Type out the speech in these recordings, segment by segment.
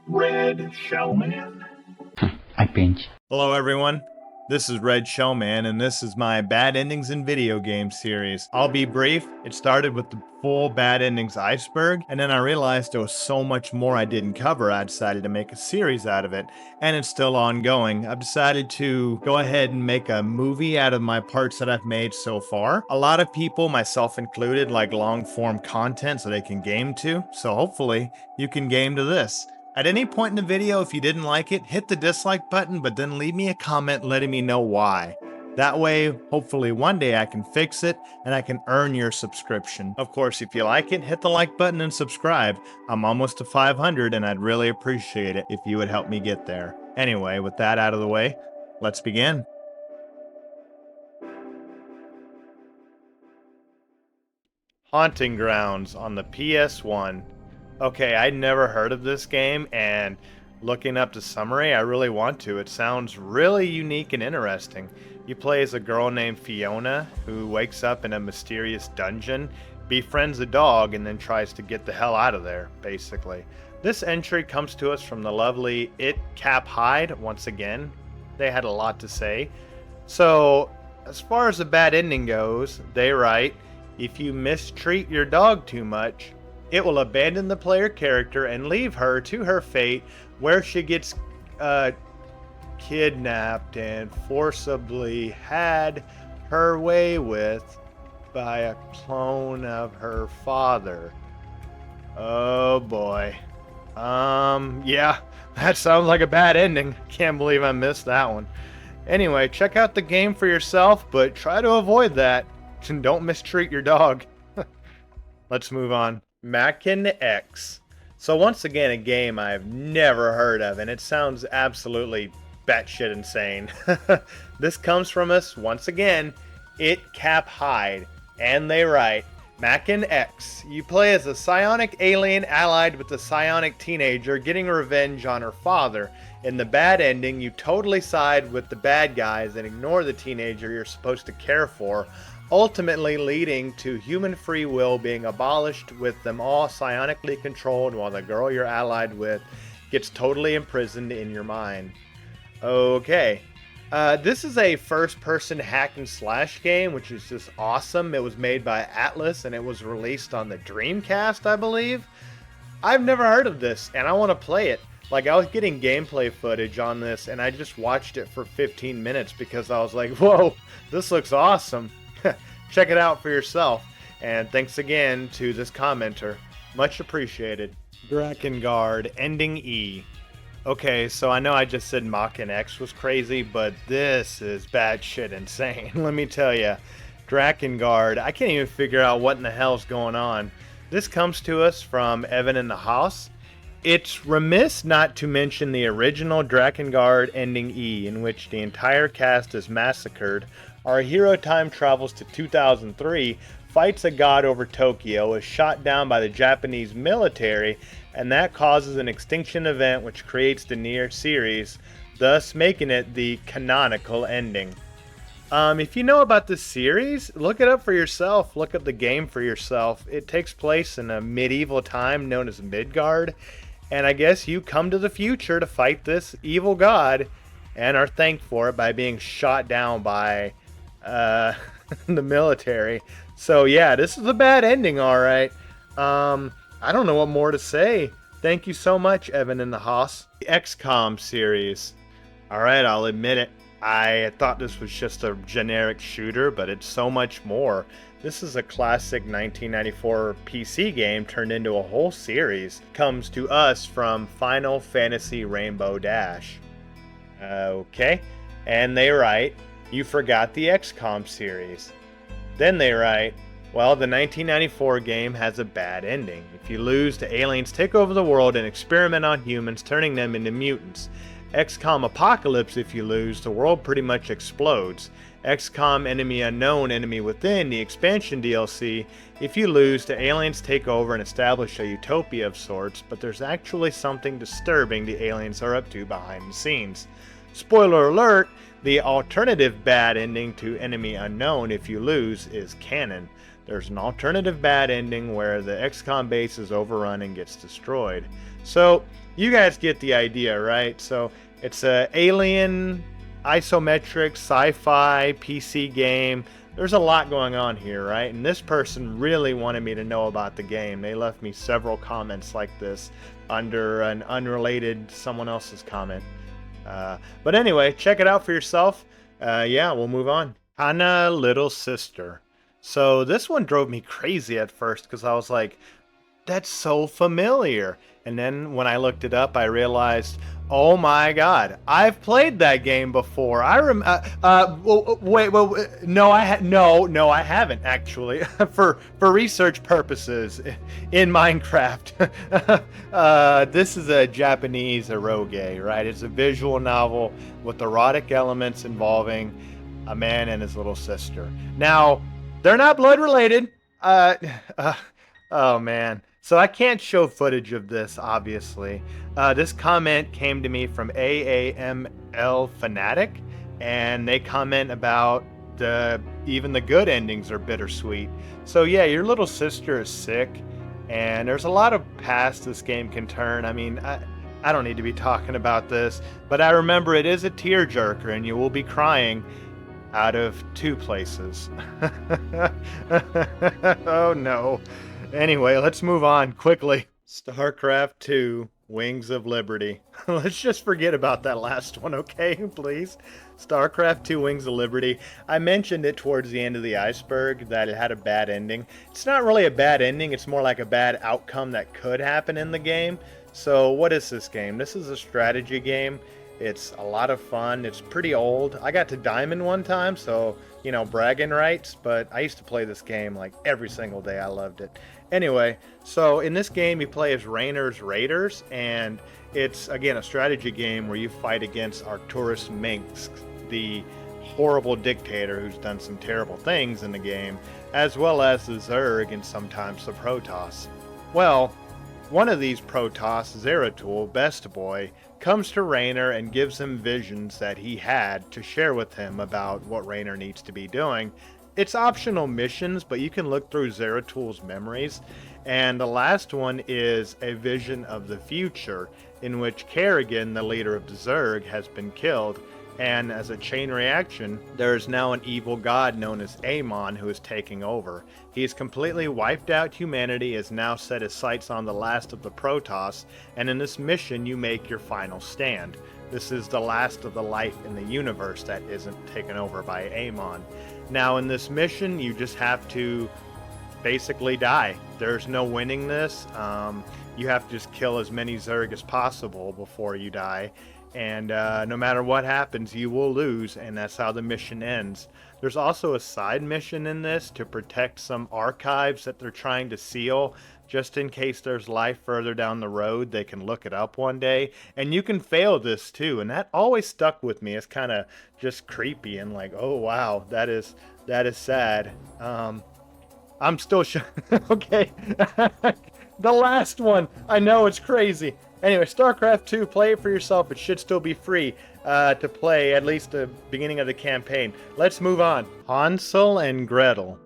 Red Shellman. I pinch. Hello everyone, this is Red Shellman and this is my Bad Endings in Video Games series. I'll be brief, it started with the full Bad Endings Iceberg, and then I realized there was so much more I didn't cover. I decided to make a series out of it, and it's still ongoing. I've decided to go ahead and make a movie out of my parts that I've made so far. A lot of people, myself included, like long form content so they can game to, so hopefully you can game to this. At any point in the video, if you didn't like it, hit the dislike button, but then leave me a comment letting me know why. That way, hopefully one day I can fix it and I can earn your subscription. Of course, if you like it, hit the like button and subscribe. I'm almost to 500 and I'd really appreciate it if you would help me get there. Anyway, with that out of the way, let's begin. Haunting Grounds on the PS1. Okay, I'd never heard of this game, and looking up the summary, I really want to. It sounds really unique and interesting. You play as a girl named Fiona, who wakes up in a mysterious dungeon, befriends a dog, and then tries to get the hell out of there, basically. This entry comes to us from the lovely It Cap Hyde, once again. They had a lot to say. So, as far as the bad ending goes, they write, if you mistreat your dog too much, it will abandon the player character and leave her to her fate, where she gets kidnapped and forcibly had her way with by a clone of her father. Oh boy. Yeah, that sounds like a bad ending. Can't believe I missed that one. Anyway, check out the game for yourself, but try to avoid that. And don't mistreat your dog. Let's move on. Maken X. So once again, a game I've never heard of, and it sounds absolutely batshit insane. This comes from us, once again, It Cap Hyde, and they write, Maken X. You play as a psionic alien allied with a psionic teenager getting revenge on her father. In the bad ending, you totally side with the bad guys and ignore the teenager you're supposed to care for, ultimately leading to human free will being abolished with them all psionically controlled while the girl you're allied with gets totally imprisoned in your mind. Okay. This is a first-person hack and slash game, which is just awesome. It was made by Atlas and it was released on the Dreamcast, I believe. I've never heard of this and I want to play it. Like, I was getting gameplay footage on this and I just watched it for 15 minutes because I was like, whoa, this looks awesome. Check it out for yourself. And thanks again to this commenter. Much appreciated. Drakengard Ending E. Okay, so I know I just said Maken X was crazy, but this is batshit insane. Let me tell you. Drakengard, I can't even figure out what in the hell's going on. This comes to us from Evan in the House. It's remiss not to mention the original Drakengard Ending E, in which the entire cast is massacred. Our hero time travels to 2003, fights a god over Tokyo, is shot down by the Japanese military, and that causes an extinction event which creates the near series, thus making it the canonical ending. If you know about this series, look it up for yourself. Look up the game for yourself. It takes place in a medieval time known as Midgard, and I guess you come to the future to fight this evil god and are thanked for it by being shot down by the military. So yeah, this is a bad ending, alright. I don't know what more to say. Thank you so much, Evan in the House. The XCom series. Alright, I'll admit it. I thought this was just a generic shooter, but it's so much more. This is a classic 1994 PC game turned into a whole series. Comes to us from Final Fantasy Rainbow Dash. Okay, and they write, you forgot the XCom series. Then they write, well, the 1994 game has a bad ending. If you lose, the aliens take over the world and experiment on humans, turning them into mutants. XCOM Apocalypse, if you lose, the world pretty much explodes. XCOM Enemy Unknown, Enemy Within, the expansion DLC, if you lose, the aliens take over and establish a utopia of sorts, but there's actually something disturbing the aliens are up to behind the scenes. Spoiler alert, the alternative bad ending to Enemy Unknown, if you lose, is canon. There's an alternative bad ending where the XCOM base is overrun and gets destroyed. So you guys get the idea, right? So it's a alien, isometric, sci-fi, PC game. There's a lot going on here, right? And this person really wanted me to know about the game. They left me several comments like this under an unrelated someone else's comment. But anyway, check it out for yourself. Yeah, we'll move on. Kana Little Sister. So this one drove me crazy at first because I was like, that's so familiar. And then when I looked it up, I realized, oh my God, I've played that game before. No, I haven't actually. for research purposes, in Minecraft. This is a Japanese eroge, right? It's a visual novel with erotic elements involving a man and his little sister. Now, they're not blood related. Oh man. So I can't show footage of this, obviously. This comment came to me from AAML Fanatic, and they comment about even the good endings are bittersweet. So yeah, your little sister is sick, and there's a lot of paths this game can turn. I mean, I don't need to be talking about this, but I remember it is a tearjerker, and you will be crying out of 2 places. Oh no. Anyway, let's move on quickly. Starcraft 2, Wings of Liberty. Let's just forget about that last one, okay, please? Starcraft 2, Wings of Liberty. I mentioned it towards the end of the iceberg that it had a bad ending. It's not really a bad ending, it's more like a bad outcome that could happen in the game. So what is this game? This is a strategy game. It's a lot of fun. It's pretty old. I got to Diamond one time, so, you know, bragging rights, but I used to play this game like every single day. I loved it. Anyway, so in this game you play as Raynor's Raiders, and it's, again, a strategy game where you fight against Arcturus Minx, the horrible dictator who's done some terrible things in the game, as well as the Zerg and sometimes the Protoss. Well, one of these Protoss, Zeratul, Best Boy, comes to Raynor and gives him visions that he had to share with him about what Raynor needs to be doing. It's optional missions, but you can look through Zeratul's memories, and the last one is a vision of the future in which Kerrigan, the leader of the Zerg, has been killed, and as a chain reaction, there is now an evil god known as Amon who is taking over. He has completely wiped out humanity, has now set his sights on the last of the Protoss, and in this mission you make your final stand. This is the last of the life in the universe that isn't taken over by Amon. Now in this mission you just have to basically die. There's no winning this. You have to just kill as many Zerg as possible before you die. And no matter what happens, you will lose, and that's how the mission ends. There's also a side mission in this to protect some archives that they're trying to seal, just in case there's life further down the road. They can look it up one day, and you can fail this too, and that always stuck with me. It's kind of just creepy and like, oh wow, that is sad. I'm still okay. The last one, I know it's crazy. Anyway, StarCraft 2, play it for yourself. It should still be free to play, at least the beginning of the campaign. Let's move on. Hansel and Gretel.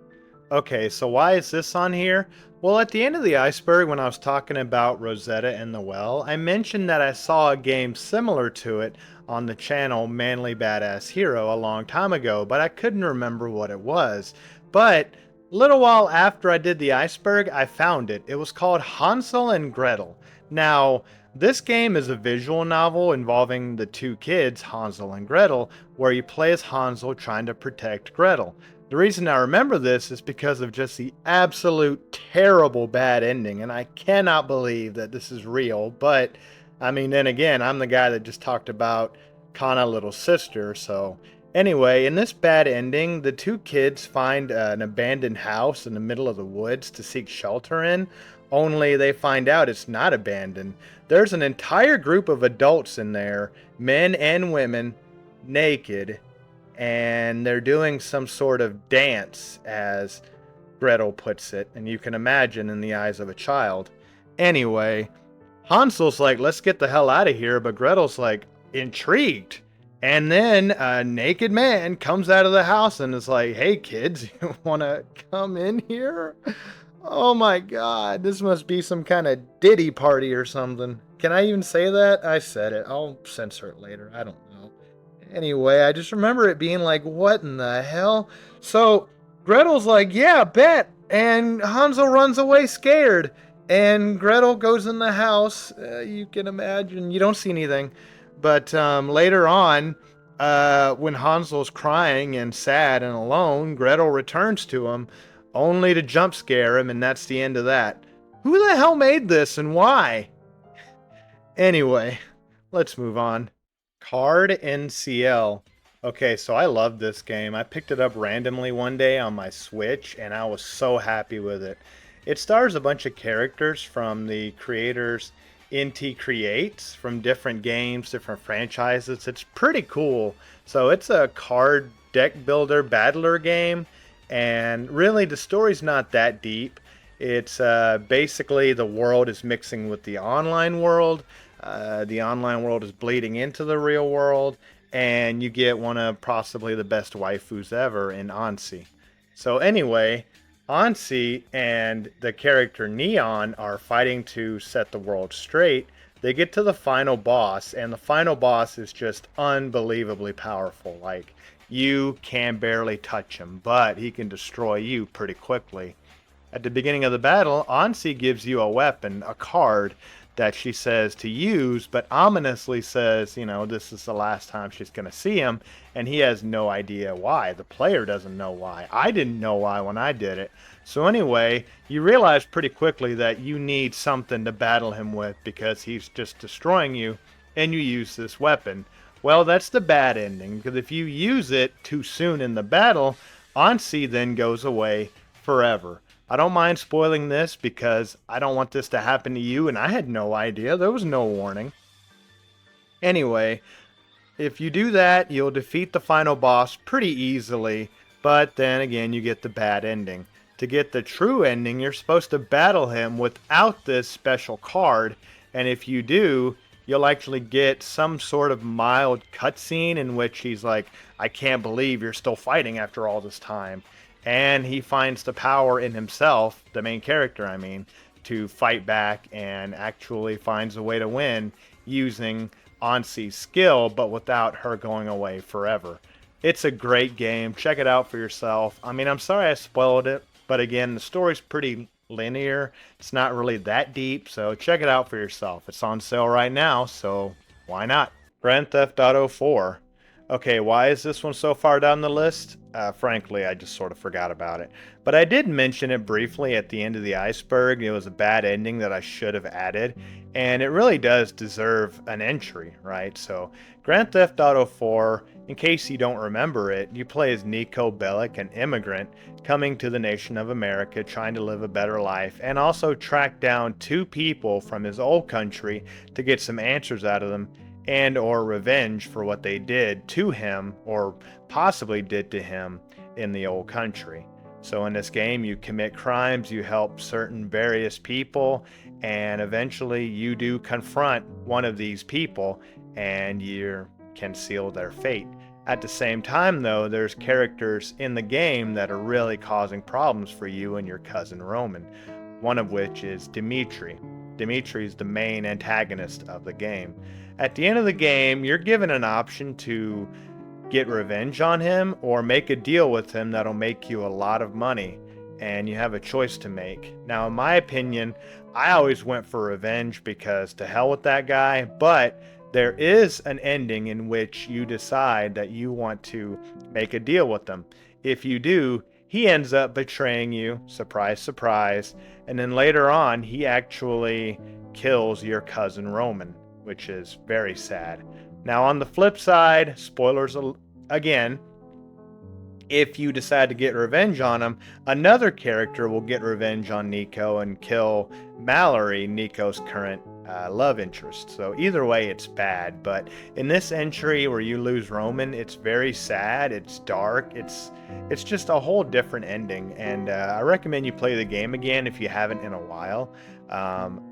Okay, so why is this on here? Well, at the end of the iceberg, when I was talking about Rosetta and the Well, I mentioned that I saw a game similar to it on the channel Manly Badass Hero a long time ago, but I couldn't remember what it was. But a little while after I did the iceberg, I found it. It was called Hansel and Gretel. Now, this game is a visual novel involving the 2 kids, Hansel and Gretel, where you play as Hansel trying to protect Gretel. The reason I remember this is because of just the absolute terrible bad ending, and I cannot believe that this is real, but, I mean, then again, I'm the guy that just talked about Kana Little Sister, so... Anyway, in this bad ending, the 2 kids find an abandoned house in the middle of the woods to seek shelter in, only they find out it's not abandoned. There's an entire group of adults in there, men and women, naked, and they're doing some sort of dance, as Gretel puts it, and you can imagine in the eyes of a child. Anyway, Hansel's like, let's get the hell out of here, but Gretel's like, intrigued. And then a naked man comes out of the house and is like, hey kids, you want to come in here? Oh my god, this must be some kind of Diddy party or something. Can I even say that? I said it. I'll censor it later. I don't know. Anyway, I just remember it being like, what in the hell? So Gretel's like, yeah, bet. And Hansel runs away scared. And Gretel goes in the house. You can imagine. You don't see anything. But later on, when Hansel's crying and sad and alone, Gretel returns to him only to jump scare him, and that's the end of that. Who the hell made this and why? Anyway, let's move on. Card and Ciel. Okay, so I love this game. I picked it up randomly one day on my Switch, and I was so happy with it. It stars a bunch of characters from the creators Inti Creates from different games, different franchises. It's pretty cool. So it's a card deck builder battler game, and really the story's not that deep. It's basically the world is mixing with the online world. The online world is bleeding into the real world, and you get one of possibly the best waifus ever in Ansi. So anyway, Ansi and the character Neon are fighting to set the world straight. They get to the final boss, and the final boss is just unbelievably powerful. Like, you can barely touch him, but he can destroy you pretty quickly. At the beginning of the battle, Ansi gives you a weapon, a card, that she says to use, but ominously says, you know, this is the last time she's going to see him, and he has no idea why. The player doesn't know why. I didn't know why when I did it. So anyway, you realize pretty quickly that you need something to battle him with because he's just destroying you, and you use this weapon. Well, that's the bad ending, because if you use it too soon in the battle, Ansi then goes away forever. I don't mind spoiling this because I don't want this to happen to you, and I had no idea. There was no warning. Anyway, if you do that, you'll defeat the final boss pretty easily, but then again, you get the bad ending. To get the true ending, you're supposed to battle him without this special card, and if you do, you'll actually get some sort of mild cutscene in which he's like, I can't believe you're still fighting after all this time. And he finds the power in himself, the main character I mean, to fight back and actually finds a way to win using Ansi's skill, but without her going away forever. It's a great game. Check it out for yourself. I mean, I'm sorry I spoiled it, but again, the story's pretty linear. It's not really that deep, so check it out for yourself. It's on sale right now, so why not? Grand Theft Auto 4. Okay, why is this one so far down the list? Frankly, I just sort of forgot about it. But I did mention it briefly at the end of the iceberg. It was a bad ending that I should have added. And it really does deserve an entry, right? So, Grand Theft Auto 4, in case you don't remember it, you play as Niko Bellic, an immigrant, coming to the nation of America, trying to live a better life, and also track down two people from his old country to get some answers out of them, and or revenge for what they did to him or possibly did to him in the old country. So in this game, you commit crimes, you help certain various people, and eventually you do confront one of these people and you can seal their fate. At the same time, though, there's characters in the game that are really causing problems for you and your cousin Roman, one of which is Dimitri. Dimitri is the main antagonist of the game. At the end of the game, you're given an option to get revenge on him or make a deal with him that'll make you a lot of money, and you have a choice to make. Now, in my opinion, I always went for revenge because to hell with that guy, but there is an ending in which you decide that you want to make a deal with him. If you do, he ends up betraying you, surprise, surprise, and then later on, he actually kills your cousin Roman, which is very sad. Now, on the flip side, spoilers again, if you decide to get revenge on him, another character will get revenge on Niko and kill Mallory, Niko's current love interest. So either way, it's bad. But in this entry where you lose Roman, it's very sad. It's dark. It's just a whole different ending. And I recommend you play the game again if you haven't in a while.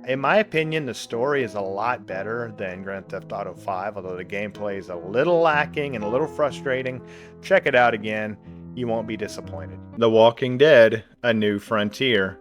In my opinion, the story is a lot better than Grand Theft Auto 5, although the gameplay is a little lacking and a little frustrating. Check it out again. You won't be disappointed. The Walking Dead: A New Frontier.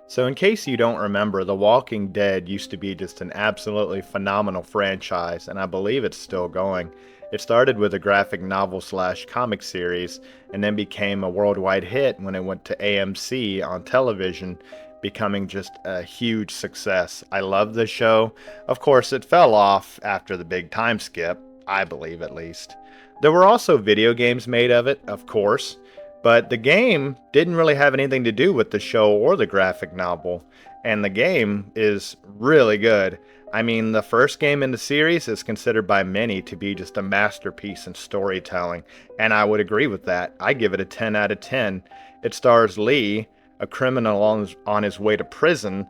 So in case you don't remember, The Walking Dead used to be just an absolutely phenomenal franchise, and I believe it's still going. It started with a graphic novel slash comic series, and then became a worldwide hit when it went to AMC on television, becoming just a huge success. I love the show. Of course, it fell off after the big time skip, I believe at least. There were also video games made of it, of course, but the game didn't really have anything to do with the show or the graphic novel, and the game is really good. I mean, the first game in the series is considered by many to be just a masterpiece in storytelling, and I would agree with that. I give it a 10 out of 10. It stars Lee, a criminal on his way to prison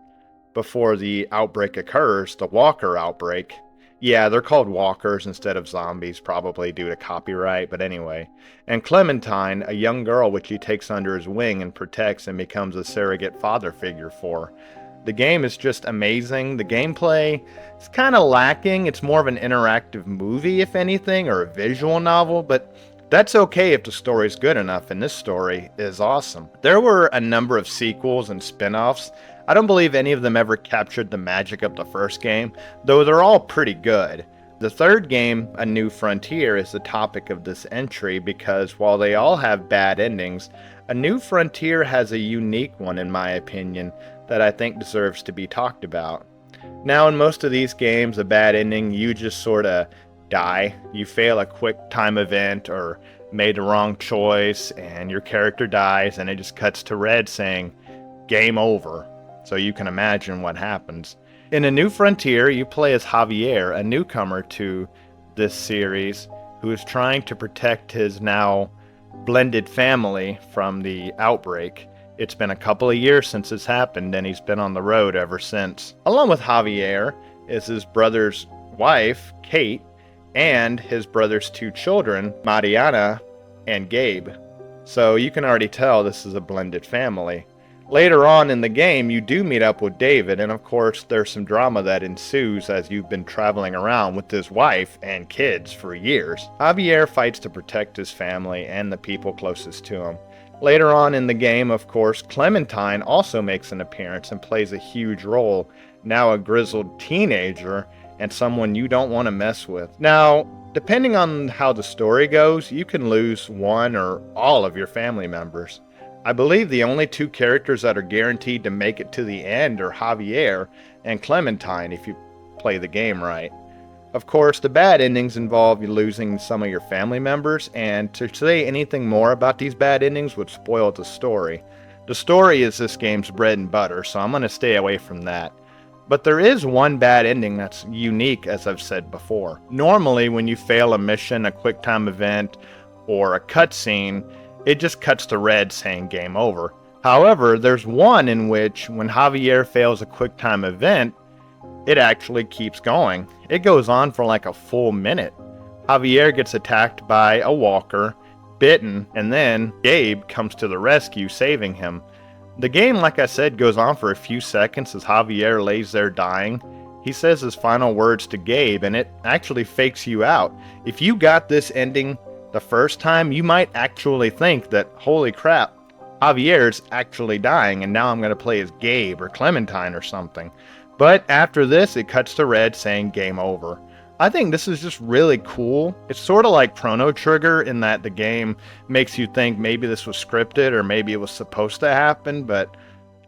before the outbreak occurs, the Walker outbreak. Yeah, they're called walkers instead of zombies, probably due to copyright, but anyway. And Clementine, a young girl which he takes under his wing and protects and becomes a surrogate father figure for. The game is just amazing. The gameplay is kind of lacking. It's more of an interactive movie, if anything, or a visual novel, but that's okay if the story's good enough, and this story is awesome. There were a number of sequels and spin-offs. I don't believe any of them ever captured the magic of the first game, though they're all pretty good. The third game, A New Frontier, is the topic of this entry because while they all have bad endings, A New Frontier has a unique one in my opinion that I think deserves to be talked about. Now in most of these games, a bad ending, you just sorta die. You fail a quick time event or made the wrong choice and your character dies and it just cuts to red saying, game over. So you can imagine what happens. In A New Frontier, you play as Javier, a newcomer to this series, who is trying to protect his now blended family from the outbreak. It's been a couple of years since it's happened, and he's been on the road ever since. Along with Javier is his brother's wife, Kate, and his brother's two children, Mariana and Gabe. So you can already tell this is a blended family. Later on in the game, you do meet up with David, and of course there's some drama that ensues as you've been traveling around with his wife and kids for years. Javier fights to protect his family and the people closest to him. Later on in the game, of course, Clementine also makes an appearance and plays a huge role, now a grizzled teenager and someone you don't want to mess with. Now, depending on how the story goes, you can lose one or all of your family members. I believe the only two characters that are guaranteed to make it to the end are Javier and Clementine if you play the game right. Of course, the bad endings involve you losing some of your family members, and to say anything more about these bad endings would spoil the story. The story is this game's bread and butter, so I'm going to stay away from that. But there is one bad ending that's unique, as I've said before. Normally, when you fail a mission, a quick time event, or a cutscene, it just cuts to red saying game over. However, there's one in which when Javier fails a quick time event, it actually keeps going. It goes on for like a full minute. Javier gets attacked by a walker, bitten, and then Gabe comes to the rescue, saving him. The game, like I said, goes on for a few seconds as Javier lays there dying. He says his final words to Gabe, and it actually fakes you out. If you got this ending the first time, you might actually think that, holy crap, Javier's actually dying, and now I'm going to play as Gabe or Clementine or something. But after this, it cuts to red saying game over. I think this is just really cool. It's sort of like Chrono Trigger in that the game makes you think maybe this was scripted or maybe it was supposed to happen, but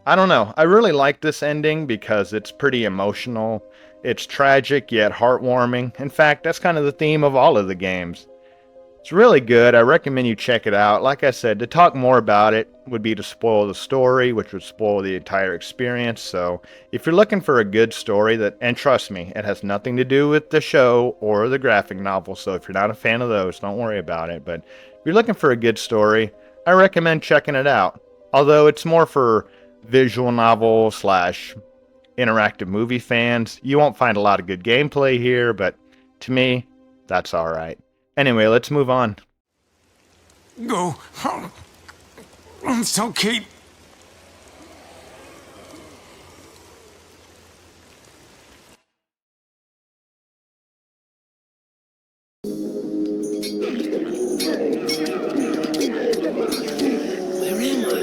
I don't know. I really like this ending because it's pretty emotional. It's tragic yet heartwarming. In fact, that's kind of the theme of all of the games. It's really good. I recommend you check it out. Like I said, to talk more about it would be to spoil the story, which would spoil the entire experience. So if you're looking for a good story and trust me, it has nothing to do with the show or the graphic novel. So if you're not a fan of those, don't worry about it. But if you're looking for a good story, I recommend checking it out. Although it's more for visual novel / interactive movie fans. You won't find a lot of good gameplay here, but to me, that's alright. Anyway, let's move on. Go. So, Kate. Where am I?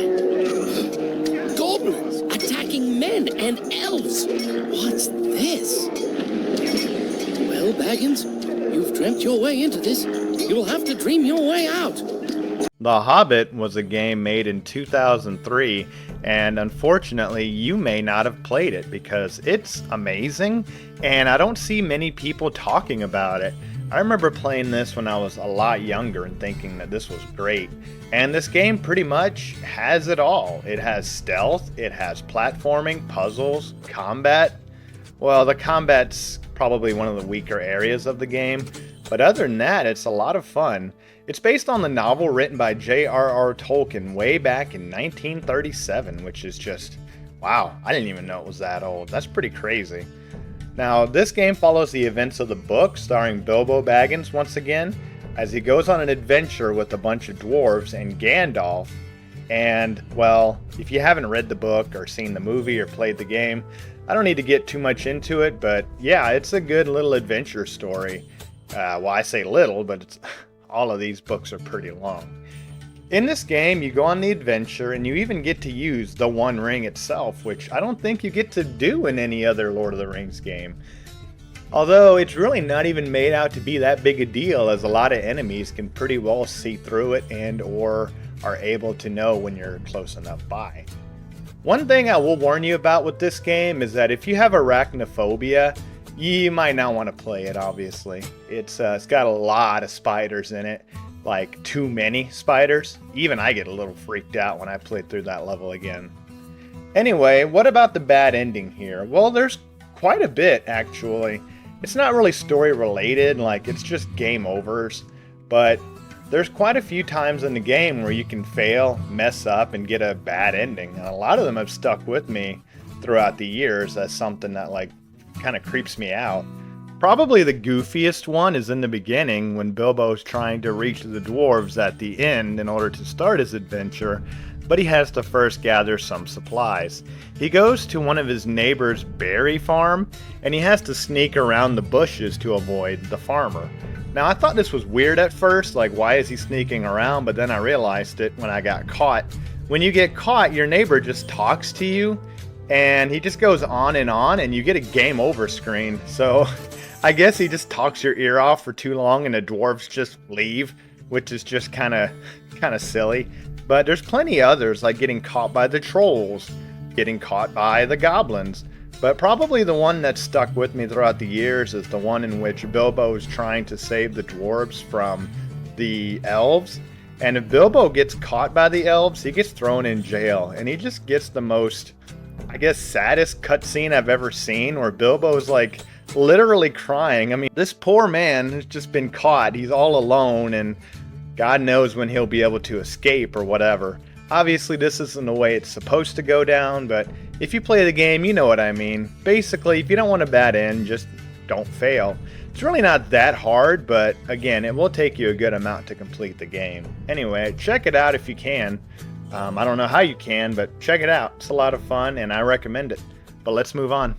Goblins attacking men and elves. What's this? Well, Baggins, you've dreamt your way into this. You'll have to dream your way out. The Hobbit was a game made in 2003, and unfortunately you may not have played it because it's amazing, and I don't see many people talking about it. I remember playing this when I was a lot younger and thinking that this was great. And this game pretty much has it all. It has stealth, it has platforming, puzzles, combat. Well, the combat's probably one of the weaker areas of the game, but other than that, it's a lot of fun. It's based on the novel written by J.R.R. Tolkien way back in 1937, which is just, wow, I didn't even know it was that old. That's pretty crazy. Now, this game follows the events of the book, starring Bilbo Baggins once again, as he goes on an adventure with a bunch of dwarves and Gandalf. And, well, if you haven't read the book or seen the movie or played the game, I don't need to get too much into it, but yeah, it's a good little adventure story. Well, I say little, but it's... all of these books are pretty long. In this game, you go on the adventure and you even get to use the One Ring itself, which I don't think you get to do in any other Lord of the Rings game. Although it's really not even made out to be that big a deal, as a lot of enemies can pretty well see through it and or are able to know when you're close enough by. One thing I will warn you about with this game is that if you have arachnophobia, you might not want to play it, obviously. It's got a lot of spiders in it, like too many spiders. Even I get a little freaked out when I play through that level again. Anyway, what about the bad ending here? Well, there's quite a bit, actually. It's not really story related, like it's just game overs, but there's quite a few times in the game where you can fail, mess up, and get a bad ending. And a lot of them have stuck with me throughout the years as something that like kind of creeps me out. Probably the goofiest one is in the beginning when Bilbo's trying to reach the dwarves at the end in order to start his adventure, but he has to first gather some supplies. He goes to one of his neighbor's berry farm, and he has to sneak around the bushes to avoid the farmer. Now, I thought this was weird at first, like why is he sneaking around, but then I realized it when I got caught. When you get caught, your neighbor just talks to you, and he just goes on, and you get a game over screen. So I guess he just talks your ear off for too long and the dwarves just leave, which is just kind of silly. But there's plenty others, like getting caught by the trolls, getting caught by the goblins. But probably the one that stuck with me throughout the years is the one in which Bilbo is trying to save the dwarves from the elves. And if Bilbo gets caught by the elves, he gets thrown in jail, and he just gets the most, I guess, saddest cutscene I've ever seen, where Bilbo's like literally crying. I mean, this poor man has just been caught. He's all alone, and God knows when he'll be able to escape or whatever. Obviously, this isn't the way it's supposed to go down, but if you play the game, you know what I mean. Basically, if you don't want a bad end, just don't fail. It's really not that hard, but again, it will take you a good amount to complete the game. Anyway, check it out if you can. I don't know how you can, but check it out. It's a lot of fun, and I recommend it. But let's move on.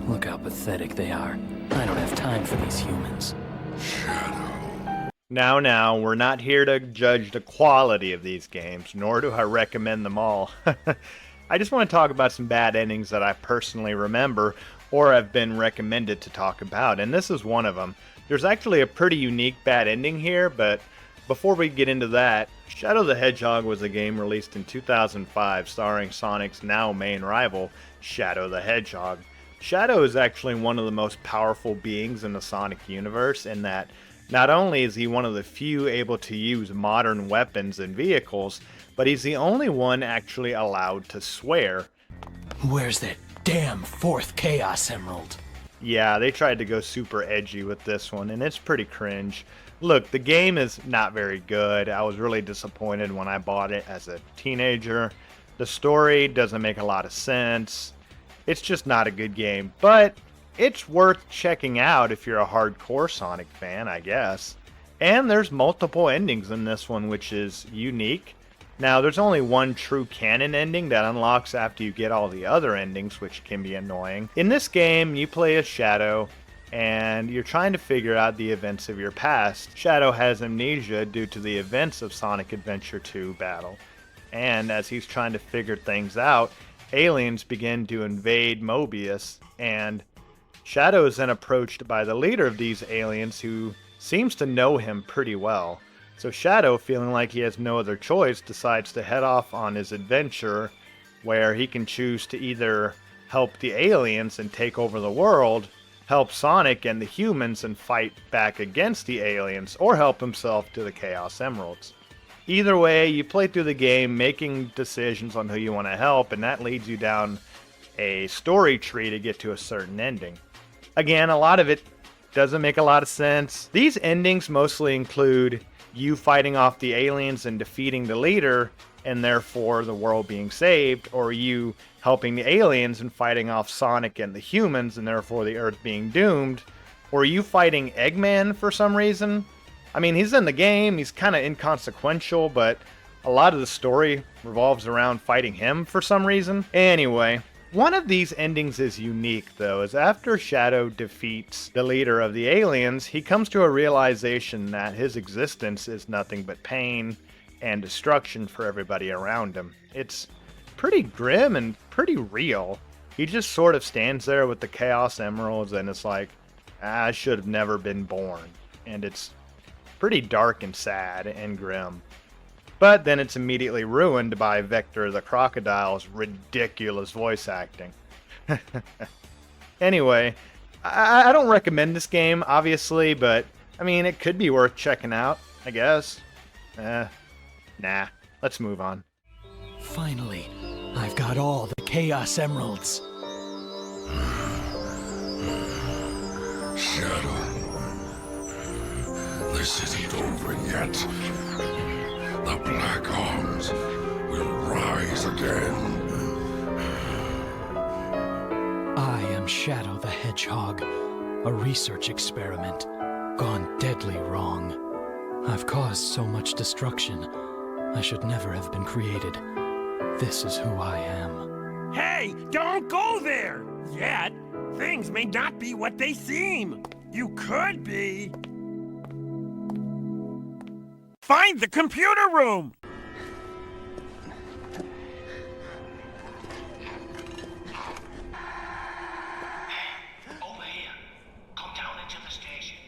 Look how pathetic they are. I don't have time for these humans. Now, we're not here to judge the quality of these games, nor do I recommend them all. I just want to talk about some bad endings that I personally remember or have been recommended to talk about, and this is one of them. There's actually a pretty unique bad ending here, but before we get into that, Shadow the Hedgehog was a game released in 2005 starring Sonic's now main rival, Shadow the Hedgehog. Shadow is actually one of the most powerful beings in the Sonic universe in that not only is he one of the few able to use modern weapons and vehicles, but he's the only one actually allowed to swear. Where's that damn fourth Chaos Emerald? Yeah, they tried to go super edgy with this one, and it's pretty cringe. Look, the game is not very good. I was really disappointed when I bought it as a teenager. The story doesn't make a lot of sense. It's just not a good game, but it's worth checking out if you're a hardcore Sonic fan, I guess. And there's multiple endings in this one, which is unique. Now, there's only one true canon ending that unlocks after you get all the other endings, which can be annoying. In this game, you play as Shadow, and you're trying to figure out the events of your past. Shadow has amnesia due to the events of Sonic Adventure 2 battle. And as he's trying to figure things out, aliens begin to invade Mobius, and Shadow is then approached by the leader of these aliens who seems to know him pretty well. So Shadow, feeling like he has no other choice, decides to head off on his adventure where he can choose to either help the aliens and take over the world, help Sonic and the humans and fight back against the aliens, or help himself to the Chaos Emeralds. Either way, you play through the game making decisions on who you want to help, and that leads you down a story tree to get to a certain ending. Again, a lot of it doesn't make a lot of sense. These endings mostly include you fighting off the aliens and defeating the leader, and therefore the world being saved, or you helping the aliens and fighting off Sonic and the humans, and therefore the Earth being doomed, or you fighting Eggman for some reason. I mean, he's in the game, he's kind of inconsequential, but a lot of the story revolves around fighting him for some reason. Anyway, one of these endings is unique, though, as after Shadow defeats the leader of the aliens, he comes to a realization that his existence is nothing but pain and destruction for everybody around him. It's pretty grim and pretty real. He just sort of stands there with the Chaos Emeralds and it's like, I should have never been born. And it's pretty dark and sad and grim. But then it's immediately ruined by Vector the Crocodile's ridiculous voice acting. Anyway, I don't recommend this game, obviously, but, I mean, it could be worth checking out, I guess. Nah, let's move on. Finally, I've got all the Chaos Emeralds. Shadow. This isn't over yet. The Black Arms will rise again. I am Shadow the Hedgehog, a research experiment gone deadly wrong. I've caused so much destruction. I should never have been created. This is who I am. Hey, don't go there! Yet, things may not be what they seem. You could be... Find the computer room! Over here. Come down into the station.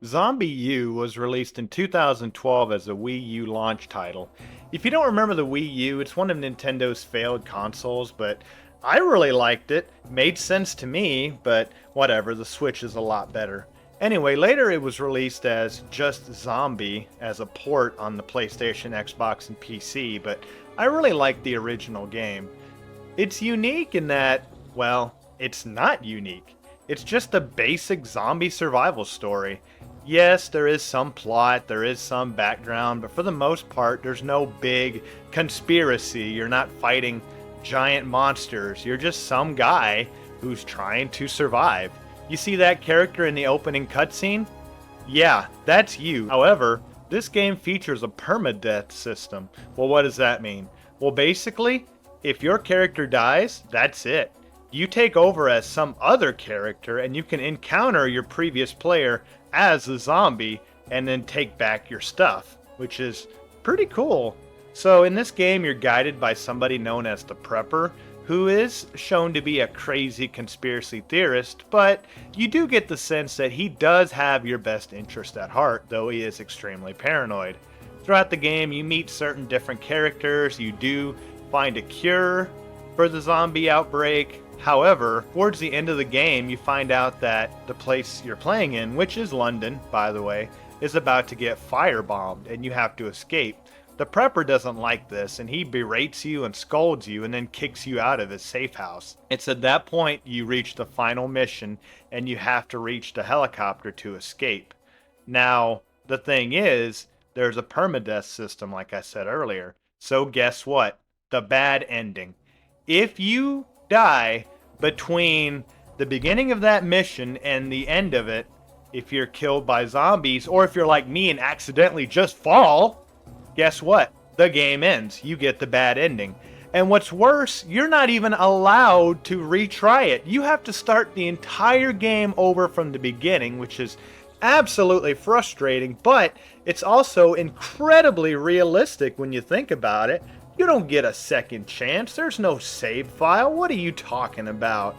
Zombi U was released in 2012 as a Wii U launch title. If you don't remember the Wii U, it's one of Nintendo's failed consoles, but I really liked it. Made sense to me, but whatever, the Switch is a lot better. Anyway, later it was released as just Zombie as a port on the PlayStation, Xbox, and PC, but I really liked the original game. It's unique in that, well, it's not unique. It's just a basic zombie survival story. Yes, there is some plot, there is some background, but for the most part, there's no big conspiracy. You're not fighting giant monsters. You're just some guy who's trying to survive. You see that character in the opening cutscene? Yeah, that's you. However, this game features a permadeath system. Well, what does that mean? Well, basically, if your character dies, that's it. You take over as some other character and you can encounter your previous player as the zombie and then take back your stuff, which is pretty cool. So in this game, you're guided by somebody known as the Prepper, who is shown to be a crazy conspiracy theorist, but you do get the sense that he does have your best interest at heart, though he is extremely paranoid. Throughout the game, you meet certain different characters, you do find a cure for the zombie outbreak. However, towards the end of the game, you find out that the place you're playing in, which is London, by the way, is about to get firebombed, and you have to escape. The Prepper doesn't like this, and he berates you and scolds you and then kicks you out of his safe house. It's at that point you reach the final mission, and you have to reach the helicopter to escape. Now, the thing is, there's a permadeath system like I said earlier. So guess what? The bad ending. If you die between the beginning of that mission and the end of it, if you're killed by zombies, or if you're like me and accidentally just fall, guess what? the game ends. You get the bad ending. And what's worse, you're not even allowed to retry it. You have to start the entire game over from the beginning, which is absolutely frustrating, but it's also incredibly realistic when you think about it. You don't get a second chance. There's no save file. What are you talking about?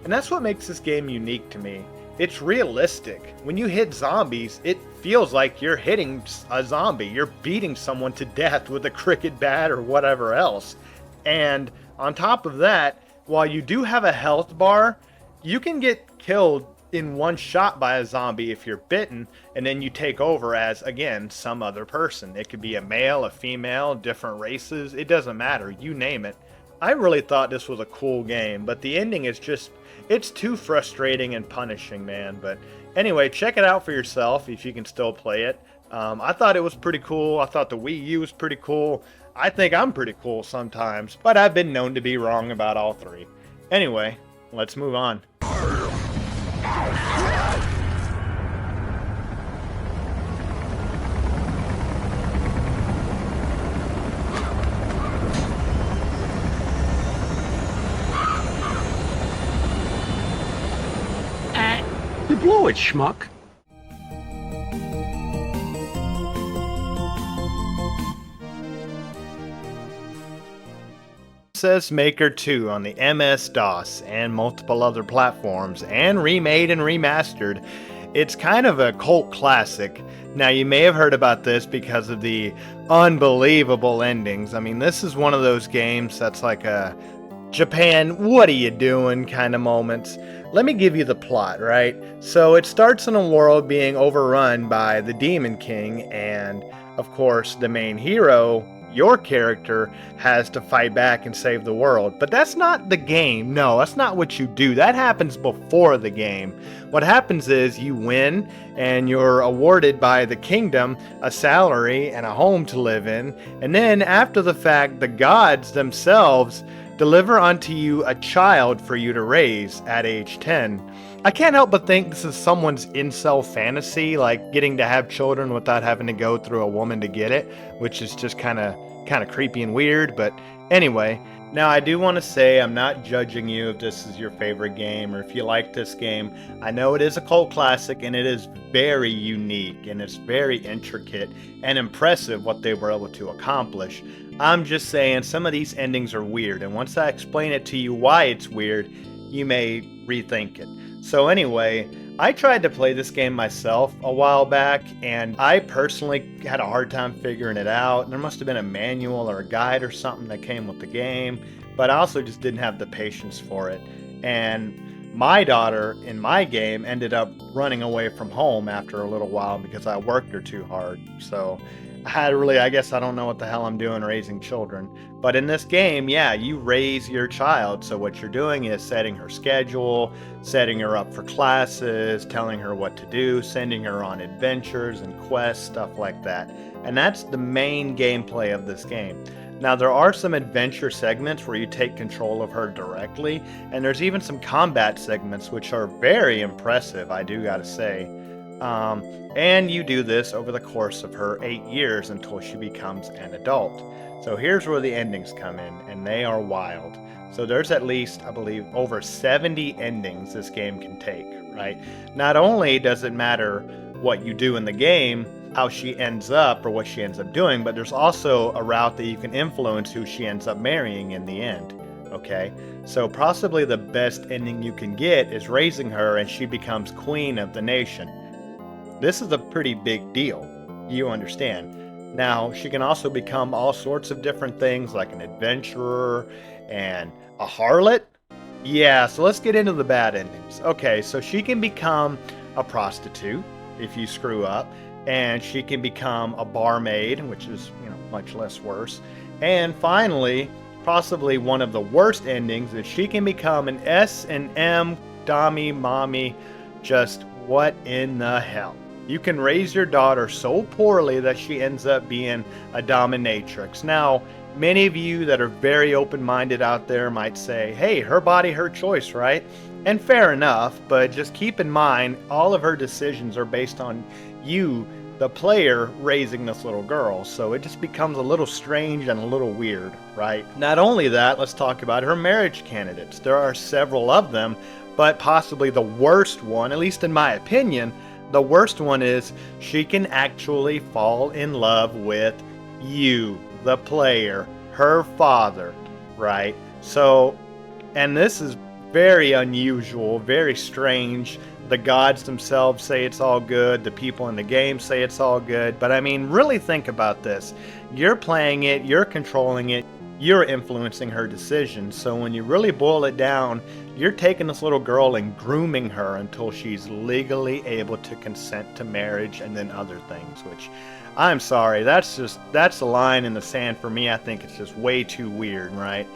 And that's what makes this game unique to me. It's realistic. When you hit zombies, it feels like you're hitting a zombie. You're beating someone to death with a cricket bat or whatever else. And on top of that, while you do have a health bar, you can get killed in one shot by a zombie if you're bitten, and then you take over as, again, some other person. It could be a male, a female, different races. It doesn't matter. You name it. I really thought this was a cool game, but the ending is just, it's too frustrating and punishing, man. But anyway, check it out for yourself if you can still play it. I thought it was pretty cool. I thought the Wii U was pretty cool. I think I'm pretty cool sometimes, but I've been known to be wrong about all three. Anyway, let's move on. You blew it, schmuck. Princess Maker 2 on the MS-DOS and multiple other platforms, and remade and remastered. It's kind of a cult classic. Now, you may have heard about this because of the unbelievable endings. I mean, this is one of those games that's like a Japan, what are you doing kind of moments. Let me give you the plot, right? So it starts in a world being overrun by the Demon King, and of course the main hero, your character, has to fight back and save the world. But that's not the game. No, that's not what you do. That happens before the game. What happens is you win and you're awarded by the kingdom a salary and a home to live in. And then after the fact, the gods themselves deliver unto you a child for you to raise at age 10. I can't help but think this is someone's incel fantasy, like getting to have children without having to go through a woman to get it, which is just kind of creepy and weird. But anyway, now I do want to say I'm not judging you if this is your favorite game or if you like this game. I know it is a cult classic and it is very unique and it's very intricate and impressive what they were able to accomplish. I'm just saying some of these endings are weird, and once I explain it to you why it's weird, you may rethink it. So anyway, I tried to play this game myself a while back, and I personally had a hard time figuring it out. There must have been a manual or a guide or something that came with the game, but I also just didn't have the patience for it. And my daughter in my game ended up running away from home after a little while because I worked her too hard. So I guess I don't know what the hell I'm doing raising children. But in this game, yeah, you raise your child. So what you're doing is setting her schedule, setting her up for classes, telling her what to do, sending her on adventures and quests, stuff like that. And that's the main gameplay of this game. Now, there are some adventure segments where you take control of her directly, and there's even some combat segments which are very impressive, I do gotta say. And you do this over the course of her 8 years until she becomes an adult. So here's where the endings come in, and they are wild. So there's at least, I believe, over 70 endings this game can take, right? Not only does it matter what you do in the game, how she ends up or what she ends up doing, but there's also a route that you can influence who she ends up marrying in the end, okay? So possibly the best ending you can get is raising her and she becomes queen of the nation. This is a pretty big deal, you understand. Now, she can also become all sorts of different things like an adventurer and a harlot. Yeah, so let's get into the bad endings. Okay, so she can become a prostitute if you screw up, and she can become a barmaid, which is, much less worse. And finally, possibly one of the worst endings is she can become an S&M dommy mommy. Just what in the hell? You can raise your daughter so poorly that she ends up being a dominatrix. Now, many of you that are very open-minded out there might say, hey, her body, her choice, right? And fair enough, but just keep in mind, all of her decisions are based on you, the player raising this little girl. So it just becomes a little strange and a little weird, right? Not only that, let's talk about her marriage candidates. There are several of them, but possibly the worst one, at least in my opinion, the worst one is she can actually fall in love with you, the player, her father, right? So, and this is very unusual, very strange. The gods themselves say it's all good. The people in the game say it's all good. But I mean, really think about this. You're playing it, you're controlling it, you're influencing her decisions. So when you really boil it down, you're taking this little girl and grooming her until she's legally able to consent to marriage and then other things, which I'm sorry, that's a line in the sand for me. I think it's just way too weird, right?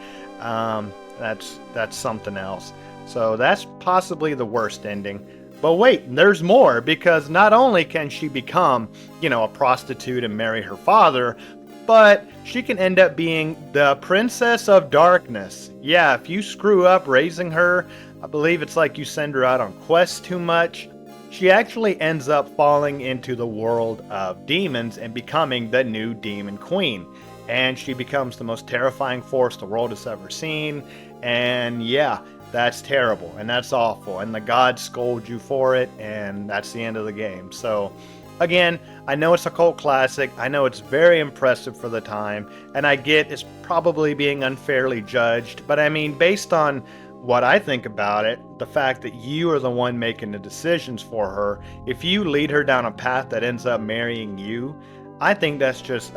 That's something else. So that's possibly the worst ending. But wait, there's more, because not only can she become, a prostitute and marry her father, but she can end up being the Princess of Darkness. Yeah, if you screw up raising her, I believe it's like you send her out on quests too much, she actually ends up falling into the world of demons and becoming the new Demon Queen. And she becomes the most terrifying force the world has ever seen. And yeah, that's terrible and that's awful. And the gods scold you for it, and that's the end of the game. So again, I know it's a cult classic. I know it's very impressive for the time. And I get it's probably being unfairly judged. But I mean, based on what I think about it, the fact that you are the one making the decisions for her, if you lead her down a path that ends up marrying you, I think that's just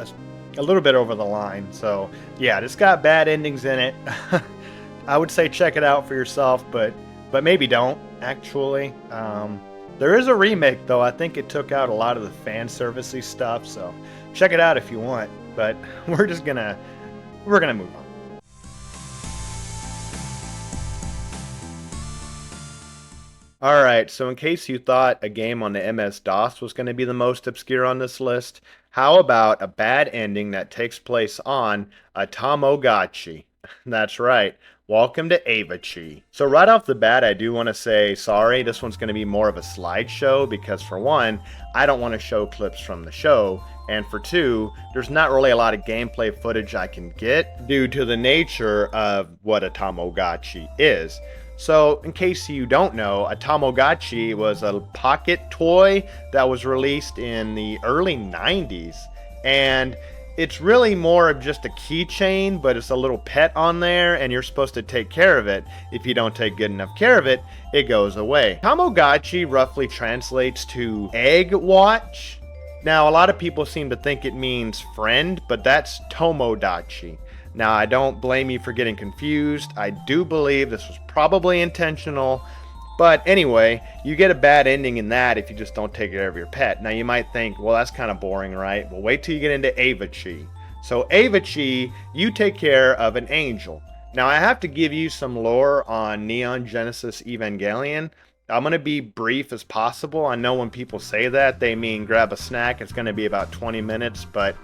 a little bit over the line. So yeah, it's got bad endings in it. I would say check it out for yourself, but maybe don't, actually. There is a remake, though. I think it took out a lot of the fan servicey stuff, so check it out if you want. But we're gonna move on. Alright, so in case you thought a game on the MS-DOS was going to be the most obscure on this list, how about a bad ending that takes place on a Tamagotchi? That's right. Welcome to Evatchi. So right off the bat, I do want to say sorry. This one's going to be more of a slideshow because for one, I don't want to show clips from the show. And for two, there's not really a lot of gameplay footage I can get due to the nature of what a Tamagotchi is. So in case you don't know, a Tamagotchi was a pocket toy that was released in the early 90s. And it's really more of just a keychain, but it's a little pet on there, and you're supposed to take care of it. If you don't take good enough care of it, it goes away. Tamagotchi roughly translates to egg watch. Now, a lot of people seem to think it means friend, but that's Tomodachi. Now, I don't blame you for getting confused. I do believe this was probably intentional. But anyway, you get a bad ending in that if you just don't take care of your pet. Now you might think, well, that's kind of boring, right? Well, wait till you get into Evatchi. So Evatchi, you take care of an angel. Now I have to give you some lore on Neon Genesis Evangelion. I'm going to be brief as possible. I know when people say that, they mean grab a snack. It's going to be about 20 minutes, but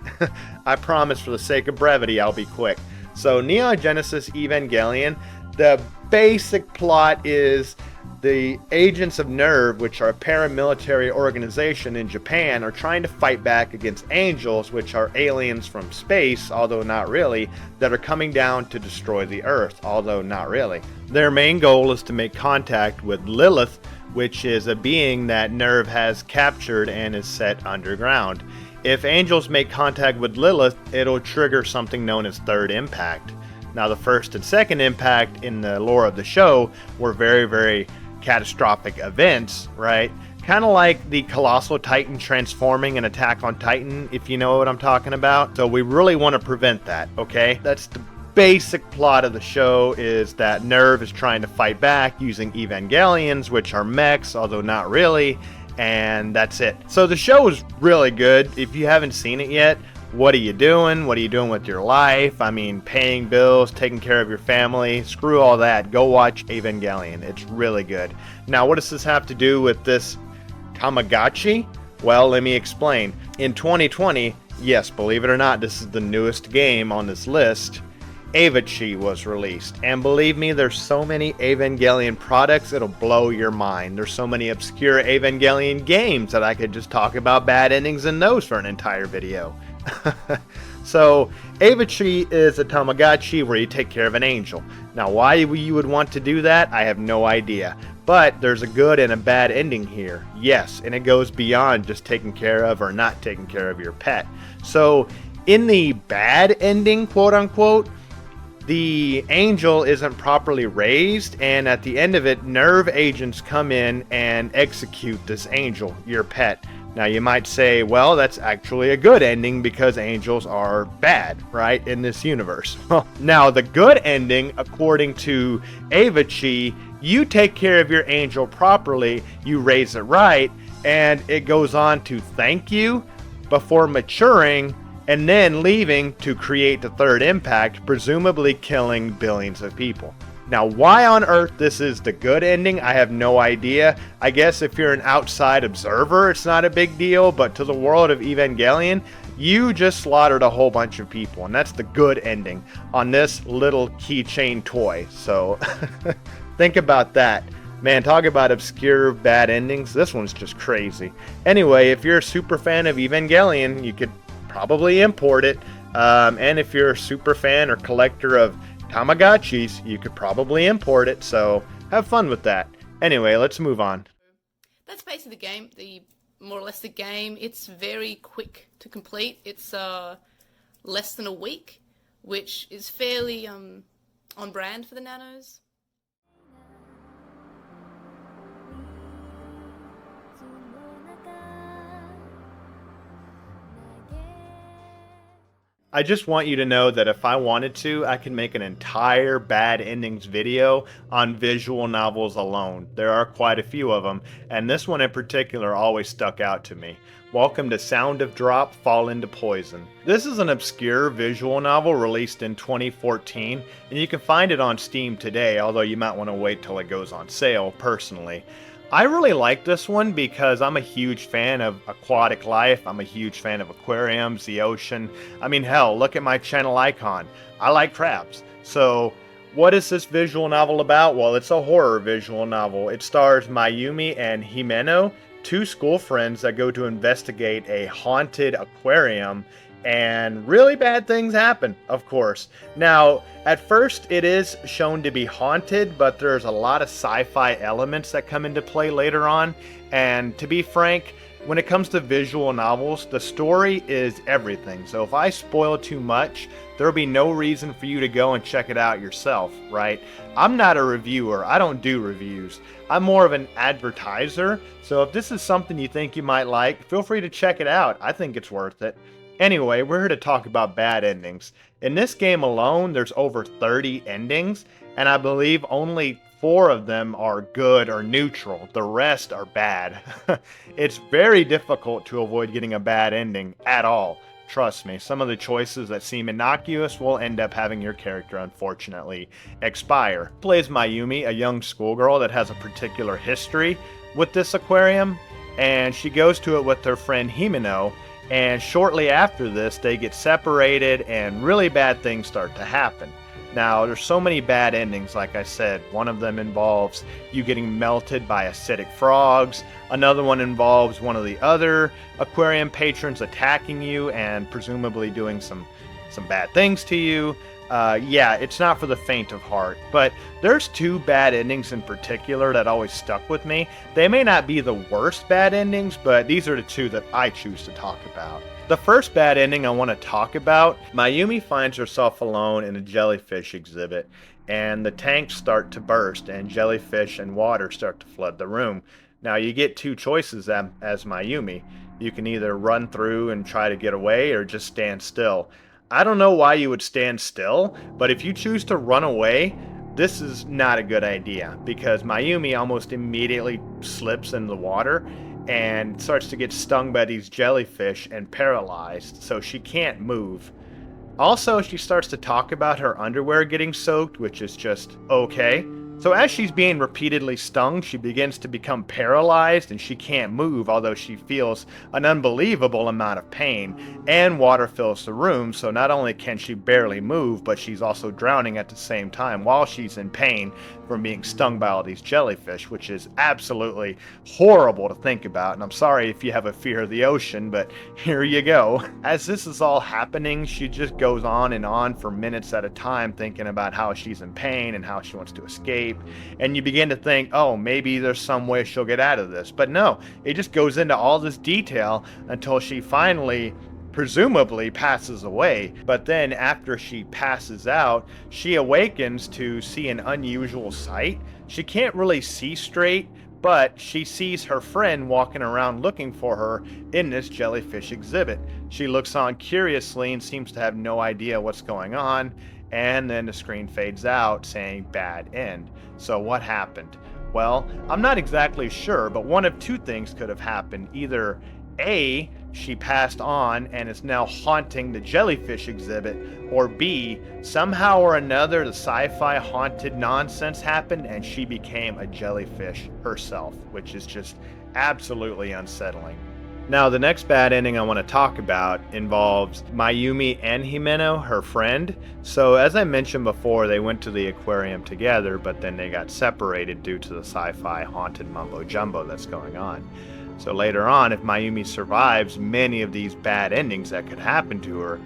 I promise for the sake of brevity, I'll be quick. So Neon Genesis Evangelion, the basic plot is the agents of NERV, which are a paramilitary organization in Japan, are trying to fight back against angels, which are aliens from space, although not really, that are coming down to destroy the Earth, although not really. Their main goal is to make contact with Lilith, which is a being that NERV has captured and is set underground. If angels make contact with Lilith, it'll trigger something known as Third Impact. Now, the first and second impact in the lore of the show were very, very catastrophic events, right? Kind of like the Colossal Titan transforming in Attack on Titan, if you know what I'm talking about. So we really want to prevent that, okay? That's the basic plot of the show, is that NERV is trying to fight back using Evangelions, which are mechs, although not really, and that's it. So the show is really good. If you haven't seen it yet, what are you doing? What are you doing with your life? I mean, paying bills, taking care of your family, screw all that. Go watch Evangelion. It's really good. Now, what does this have to do with this Tamagotchi? Well, let me explain. In 2020, yes, believe it or not, this is the newest game on this list. Evatchi was released, and believe me, there's so many Evangelion products, it'll blow your mind. There's so many obscure Evangelion games that I could just talk about bad endings in those for an entire video. So, Evatchi is a Tamagotchi where you take care of an angel. Now, why you would want to do that, I have no idea. But there's a good and a bad ending here. Yes, and it goes beyond just taking care of or not taking care of your pet. So, in the bad ending, quote unquote, the angel isn't properly raised, and at the end of it, nerve agents come in and execute this angel, your pet. Now you might say, well, that's actually a good ending because angels are bad, right, in this universe. Now the good ending, according to Evatchi, you take care of your angel properly, you raise it right, and it goes on to thank you before maturing and then leaving to create the third impact, presumably killing billions of people. Now, why on earth this is the good ending, I have no idea. I guess if you're an outside observer, it's not a big deal, but to the world of Evangelion, you just slaughtered a whole bunch of people, and that's the good ending on this little keychain toy. So, think about that. Man, talk about obscure bad endings. This one's just crazy. Anyway, if you're a super fan of Evangelion, you could probably import it. And if you're a super fan or collector of Tamagotchis, you could probably import it, so have fun with that. Anyway, let's move on. That's basically the game, more or less the game. It's very quick to complete. It's less than a week, which is fairly on brand for the Nanos. I just want you to know that if I wanted to, I can make an entire bad endings video on visual novels alone. There are quite a few of them, and this one in particular always stuck out to me. Welcome to Sound of Drop, Fall into Poison. This is an obscure visual novel released in 2014, and you can find it on Steam today, although you might want to wait till it goes on sale, personally. I really like this one because I'm a huge fan of aquatic life. I'm a huge fan of aquariums, the ocean. I mean, hell, look at my channel icon. I like crabs. So, what is this visual novel about? Well, it's a horror visual novel. It stars Mayumi and Himeno, two school friends that go to investigate a haunted aquarium, and really bad things happen, of course. Now, at first it is shown to be haunted, but there's a lot of sci-fi elements that come into play later on. And to be frank, when it comes to visual novels, the story is everything. So if I spoil too much, there'll be no reason for you to go and check it out yourself, right? I'm not a reviewer. I don't do reviews. I'm more of an advertiser. So if this is something you think you might like, feel free to check it out. I think it's worth it. Anyway, we're here to talk about bad endings. In this game alone, there's over 30 endings, and I believe only 4 of them are good or neutral. The rest are bad. It's very difficult to avoid getting a bad ending at all. Trust me, some of the choices that seem innocuous will end up having your character, unfortunately, expire. Plays Mayumi, a young schoolgirl that has a particular history with this aquarium, and she goes to it with her friend Himeno. And shortly after this, they get separated and really bad things start to happen. Now, there's so many bad endings, like I said. One of them involves you getting melted by acidic frogs. Another one involves one of the other aquarium patrons attacking you and presumably doing some bad things to you. Yeah, it's not for the faint of heart, but there's 2 bad endings in particular that always stuck with me. They may not be the worst bad endings, but these are the 2 that I choose to talk about. The first bad ending I want to talk about, Mayumi finds herself alone in a jellyfish exhibit, and the tanks start to burst, and jellyfish and water start to flood the room. Now, you get 2 choices as Mayumi. You can either run through and try to get away, or just stand still. I don't know why you would stand still, but if you choose to run away, this is not a good idea, because Mayumi almost immediately slips in the water and starts to get stung by these jellyfish and paralyzed, so she can't move. Also, she starts to talk about her underwear getting soaked, which is just okay. So as she's being repeatedly stung, she begins to become paralyzed and she can't move, although she feels an unbelievable amount of pain, and water fills the room, so not only can she barely move, but she's also drowning at the same time while she's in pain from being stung by all these jellyfish, which is absolutely horrible to think about. And I'm sorry if you have a fear of the ocean, but here you go. As this is all happening, she just goes on and on for minutes at a time thinking about how she's in pain and how she wants to escape. And you begin to think, oh, maybe there's some way she'll get out of this. But no, it just goes into all this detail until she finally presumably passes away. But then after she passes out, she awakens to see an unusual sight. She can't really see straight, but she sees her friend walking around looking for her in this jellyfish exhibit. She looks on curiously and seems to have no idea what's going on, and then the screen fades out saying bad end. So what happened? Well, I'm not exactly sure, but one of two things could have happened. Either A, she passed on and is now haunting the jellyfish exhibit, or B, somehow or another the sci-fi haunted nonsense happened and she became a jellyfish herself, which is just absolutely unsettling. Now, the next bad ending I want to talk about involves Mayumi and Himeno, her friend. So, as I mentioned before, they went to the aquarium together, but then they got separated due to the sci-fi haunted mumbo-jumbo that's going on. So later on, if Mayumi survives many of these bad endings that could happen to her,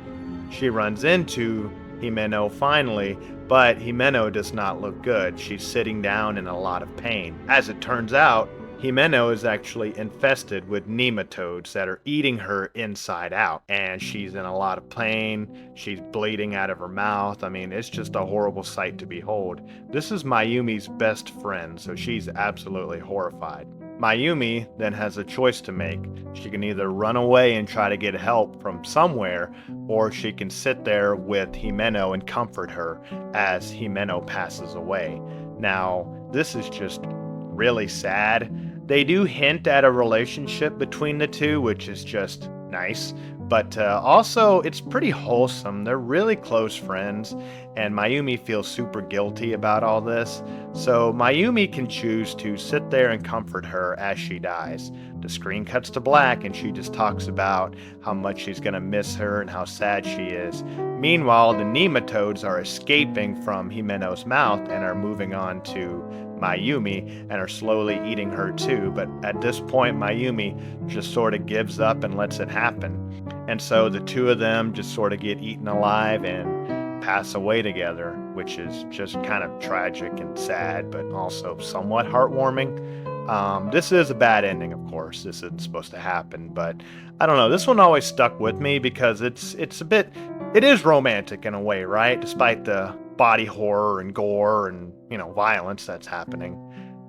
she runs into Himeno finally, but Himeno does not look good. She's sitting down in a lot of pain. As it turns out, Himeno is actually infested with nematodes that are eating her inside out, and she's in a lot of pain. She's bleeding out of her mouth. I mean, it's just a horrible sight to behold. This is Mayumi's best friend, so she's absolutely horrified. Mayumi then has a choice to make. She can either run away and try to get help from somewhere, or she can sit there with Himeno and comfort her as Himeno passes away. Now, this is just really sad. They do hint at a relationship between the two, which is just nice. But also, it's pretty wholesome. They're really close friends, and Mayumi feels super guilty about all this. So Mayumi can choose to sit there and comfort her as she dies. The screen cuts to black, and she just talks about how much she's going to miss her and how sad she is. Meanwhile, the nematodes are escaping from Himeno's mouth and are moving on to Mayumi and are slowly eating her too. But at this point, Mayumi just sort of gives up and lets it happen. And so the two of them just sort of get eaten alive and pass away together, which is just kind of tragic and sad, but also somewhat heartwarming. This is a bad ending, of course. This isn't supposed to happen, but I don't know. This one always stuck with me because it is romantic in a way, right? Despite the body horror and gore and, violence that's happening.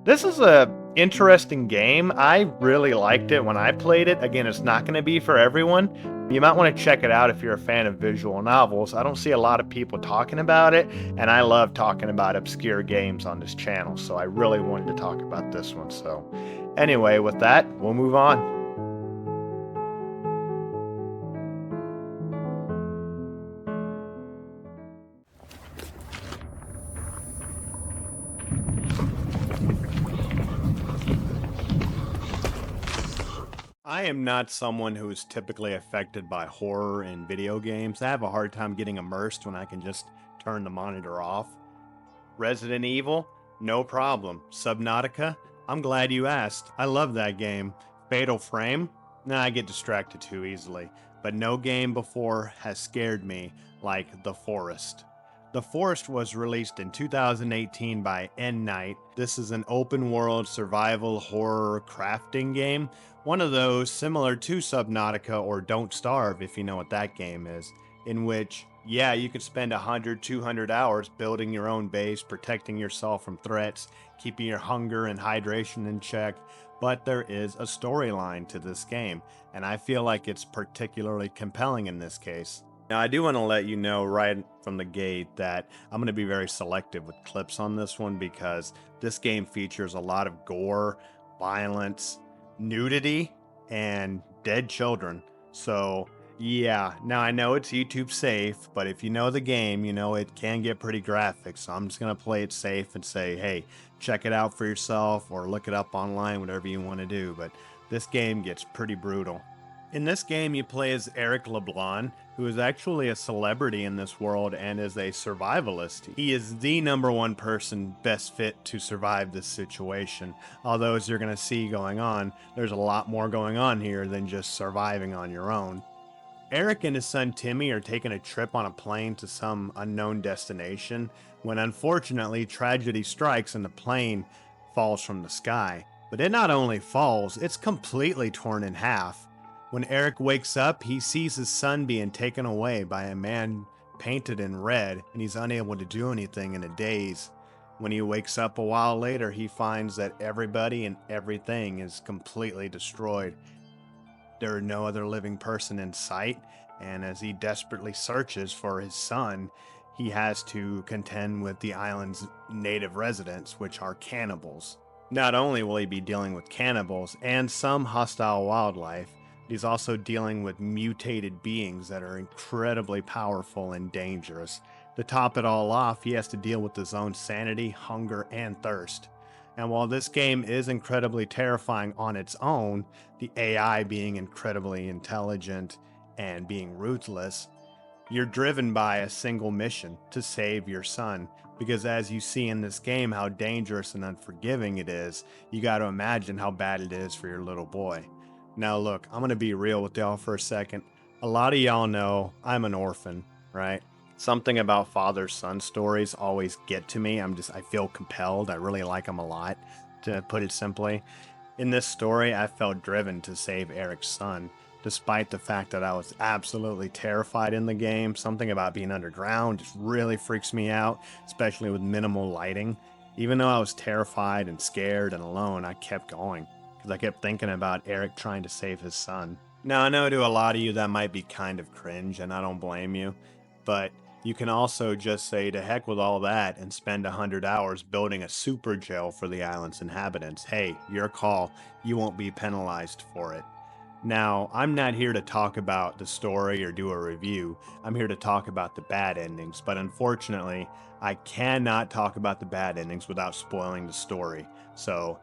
This is a interesting game. I really liked it when I played it. Again, it's not going to be for everyone. You might want to check it out if you're a fan of visual novels. I don't see a lot of people talking about it, and I love talking about obscure games on this channel, so I really wanted to talk about this one. So anyway, with that, we'll move on. I am not someone who is typically affected by horror in video games. I have a hard time getting immersed when I can just turn the monitor off. Resident Evil? No problem. Subnautica? I'm glad you asked. I love that game. Fatal Frame? Nah, I get distracted too easily. But no game before has scared me like The Forest. The Forest was released in 2018 by N-Night. This is an open-world survival horror crafting game. One of those similar to Subnautica or Don't Starve, if you know what that game is, in which, yeah, you could spend 100, 200 hours building your own base, protecting yourself from threats, keeping your hunger and hydration in check, but there is a storyline to this game, and I feel like it's particularly compelling in this case. Now, I do want to let you know right from the gate that I'm going to be very selective with clips on this one because this game features a lot of gore, violence, nudity, and dead children. So Yeah, now I know it's YouTube safe, but if you know the game, you know it can get pretty graphic, so I'm just gonna play it safe and say, hey, check it out for yourself or look it up online, whatever you want to do, but this game gets pretty brutal. In this game, you play as Eric LeBlanc, who is actually a celebrity in this world and is a survivalist. He is the #1 person best fit to survive this situation, although as you're going to see going on, there's a lot more going on here than just surviving on your own. Eric and his son Timmy are taking a trip on a plane to some unknown destination when unfortunately tragedy strikes and the plane falls from the sky. But it not only falls, it's completely torn in half. When Eric wakes up, he sees his son being taken away by a man painted in red, and he's unable to do anything in a daze. When he wakes up a while later, he finds that everybody and everything is completely destroyed. There are no other living person in sight, and as he desperately searches for his son, he has to contend with the island's native residents, which are cannibals. Not only will he be dealing with cannibals and some hostile wildlife, he's also dealing with mutated beings that are incredibly powerful and dangerous. To top it all off, he has to deal with his own sanity, hunger, and thirst. And while this game is incredibly terrifying on its own, the AI being incredibly intelligent and being ruthless, you're driven by a single mission to save your son. Because as you see in this game how dangerous and unforgiving it is, you got to imagine how bad it is for your little boy. Now look, I'm going to be real with y'all for a second. A lot of y'all know I'm an orphan, right? Something about father-son stories always get to me. I feel compelled. I really like them a lot, to put it simply. In this story, I felt driven to save Eric's son, despite the fact that I was absolutely terrified in the game. Something about being underground just really freaks me out, especially with minimal lighting. Even though I was terrified and scared and alone, I kept going, because I kept thinking about Eric trying to save his son. Now, I know to a lot of you that might be kind of cringe, and I don't blame you, but you can also just say to heck with all that and spend 100 hours building a super jail for the island's inhabitants. Hey, your call. You won't be penalized for it. Now, I'm not here to talk about the story or do a review. I'm here to talk about the bad endings, but unfortunately, I cannot talk about the bad endings without spoiling the story. So,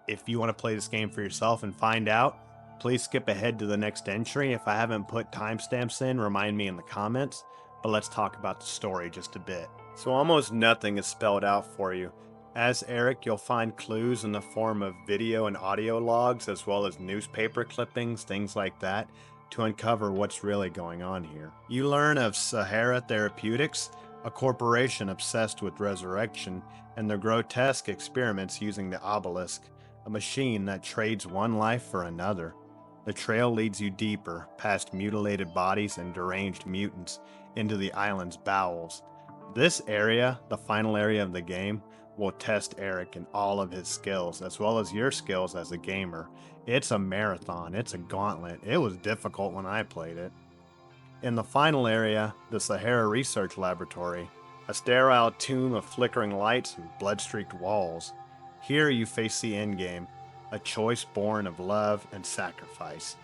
if you want to play this game for yourself and find out, please skip ahead to the next entry. If I haven't put timestamps in, remind me in the comments. But let's talk about the story just a bit. So almost nothing is spelled out for you. As Eric, you'll find clues in the form of video and audio logs, as well as newspaper clippings, things like that, to uncover what's really going on here. You learn of Sahara Therapeutics, a corporation obsessed with resurrection, and their grotesque experiments using the obelisk, a machine that trades one life for another. The trail leads you deeper, past mutilated bodies and deranged mutants, into the island's bowels. This area, the final area of the game, will test Eric in all of his skills, as well as your skills as a gamer. It's a marathon, it's a gauntlet. It was difficult when I played it. In the final area, the Sahara Research Laboratory, a sterile tomb of flickering lights and blood-streaked walls. Here you face the endgame, a choice born of love and sacrifice.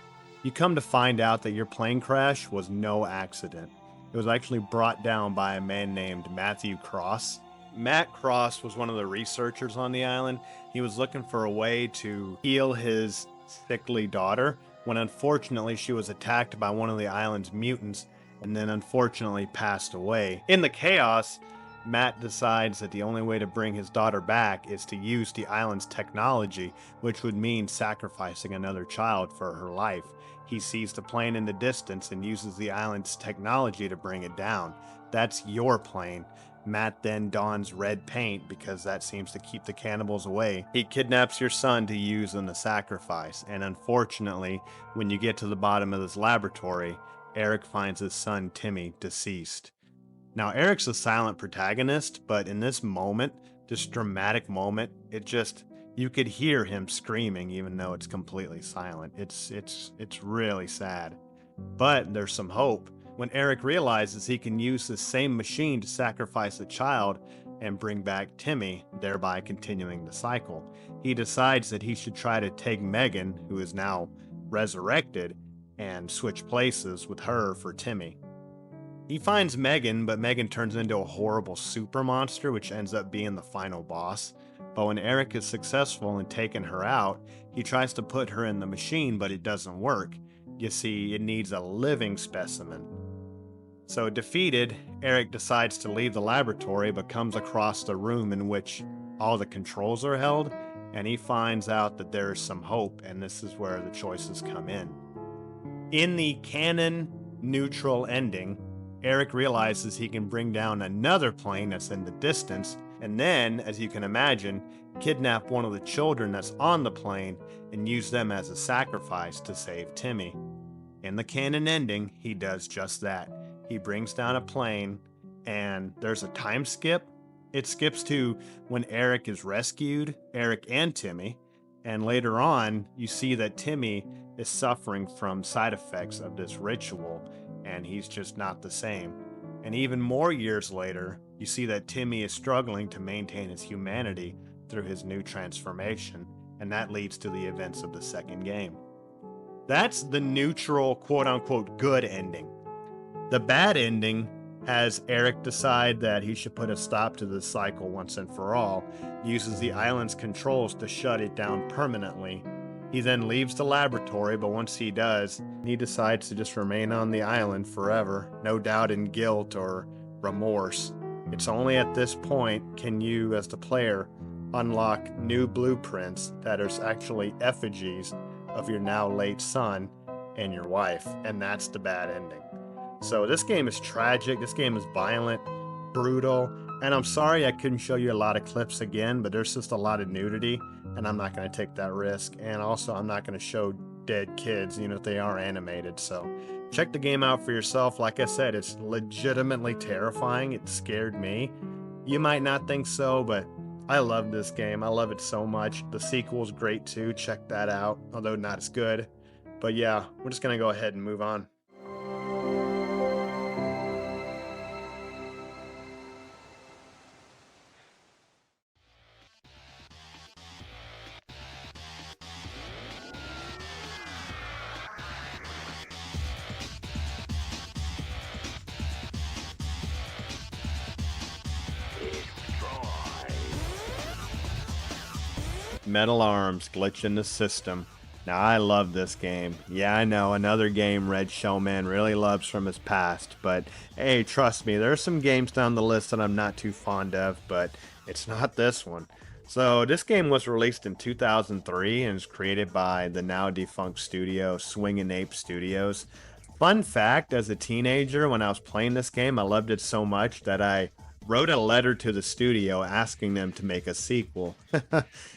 You come to find out that your plane crash was no accident. It was actually brought down by a man named Matthew Cross. Matt Cross was one of the researchers on the island. He was looking for a way to heal his sickly daughter when unfortunately she was attacked by one of the island's mutants and then unfortunately passed away. In the chaos, Matt decides that the only way to bring his daughter back is to use the island's technology, which would mean sacrificing another child for her life. He sees the plane in the distance and uses the island's technology to bring it down. That's your plane. Matt then dons red paint because that seems to keep the cannibals away. He kidnaps your son to use in the sacrifice, and unfortunately, when you get to the bottom of this laboratory, Eric finds his son Timmy deceased. Now, Eric's a silent protagonist, but in this moment, this dramatic moment, you could hear him screaming even though it's completely silent. It's really sad. But there's some hope. When Eric realizes he can use the same machine to sacrifice a child and bring back Timmy, thereby continuing the cycle, he decides that he should try to take Megan, who is now resurrected, and switch places with her for Timmy. He finds Megan, but Megan turns into a horrible super monster, which ends up being the final boss. But when Eric is successful in taking her out, he tries to put her in the machine, but it doesn't work. You see, it needs a living specimen. So defeated, Eric decides to leave the laboratory, but comes across the room in which all the controls are held, and he finds out that there is some hope, and this is where the choices come in. In the canon neutral ending, Eric realizes he can bring down another plane that's in the distance, and then, as you can imagine, kidnap one of the children that's on the plane and use them as a sacrifice to save Timmy. In the canon ending, he does just that. He brings down a plane, and there's a time skip. It skips to when Eric is rescued, Eric and Timmy, and later on, you see that Timmy is suffering from side effects of this ritual, and he's just not the same. And even more years later, you see that Timmy is struggling to maintain his humanity through his new transformation, and that leads to the events of the second game. That's the neutral, quote-unquote, good ending. The bad ending has Eric decide that he should put a stop to this cycle once and for all, uses the island's controls to shut it down permanently. He then leaves the laboratory, but once he does, he decides to just remain on the island forever, no doubt in guilt or remorse. It's only at this point can you, as the player, unlock new blueprints that are actually effigies of your now late son and your wife, and that's the bad ending. So this game is tragic, this game is violent, brutal, and I'm sorry I couldn't show you a lot of clips again, but there's just a lot of nudity, and I'm not going to take that risk. And also, I'm not going to show dead kids, if they are animated. So check the game out for yourself. Like I said, it's legitimately terrifying. It scared me. You might not think so, but I love this game. I love it so much. The sequel's great too. Check that out, although not as good. But yeah, we're just going to go ahead and move on. Metal Arms, glitch in the system. Now I love this game. Yeah, I know, another game Red Showman really loves from his past, but hey, trust me, there are some games down the list that I'm not too fond of, but it's not this one. So this game was released in 2003 and is created by the now defunct studio Swingin' Ape Studios. Fun fact, as a teenager when I was playing this game, I loved it so much that I wrote a letter to the studio asking them to make a sequel.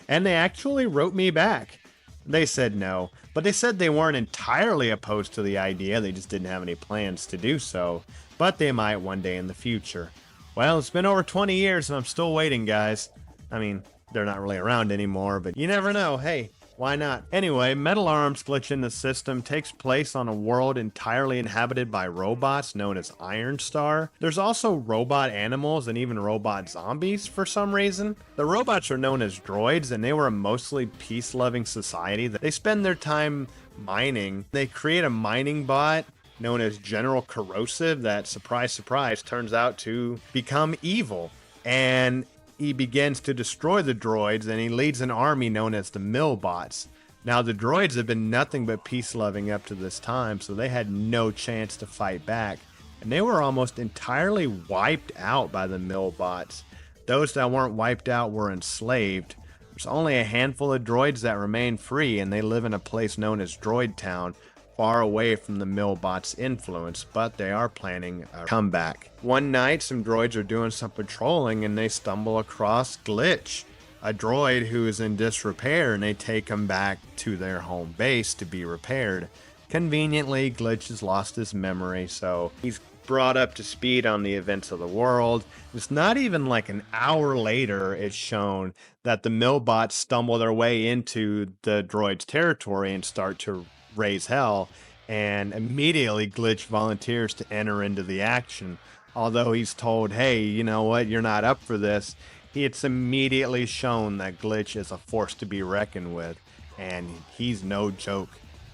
And they actually wrote me back. They said no, but they said they weren't entirely opposed to the idea, they just didn't have any plans to do so, but they might one day in the future. Well, it's been over 20 years and I'm still waiting, guys. I mean, they're not really around anymore, but you never know. Hey, why not? Anyway, Metal Arms Glitch in the System takes place on a world entirely inhabited by robots known as Iron Star. There's also robot animals and even robot zombies for some reason. The robots are known as droids, and they were a mostly peace-loving society. They spend their time mining. They create a mining bot known as General Corrosive that, surprise, surprise, turns out to become evil. And he begins to destroy the droids, and he leads an army known as the Millbots. Now, the droids have been nothing but peace-loving up to this time, so they had no chance to fight back. And they were almost entirely wiped out by the Millbots. Those that weren't wiped out were enslaved. There's only a handful of droids that remain free, and they live in a place known as Droid Town, far away from the Millbots' influence, but they are planning a comeback. One night, some droids are doing some patrolling and they stumble across Glitch, a droid who is in disrepair, and they take him back to their home base to be repaired. Conveniently, Glitch has lost his memory, so he's brought up to speed on the events of the world. It's not even like an hour later it's shown that the Millbots stumble their way into the droid's territory and start to raise hell, and immediately Glitch volunteers to enter into the action. Although he's told, hey, you know what, you're not up for this, it's immediately shown that Glitch is a force to be reckoned with, and he's no joke.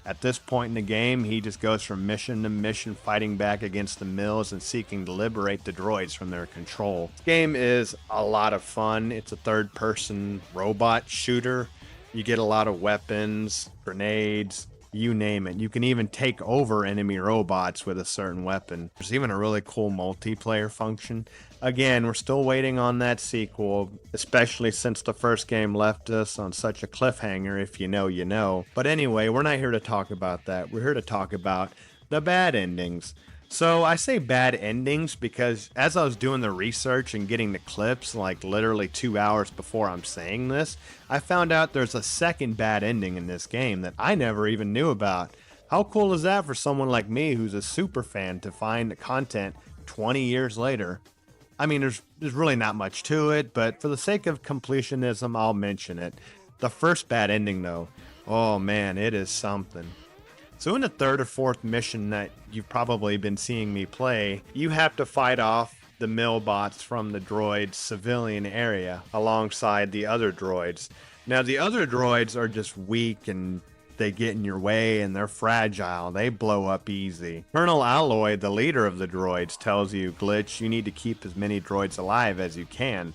At this point in the game, he just goes from mission to mission, fighting back against the mills and seeking to liberate the droids from their control. This game is a lot of fun. It's a third-person robot shooter. You get a lot of weapons, grenades, you name it. You can even take over enemy robots with a certain weapon. There's even a really cool multiplayer function. Again, we're still waiting on that sequel, especially since the first game left us on such a cliffhanger. If you know, you know. But anyway, we're not here to talk about that. We're here to talk about the bad endings. So I say bad endings because as I was doing the research and getting the clips, like literally 2 hours before I'm saying this, I found out there's a second bad ending in this game that I never even knew about. How cool is that for someone like me who's a super fan to find the content 20 years later? I mean, there's really not much to it, but for the sake of completionism, I'll mention it. The first bad ending though, oh man, it is something. So in the third or fourth mission that you've probably been seeing me play, you have to fight off the millbots from the droid's civilian area alongside the other droids. Now the other droids are just weak and they get in your way and they're fragile. They blow up easy. Colonel Alloy, the leader of the droids, tells you, Glitch, you need to keep as many droids alive as you can.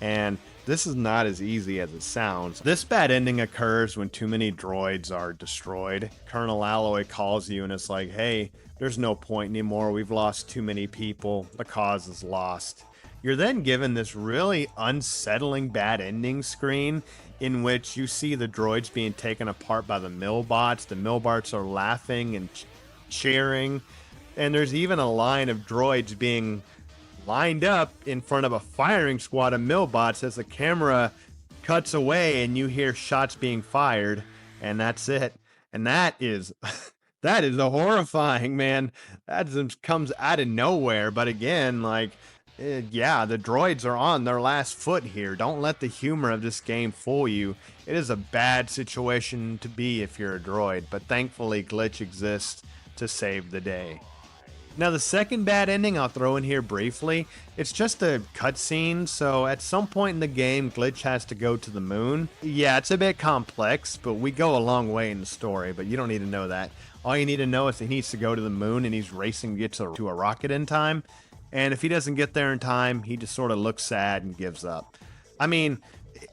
And this is not as easy as it sounds. This bad ending occurs when too many droids are destroyed. Colonel Alloy calls you and it's like, hey, there's no point anymore. We've lost too many people. The cause is lost. You're then given this really unsettling bad ending screen in which you see the droids being taken apart by the millbots. The millbots are laughing and cheering. And there's even a line of droids being lined up in front of a firing squad of millbots as the camera cuts away and you hear shots being fired, and that's it. And that is that is a horrifying, man. That just comes out of nowhere. But again, like, yeah, the droids are on their last foot here. Don't let the humor of this game fool you. It is a bad situation to be if you're a droid, but thankfully Glitch exists to save the day. Now the second bad ending I'll throw in here briefly. It's just a cutscene, so at some point in the game, Glitch has to go to the moon. Yeah, it's a bit complex, but we go a long way in the story, but you don't need to know that. All you need to know is that he needs to go to the moon and he's racing to get to a rocket in time. And if he doesn't get there in time, he just sort of looks sad and gives up. I mean,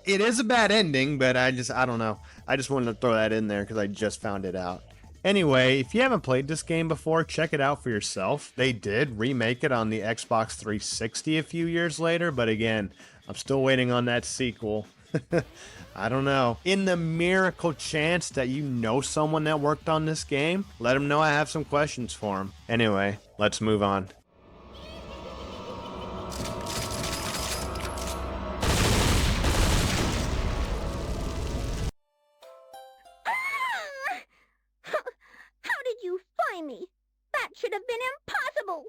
it is a bad ending, but I don't know. I just wanted to throw that in there because I just found it out. Anyway, if you haven't played this game before, check it out for yourself. They did remake it on the Xbox 360 a few years later, but again, I'm still waiting on that sequel. I don't know. In the miracle chance that you know someone that worked on this game, let them know I have some questions for them. Anyway, let's move on. Me. That should have been impossible.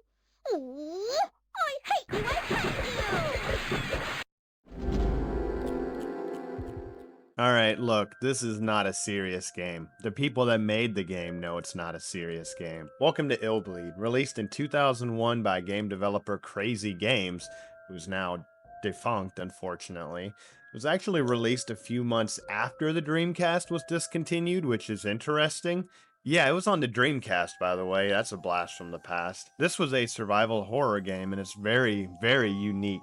Ooh, I hate you. I hate you. Alright, look, this is not a serious game. The people that made the game know it's not a serious game. Welcome to Illbleed, released in 2001 by game developer Crazy Games, who's now defunct, unfortunately. It was actually released a few months after the Dreamcast was discontinued, which is interesting. Yeah, it was on the Dreamcast, by the way. That's a blast from the past. This was a survival horror game, and it's very, very unique.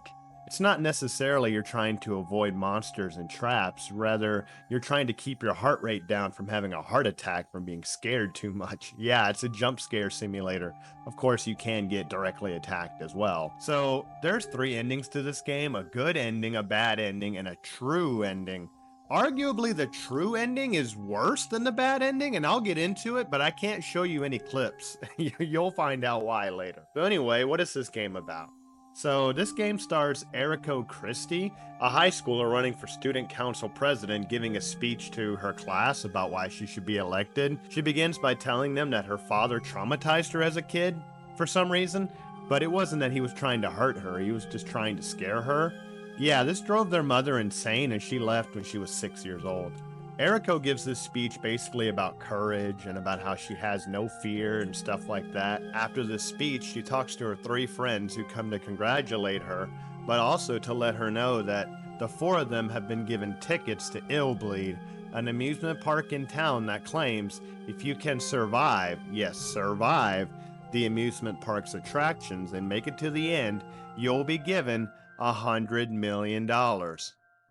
It's not necessarily you're trying to avoid monsters and traps. Rather, you're trying to keep your heart rate down from having a heart attack from being scared too much. Yeah, it's a jump scare simulator. Of course, you can get directly attacked as well. So, there's 3 endings to this game. A good ending, a bad ending, and a true ending. Arguably, the true ending is worse than the bad ending, and I'll get into it, but I can't show you any clips. You'll find out why later. So anyway, what is this game about? So this game stars Eriko Christie, a high schooler running for student council president, giving a speech to her class about why she should be elected. She begins by telling them that her father traumatized her as a kid for some reason, but it wasn't that he was trying to hurt her, he was just trying to scare her. Yeah, this drove their mother insane and she left when she was 6 years old. Eriko gives this speech basically about courage and about how she has no fear and stuff like that. After this speech, she talks to her 3 friends who come to congratulate her, but also to let her know that the 4 of them have been given tickets to Illbleed, an amusement park in town that claims if you can survive, yes, survive, the amusement park's attractions and make it to the end, you'll be given $100 million.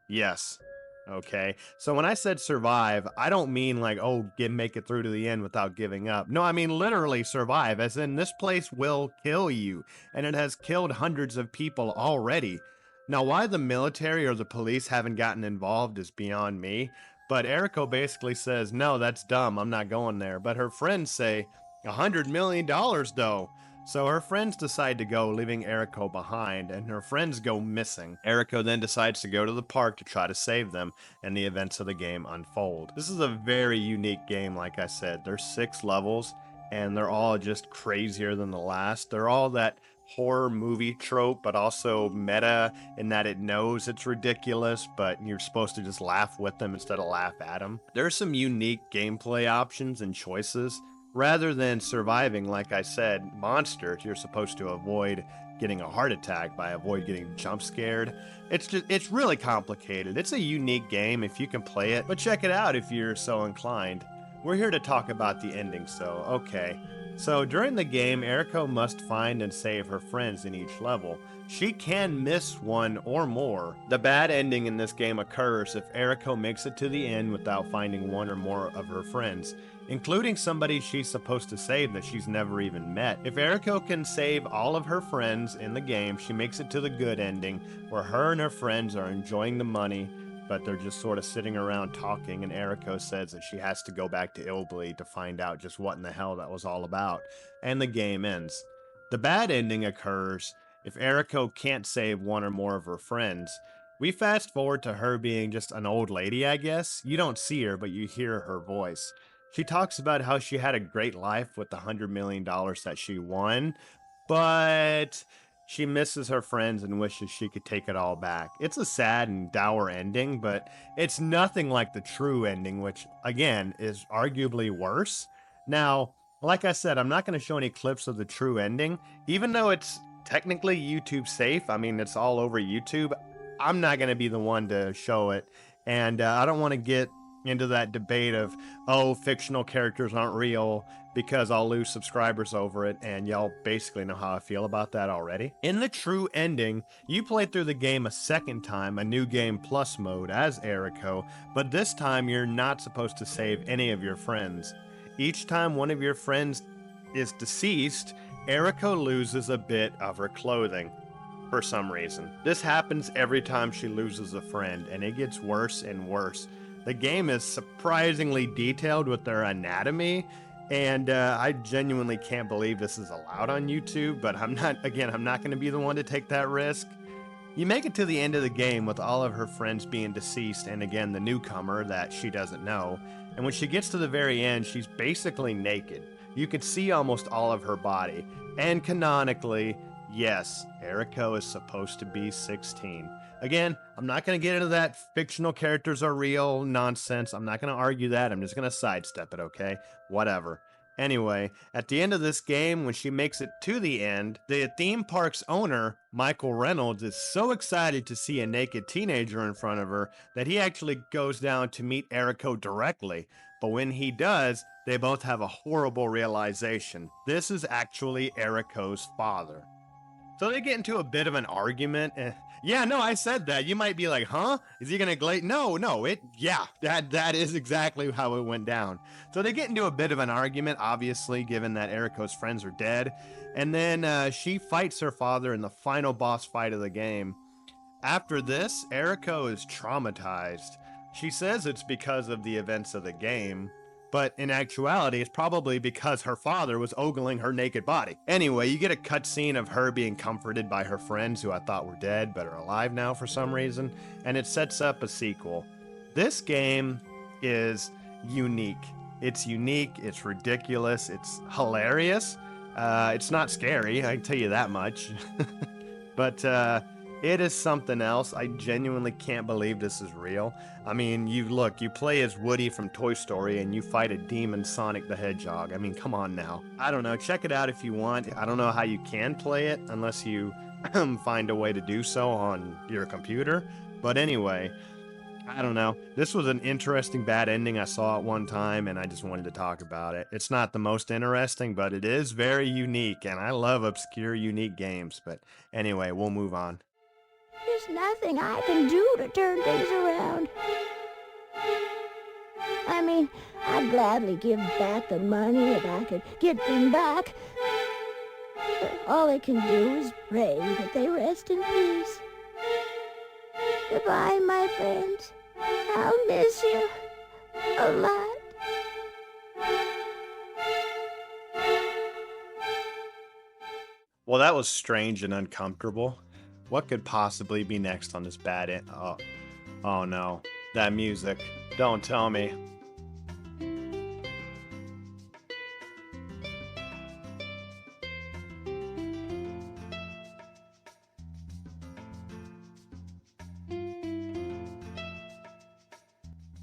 Yes. Okay. So when I said survive, I don't mean like, oh, make it through to the end without giving up. No, I mean literally survive, as in this place will kill you, and it has killed hundreds of people already. Now, why the military or the police haven't gotten involved is beyond me, but Eriko basically says, no, that's dumb, I'm not going there. But her friends say, $100 million though. So her friends decide to go, leaving Eriko behind, and her friends go missing. Eriko then decides to go to the park to try to save them, and the events of the game unfold. This is a very unique game, like I said. There's 6 levels, and they're all just crazier than the last. They're all that horror movie trope, but also meta in that it knows it's ridiculous, but you're supposed to just laugh with them instead of laugh at them. There's some unique gameplay options and choices. Rather than surviving, like I said, monsters, you're supposed to avoid getting a heart attack by avoid getting jump scared. It's really complicated. It's a unique game if you can play it, but check it out if you're so inclined. We're here to talk about the endings, so okay. So during the game, Eriko must find and save her friends in each level. She can miss one or more. The bad ending in this game occurs if Eriko makes it to the end without finding one or more of her friends, including somebody she's supposed to save that she's never even met. If Eriko can save all of her friends in the game, she makes it to the good ending, where her and her friends are enjoying the money, but they're just sort of sitting around talking, and Eriko says that she has to go back to Illbleed to find out just what in the hell that was all about, and the game ends. The bad ending occurs if Eriko can't save one or more of her friends. We fast forward to her being just an old lady, I guess. You don't see her, but you hear her voice. She talks about how she had a great life with the $100 million that she won, but she misses her friends and wishes she could take it all back. It's a sad and dour ending, but it's nothing like the true ending, which, again, is arguably worse. Now, like I said, I'm not going to show any clips of the true ending, even though it's technically YouTube safe. I mean, it's all over YouTube. I'm not going to be the one to show it, and I don't want to get into that debate of, oh, fictional characters aren't real, because I'll lose subscribers over it, and y'all basically know how I feel about that already. In the true ending, you play through the game a second time, a new game plus mode as Eriko, but this time you're not supposed to save any of your friends. Each time one of your friends is deceased, Eriko loses a bit of her clothing. For some reason. This happens every time she loses a friend, and it gets worse and worse. The game is surprisingly detailed with their anatomy, and I genuinely can't believe this is allowed on YouTube, but I'm not going to be the one to take that risk. You make it to the end of the game with all of her friends being deceased, and again, the newcomer that she doesn't know, and when she gets to the very end, she's basically naked. You can see almost all of her body, and canonically, yes, Eriko is supposed to be 16. Again, I'm not going to get into that fictional characters are real nonsense. I'm not going to argue that. I'm just going to sidestep it, okay? Whatever. Anyway, at the end of this game, when she makes it to the end, the theme park's owner, Michael Reynolds, is so excited to see a naked teenager in front of her that he actually goes down to meet Eriko directly. But when he does, they both have a horrible realization. This is actually Eriko's father. So they get into a bit of an argument. Yeah, no, I said that. You might be like, huh? Is he gonna glate? No, that is exactly how it went down. So they get into a bit of an argument, obviously, given that Eriko's friends are dead. And then she fights her father in the final boss fight of the game. After this, Eriko is traumatized. She says it's because of the events of the game, but in actuality, it's probably because her father was ogling her naked body. Anyway, you get a cutscene of her being comforted by her friends who I thought were dead but are alive now for some reason, and it sets up a sequel. This game is unique. It's unique, it's ridiculous, it's hilarious. It's not scary, I can tell you that much. But it is something else. I genuinely can't believe this is real. I mean, you play as Woody from Toy Story and you fight a demon Sonic the Hedgehog. I mean, come on now. I don't know, check it out if you want. I don't know how you can play it unless you find a way to do so on your computer. But anyway, I don't know. This was an interesting bad ending I saw at one time, and I just wanted to talk about it. It's not the most interesting, but it is very unique, and I love obscure, unique games. But anyway, we'll move on. There's nothing I can do to turn things around. I mean, I'd gladly give back the money if I could get them back. But all I can do is pray that they rest in peace. Goodbye, my friends. I'll miss you a lot. Well, that was strange and uncomfortable. What could possibly be next on this bad end? Oh no, that music. Don't tell me.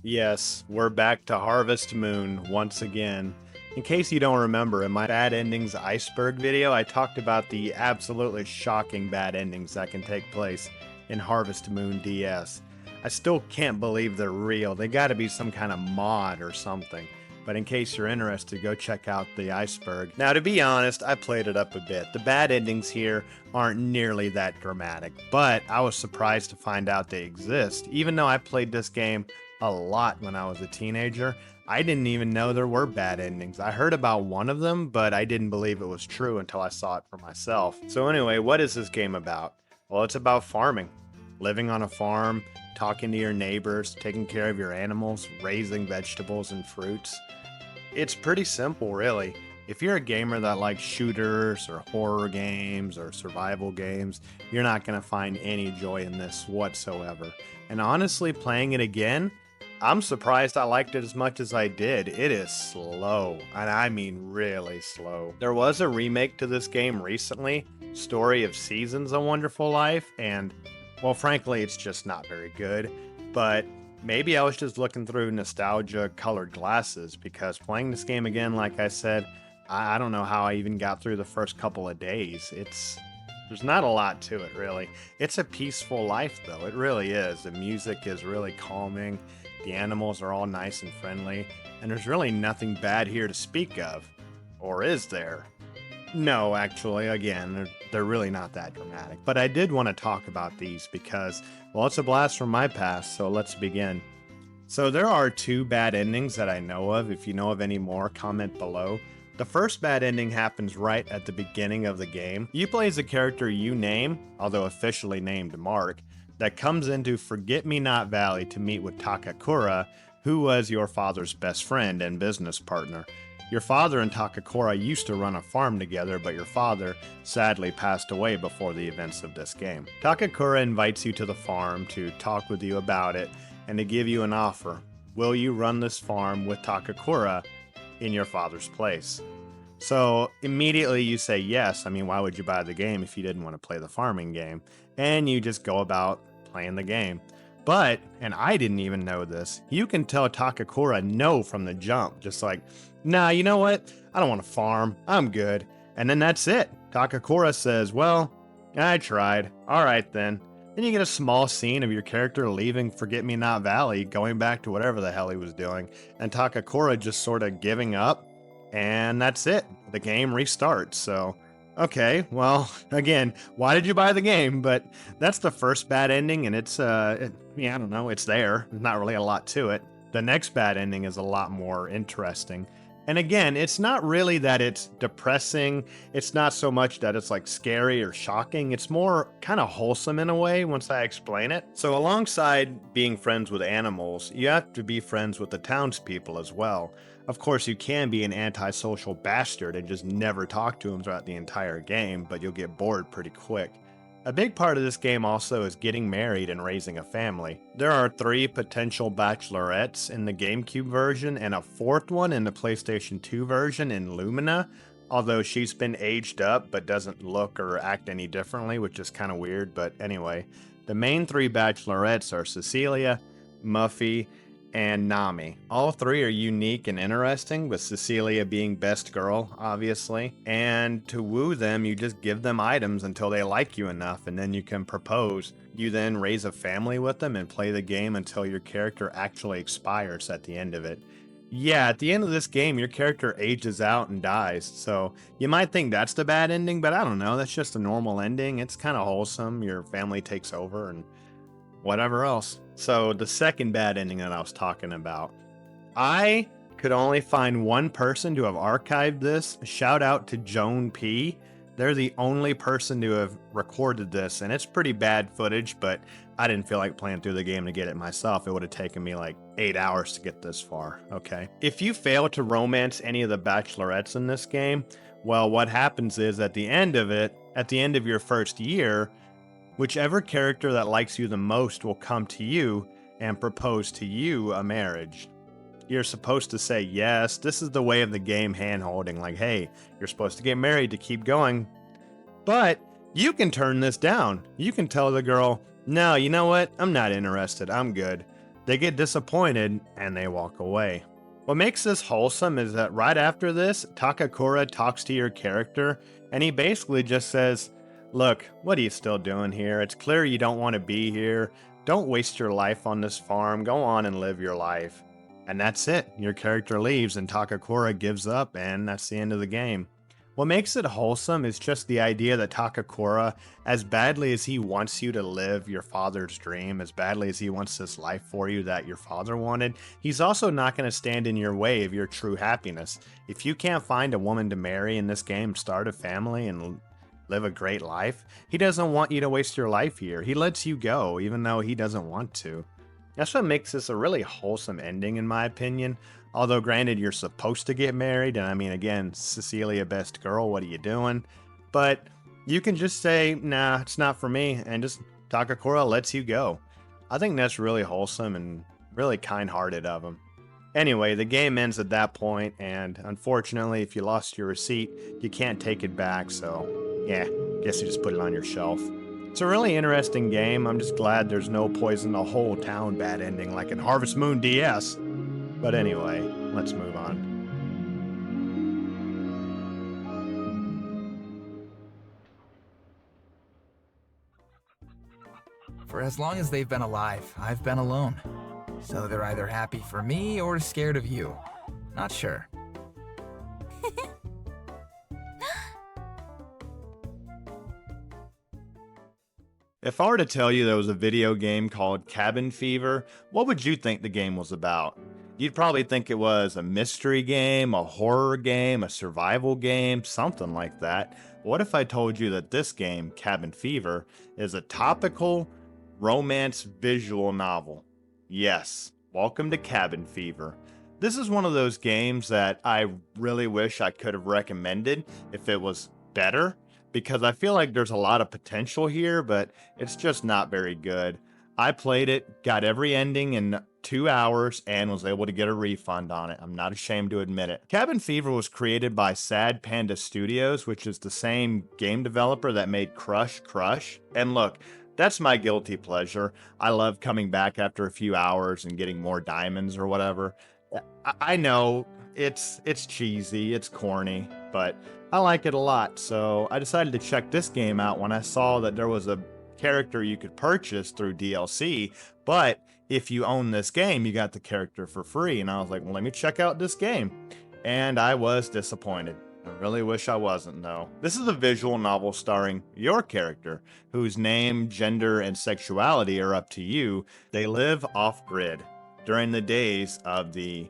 Yes, we're back to Harvest Moon once again. In case you don't remember, in my Bad Endings Iceberg video, I talked about the absolutely shocking bad endings that can take place in Harvest Moon DS. I still can't believe they're real. They gotta be some kind of mod or something. But in case you're interested, go check out the Iceberg. Now, to be honest, I played it up a bit. The bad endings here aren't nearly that dramatic, but I was surprised to find out they exist. Even though I played this game a lot when I was a teenager, I didn't even know there were bad endings. I heard about one of them, but I didn't believe it was true until I saw it for myself. So anyway, what is this game about? Well, it's about farming. Living on a farm, talking to your neighbors, taking care of your animals, raising vegetables and fruits. It's pretty simple, really. If you're a gamer that likes shooters or horror games or survival games, you're not going to find any joy in this whatsoever. And honestly, playing it again, I'm surprised I liked it as much as I did. It is slow, and I mean really slow. There was a remake to this game recently, Story of Seasons: A Wonderful Life, and, well, frankly, it's just not very good. But maybe I was just looking through nostalgia-colored glasses, because playing this game again, like I said, I don't know how I even got through the first couple of days. There's not a lot to it, really. It's a peaceful life, though. It really is. The music is really calming. The animals are all nice and friendly. And there's really nothing bad here to speak of. Or is there? No, actually, again, they're really not that dramatic. But I did want to talk about these because, well, it's a blast from my past, so let's begin. So there are 2 bad endings that I know of. If you know of any more, comment below. The first bad ending happens right at the beginning of the game. You play as a character you name, although officially named Mark, that comes into Forget-Me-Not Valley to meet with Takakura, who was your father's best friend and business partner. Your father and Takakura used to run a farm together, but your father sadly passed away before the events of this game. Takakura invites you to the farm to talk with you about it and to give you an offer. Will you run this farm with Takakura in your father's place? So immediately you say yes. I mean, why would you buy the game if you didn't want to play the farming game? And you just go about playing the game. But, and I didn't even know this, you can tell Takakura no from the jump. Just like, nah, you know what? I don't want to farm. I'm good. And then that's it. Takakura says, well, I tried. All right then. Then you get a small scene of your character leaving Forget-Me-Not Valley, going back to whatever the hell he was doing, and Takakura just sort of giving up, and that's it. The game restarts, so okay, well, again, why did you buy the game? But that's the first bad ending, and it's, I don't know, it's there. There's not really a lot to it. The next bad ending is a lot more interesting. And again, it's not really that it's depressing. It's not so much that it's like scary or shocking. It's more kind of wholesome in a way once I explain it. So alongside being friends with animals, you have to be friends with the townspeople as well. Of course, you can be an antisocial bastard and just never talk to them throughout the entire game, but you'll get bored pretty quick. A big part of this game also is getting married and raising a family. There are 3 potential bachelorettes in the GameCube version and a 4th one in the PlayStation 2 version in Lumina, although she's been aged up but doesn't look or act any differently, which is kind of weird, but anyway. The main 3 bachelorettes are Cecilia, Muffy, and Nami. All three are unique and interesting, with Cecilia being best girl, obviously. And to woo them, you just give them items until they like you enough, and then you can propose. You then raise a family with them and play the game until your character actually expires at the end of it. Yeah, at the end of this game, your character ages out and dies, so you might think that's the bad ending, but I don't know, that's just a normal ending. It's kind of wholesome, your family takes over, and whatever else. So the second bad ending that I was talking about, I could only find one person to have archived this. Shout out to Joan P. They're the only person to have recorded this, and it's pretty bad footage, but I didn't feel like playing through the game to get it myself. It would have taken me like 8 hours to get this far, okay? If you fail to romance any of the bachelorettes in this game, well, what happens is at the end of it, at the end of your first year, whichever character that likes you the most will come to you and propose to you a marriage. You're supposed to say yes. This is the way of the game hand-holding, like, hey, you're supposed to get married to keep going. But you can turn this down. You can tell the girl, no, you know what? I'm not interested. I'm good. They get disappointed and they walk away. What makes this wholesome is that right after this, Takakura talks to your character and he basically just says, look, what are you still doing here? It's clear you don't want to be here. Don't waste your life on this farm. Go on and live your life. And that's it. Your character leaves and Takakura gives up, and that's the end of the game. What makes it wholesome is just the idea that Takakura, as badly as he wants you to live your father's dream, as badly as he wants this life for you that your father wanted, he's also not going to stand in your way of your true happiness. If you can't find a woman to marry in this game, start a family, and live a great life, he doesn't want you to waste your life here. He lets you go, even though he doesn't want to. That's what makes this a really wholesome ending, in my opinion. Although, granted, you're supposed to get married, and I mean, again, Cecilia, best girl, what are you doing? But you can just say, nah, it's not for me, and just Takakura lets you go. I think that's really wholesome and really kind-hearted of him. Anyway, the game ends at that point, and unfortunately, if you lost your receipt, you can't take it back, so yeah, guess you just put it on your shelf. It's a really interesting game. I'm just glad there's no poison the whole town bad ending like in Harvest Moon DS. But anyway, let's move on. For as long as they've been alive, I've been alone. So they're either happy for me or scared of you. Not sure. If I were to tell you there was a video game called Cabin Fever, what would you think the game was about? You'd probably think it was a mystery game, a horror game, a survival game, something like that. What if I told you that this game, Cabin Fever, is a topical romance visual novel? Yes, welcome to Cabin Fever. This is one of those games that I really wish I could have recommended if it was better, because I feel like there's a lot of potential here, but it's just not very good. I played it, got every ending in 2 hours, and was able to get a refund on it. I'm not ashamed to admit it. Cabin Fever was created by Sad Panda Studios, which is the same game developer that made Crush. And look, that's my guilty pleasure. I love coming back after a few hours and getting more diamonds or whatever. I know it's cheesy, it's corny, but I like it a lot, so I decided to check this game out when I saw that there was a character you could purchase through DLC, but if you own this game, you got the character for free, and I was like, well, let me check out this game, and I was disappointed. I really wish I wasn't, though. This is a visual novel starring your character, whose name, gender, and sexuality are up to you. They live off-grid during the days of the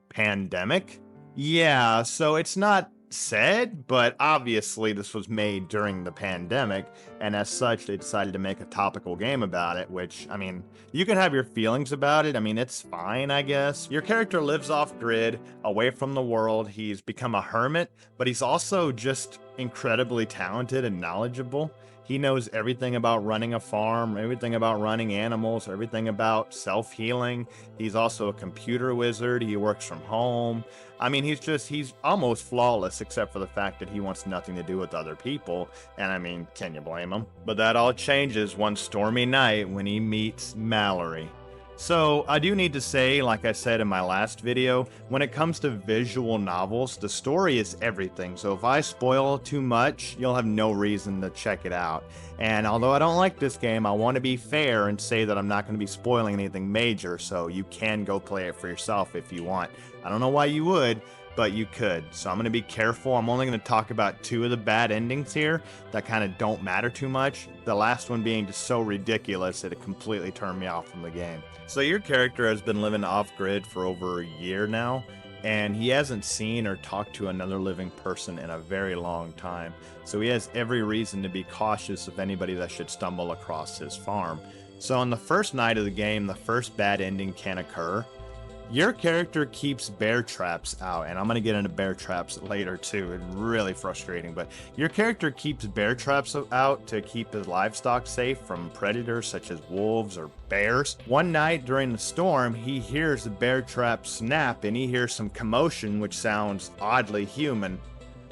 pandemic. Yeah, so it's not said, but obviously this was made during the pandemic, and as such they decided to make a topical game about it, which, I mean, you can have your feelings about it. I mean, it's fine, I guess. Your character lives off grid, away from the world. He's become a hermit, but he's also just incredibly talented and knowledgeable. He knows everything about running a farm, everything about running animals, everything about self-healing. He's also a computer wizard. He works from home. I mean, he's almost flawless, except for the fact that he wants nothing to do with other people. And I mean, can you blame him? But that all changes one stormy night when he meets Mallory. So I do need to say, like I said in my last video, when it comes to visual novels, the story is everything. So if I spoil too much, you'll have no reason to check it out. And although I don't like this game, I want to be fair and say that I'm not going to be spoiling anything major, so you can go play it for yourself if you want. I don't know why you would, but you could. So I'm going to be careful. I'm only going to talk about 2 of the bad endings here that kind of don't matter too much. The last one being just so ridiculous that it completely turned me off from the game. So your character has been living off-grid for over a year now, and he hasn't seen or talked to another living person in a very long time. So he has every reason to be cautious of anybody that should stumble across his farm. So on the first night of the game, the first bad ending can occur. Your character keeps bear traps out, and I'm going to get into bear traps later too. It's really frustrating, but your character keeps bear traps out to keep his livestock safe from predators such as wolves or bears. One night during the storm, he hears the bear trap snap and he hears some commotion which sounds oddly human.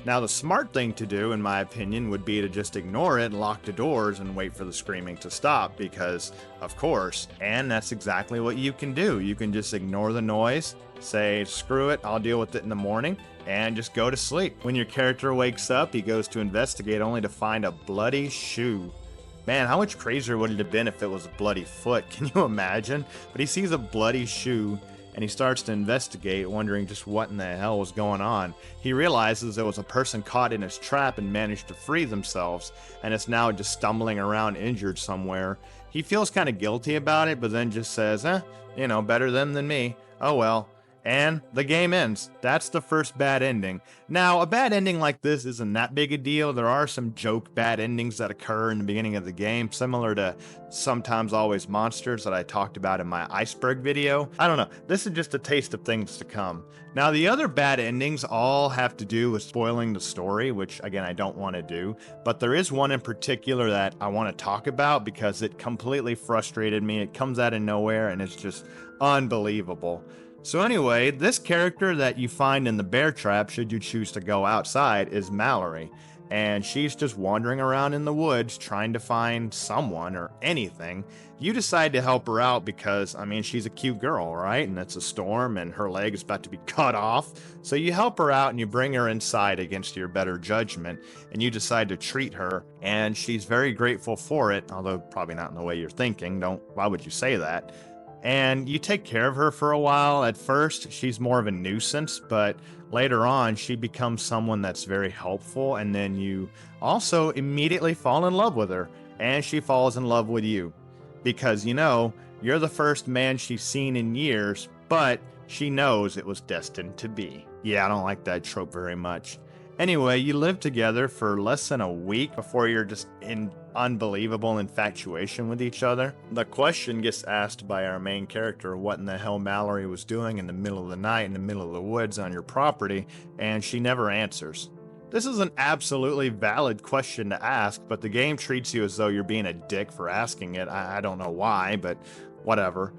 Now the smart thing to do, in my opinion, would be to just ignore it, lock the doors, and wait for the screaming to stop, because, of course, and that's exactly what you can do. You can just ignore the noise, say, screw it, I'll deal with it in the morning, and just go to sleep. When your character wakes up, he goes to investigate only to find a bloody shoe. Man, how much crazier would it have been if it was a bloody foot? Can you imagine? But he sees a bloody shoe, and he starts to investigate, wondering just what in the hell was going on. He realizes there was a person caught in his trap and managed to free themselves, and is now just stumbling around injured somewhere. He feels kind of guilty about it, but then just says, better them than me. Oh well. And the game ends. That's the first bad ending. Now, a bad ending like this isn't that big a deal. There are some joke bad endings that occur in the beginning of the game, similar to Sometimes Always Monsters that I talked about in my Iceberg video. I don't know. This is just a taste of things to come. Now, the other bad endings all have to do with spoiling the story, which, again, I don't want to do. But there is one in particular that I want to talk about because it completely frustrated me. It comes out of nowhere, and it's just unbelievable. So anyway, this character that you find in the bear trap, should you choose to go outside, is Mallory. And she's just wandering around in the woods trying to find someone or anything. You decide to help her out because, she's a cute girl, right? And it's a storm and her leg is about to be cut off. So you help her out and you bring her inside against your better judgment. And you decide to treat her. And she's very grateful for it, although probably not in the way you're thinking. Why would you say that? And you take care of her for a while. At first, she's more of a nuisance, but later on, she becomes someone that's very helpful, and then you also immediately fall in love with her, and she falls in love with you. Because, you're the first man she's seen in years, but she knows it was destined to be. Yeah, I don't like that trope very much. Anyway, you live together for less than a week before you're just in unbelievable infatuation with each other. The question gets asked by our main character what in the hell Mallory was doing in the middle of the night in the middle of the woods on your property, and she never answers. This is an absolutely valid question to ask, but the game treats you as though you're being a dick for asking it. I don't know why, but whatever.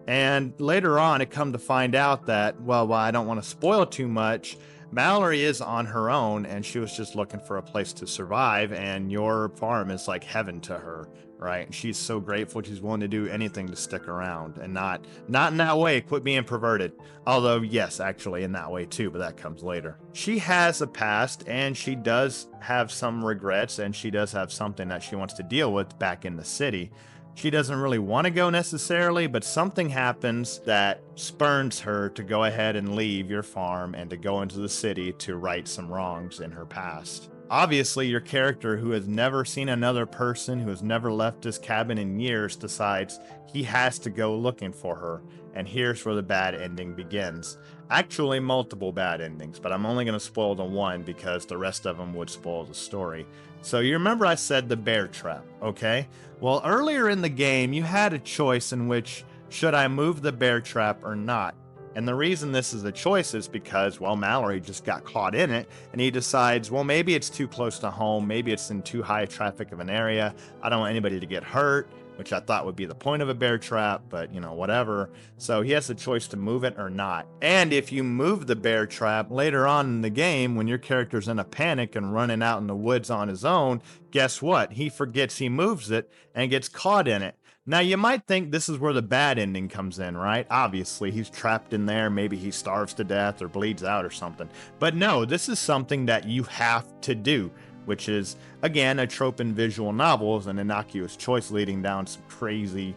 And later on, it come to find out that, well, I don't want to spoil too much, Mallory is on her own, and she was just looking for a place to survive, and your farm is like heaven to her, right? And she's so grateful she's willing to do anything to stick around, and not in that way, quit being perverted. Although, yes, actually in that way too, but that comes later. She has a past, and she does have some regrets, and she does have something that she wants to deal with back in the city. She doesn't really want to go necessarily, but something happens that spurns her to go ahead and leave your farm and to go into the city to right some wrongs in her past. Obviously, your character, who has never seen another person, who has never left his cabin in years, decides he has to go looking for her. And here's where the bad ending begins. Actually, multiple bad endings, but I'm only going to spoil the one because the rest of them would spoil the story. So you remember I said the bear trap, okay? Well, earlier in the game, you had a choice in which, should I move the bear trap or not? And the reason this is a choice is because, well, Mallory just got caught in it, and he decides, well, maybe it's too close to home, maybe it's in too high traffic of an area, I don't want anybody to get hurt, which I thought would be the point of a bear trap, but, whatever. So he has the choice to move it or not. And if you move the bear trap later on in the game, when your character's in a panic and running out in the woods on his own, guess what? He forgets he moves it and gets caught in it. Now, you might think this is where the bad ending comes in, right? Obviously, he's trapped in there. Maybe he starves to death or bleeds out or something. But no, this is something that you have to do, which is, again, a trope in visual novels, an innocuous choice leading down some crazy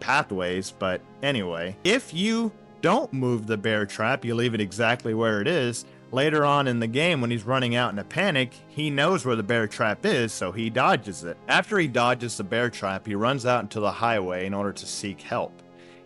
pathways. But anyway, if you don't move the bear trap, you leave it exactly where it is, later on in the game, when he's running out in a panic, he knows where the bear trap is, so he dodges it. After he dodges the bear trap, he runs out into the highway in order to seek help.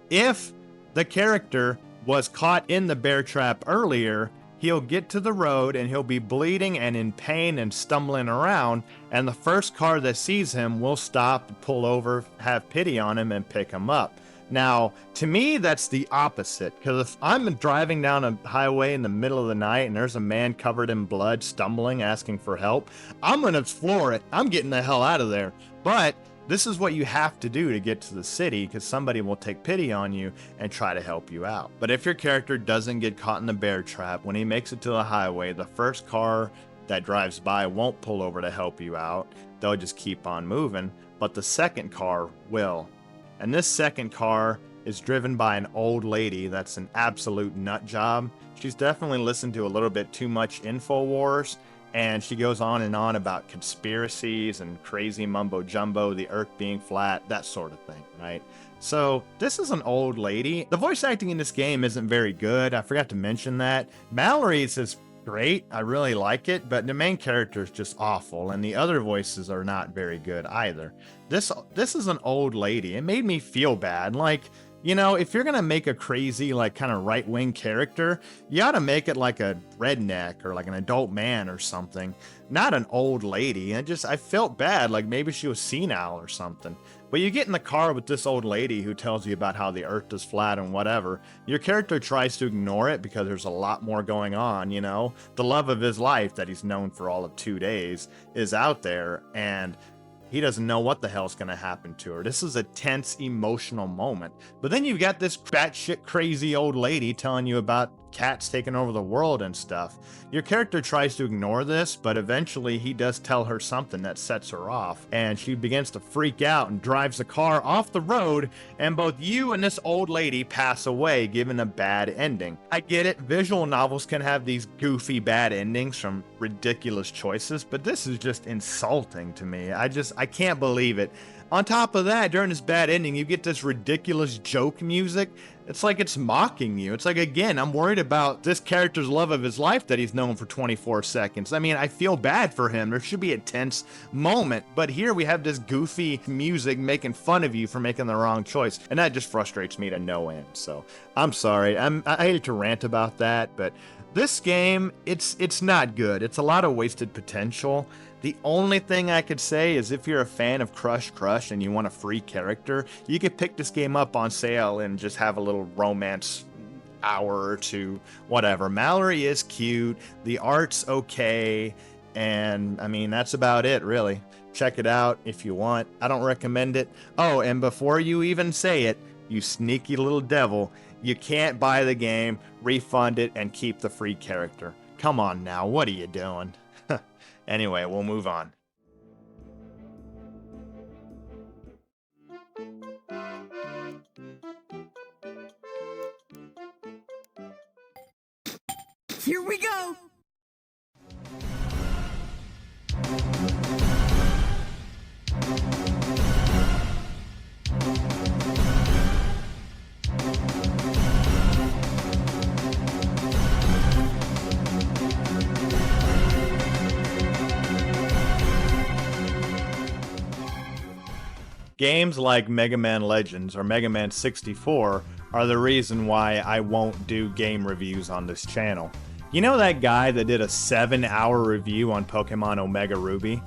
If the character was caught in the bear trap earlier, he'll get to the road and he'll be bleeding and in pain and stumbling around, and the first car that sees him will stop, pull over, have pity on him, and pick him up. Now, to me, that's the opposite, because if I'm driving down a highway in the middle of the night and there's a man covered in blood, stumbling, asking for help, I'm going to floor it. I'm getting the hell out of there. But this is what you have to do to get to the city, because somebody will take pity on you and try to help you out. But if your character doesn't get caught in the bear trap, when he makes it to the highway, the first car that drives by won't pull over to help you out. They'll just keep on moving, but the second car will. And this second car is driven by an old lady that's an absolute nut job. She's definitely listened to a little bit too much InfoWars, and she goes on and on about conspiracies and crazy mumbo jumbo, the earth being flat, that sort of thing, right? So this is an old lady. The voice acting in this game isn't very good. I forgot to mention that. Mallory's is great. I really like it, but the main character is just awful, and the other voices are not very good either. This is an old lady. It made me feel bad. Like, you know, if you're gonna make a crazy, like, kind of right-wing character, you ought to make it like a redneck or like an adult man or something, not an old lady. And I felt bad, like maybe she was senile or something. But you get in the car with this old lady who tells you about how the earth is flat and whatever. Your character tries to ignore it because there's a lot more going on, you know? The love of his life that he's known for all of 2 days is out there, and he doesn't know what the hell's gonna happen to her. This is a tense, emotional moment. But then you've got this batshit crazy old lady telling you about cats taking over the world and stuff. Your character tries to ignore this, but eventually he does tell her something that sets her off, and she begins to freak out and drives the car off the road, and both you and this old lady pass away, giving a bad ending. I get it, visual novels can have these goofy bad endings from ridiculous choices, but this is just insulting to me. I can't believe it. On top of that, during this bad ending, you get this ridiculous joke music. It's like it's mocking you. It's like, again, I'm worried about this character's love of his life that he's known for 24 seconds. I mean, I feel bad for him. There should be a tense moment. But here we have this goofy music making fun of you for making the wrong choice. And that just frustrates me to no end. So I'm sorry. I hate to rant about that, but this game, it's not good. It's a lot of wasted potential. The only thing I could say is if you're a fan of Crush and you want a free character, you could pick this game up on sale and just have a little romance hour or two, whatever. Mallory is cute, the art's okay, and I mean, that's about it, really. Check it out if you want. I don't recommend it. Oh, and before you even say it, you sneaky little devil, you can't buy the game, refund it, and keep the free character. Come on now, what are you doing? Anyway, we'll move on. Here we go! Games like Megaman Legends or Megaman 64 are the reason why I won't do game reviews on this channel. You know that guy that did a 7-hour review on Pokemon Omega Ruby?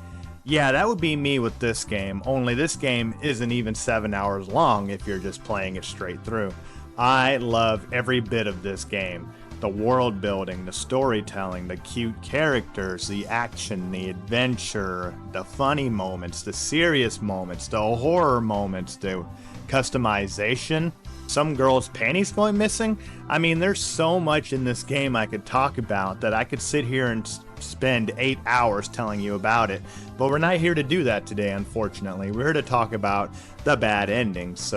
Yeah, that would be me with this game, only this game isn't even 7 hours long if you're just playing it straight through. I love every bit of this game. The world building, the storytelling, the cute characters, the action, the adventure, the funny moments, the serious moments, the horror moments, the customization, some girl's panties going missing. I mean, there's so much in this game I could talk about that I could sit here and spend 8 hours telling you about it. But we're not here to do that today, unfortunately. We're here to talk about the bad endings.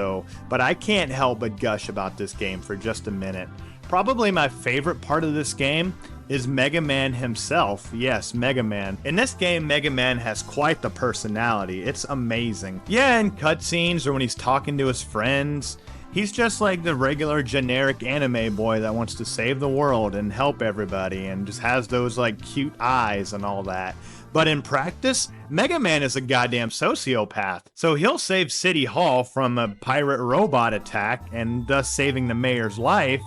But I can't help but gush about this game for just a minute. Probably my favorite part of this game is Mega Man himself. Yes, Mega Man. In this game, Mega Man has quite the personality. It's amazing. Yeah, in cutscenes or when he's talking to his friends, he's just like the regular generic anime boy that wants to save the world and help everybody and just has those like cute eyes and all that. But in practice, Mega Man is a goddamn sociopath. So he'll save City Hall from a pirate robot attack and thus saving the mayor's life.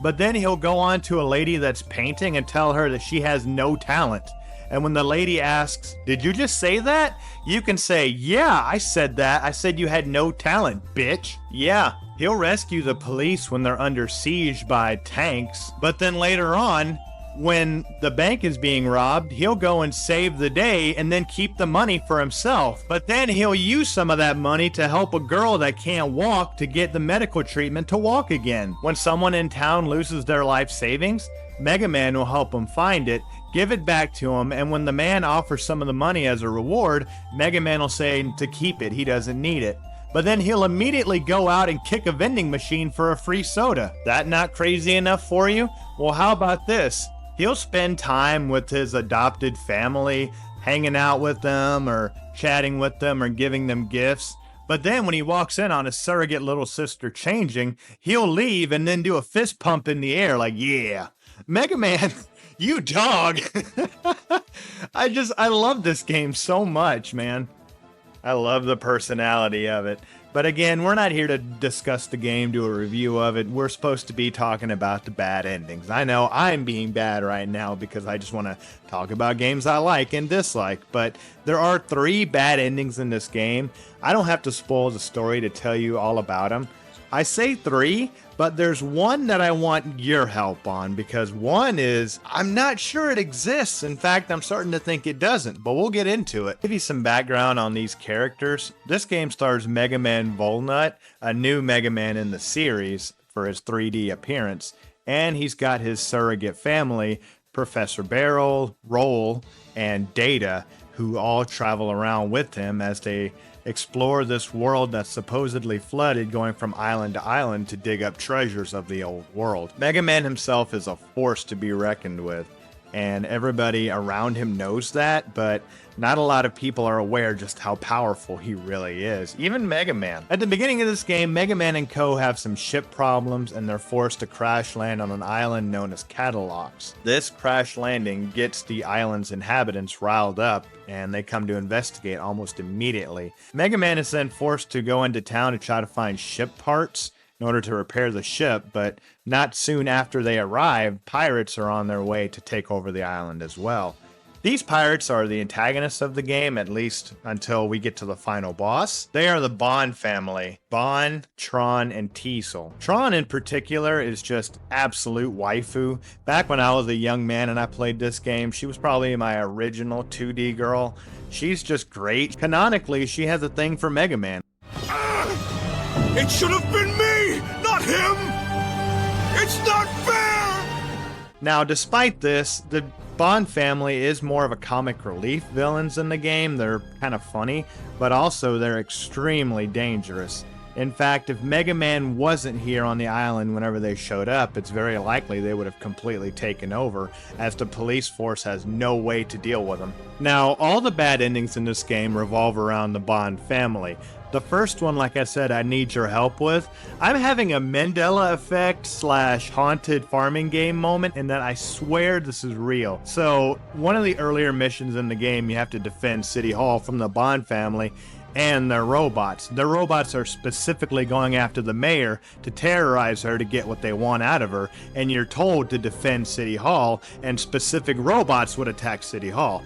But then he'll go on to a lady that's painting and tell her that she has no talent. And when the lady asks, "Did you just say that?" you can say, "Yeah, I said that. I said you had no talent, bitch." Yeah, he'll rescue the police when they're under siege by tanks. But then later on, when the bank is being robbed, he'll go and save the day and then keep the money for himself. But then he'll use some of that money to help a girl that can't walk to get the medical treatment to walk again. When someone in town loses their life savings, Mega Man will help him find it, give it back to him, and when the man offers some of the money as a reward, Mega Man will say to keep it, he doesn't need it. But then he'll immediately go out and kick a vending machine for a free soda. That not crazy enough for you? Well, how about this? He'll spend time with his adopted family, hanging out with them or chatting with them or giving them gifts. But then when he walks in on his surrogate little sister changing, he'll leave and then do a fist pump in the air like, yeah, Mega Man, you dog. I love this game so much, man. I love the personality of it. But again, we're not here to discuss the game, do a review of it. We're supposed to be talking about the bad endings. I know I'm being bad right now because I just want to talk about games I like and dislike. But there are 3 bad endings in this game. I don't have to spoil the story to tell you all about them. I say 3, but there's one that I want your help on because one is, I'm not sure it exists. In fact, I'm starting to think it doesn't, but we'll get into it. Give you some background on these characters. This game stars Mega Man Volnut, a new Mega Man in the series for his 3D appearance, and he's got his surrogate family, Professor Barrel, Roll, and Data, who all travel around with him as they explore this world that's supposedly flooded, going from island to island to dig up treasures of the old world. Mega Man himself is a force to be reckoned with, and everybody around him knows that, but not a lot of people are aware just how powerful he really is. Even Mega Man. At the beginning of this game, Mega Man and Co. have some ship problems and they're forced to crash land on an island known as Catalogs. This crash landing gets the island's inhabitants riled up and they come to investigate almost immediately. Mega Man is then forced to go into town to try to find ship parts in order to repair the ship, but not soon after they arrive, pirates are on their way to take over the island as well. These pirates are the antagonists of the game, at least until we get to the final boss. They are the Bond family. Bond, Tron, and Teasel. Tron in particular is just absolute waifu. Back when I was a young man and I played this game, she was probably my original 2D girl. She's just great. Canonically, she has a thing for Mega Man. It should have been me, not him! It's not fair! Now, despite this, the Bond family is more of a comic relief villains in the game. They're kind of funny, but also they're extremely dangerous. In fact, if Mega Man wasn't here on the island whenever they showed up, it's very likely they would have completely taken over, as the police force has no way to deal with them. Now, all the bad endings in this game revolve around the Bond family. The first one, like I said, I need your help with. I'm having a Mandela effect / haunted farming game moment in that I swear this is real. So, one of the earlier missions in the game, you have to defend City Hall from the Bond family and their robots. Their robots are specifically going after the mayor to terrorize her to get what they want out of her, and you're told to defend City Hall, and specific robots would attack City Hall.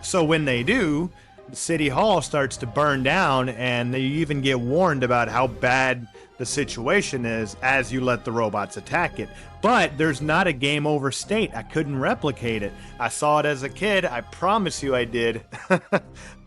So when they do, City Hall starts to burn down, and you even get warned about how bad the situation is as you let the robots attack it. But there's not a game over state. I couldn't replicate it. I saw it as a kid. I promise you I did.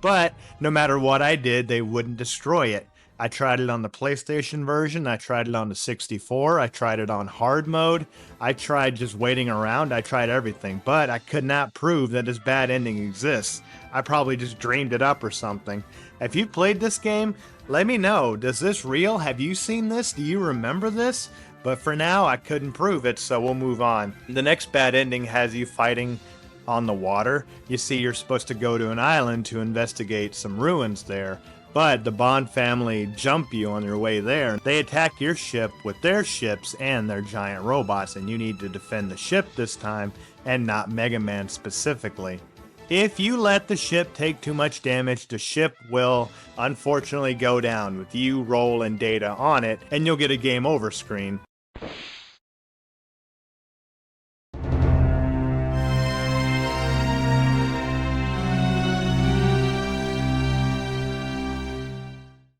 But no matter what I did, they wouldn't destroy it. I tried it on the PlayStation version, I tried it on the 64, I tried it on hard mode, I tried just waiting around, I tried everything, but I could not prove that this bad ending exists. I probably just dreamed it up or something. If you've played this game, let me know. Does this real? Have you seen this? Do you remember this? But for now, I couldn't prove it, so we'll move on. The next bad ending has you fighting on the water. You see, you're supposed to go to an island to investigate some ruins there, but the Bond family jump you on your way there. They attack your ship with their ships and their giant robots, and you need to defend the ship this time, and not Mega Man specifically. If you let the ship take too much damage, the ship will unfortunately go down with you rolling data on it, and you'll get a game over screen.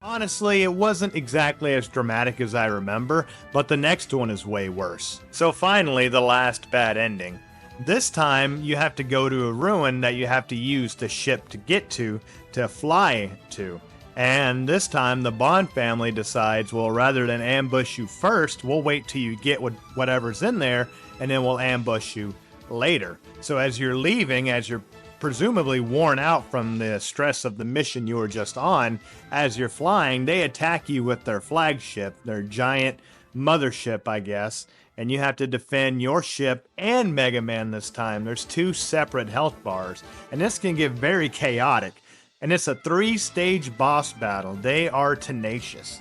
Honestly, it wasn't exactly as dramatic as I remember, but the next one is way worse. So finally, the last bad ending. This time, you have to go to a ruin that you have to use the ship to get to fly to. And this time, the Bond family decides, well, rather than ambush you first, we'll wait till you get whatever's in there, and then we'll ambush you later. So as you're leaving, as you're presumably worn out from the stress of the mission you were just on, as you're flying, they attack you with their flagship, their giant mothership, I guess, and you have to defend your ship and Mega Man this time. There's 2 separate health bars, and this can get very chaotic. And it's a 3-stage boss battle. They are tenacious.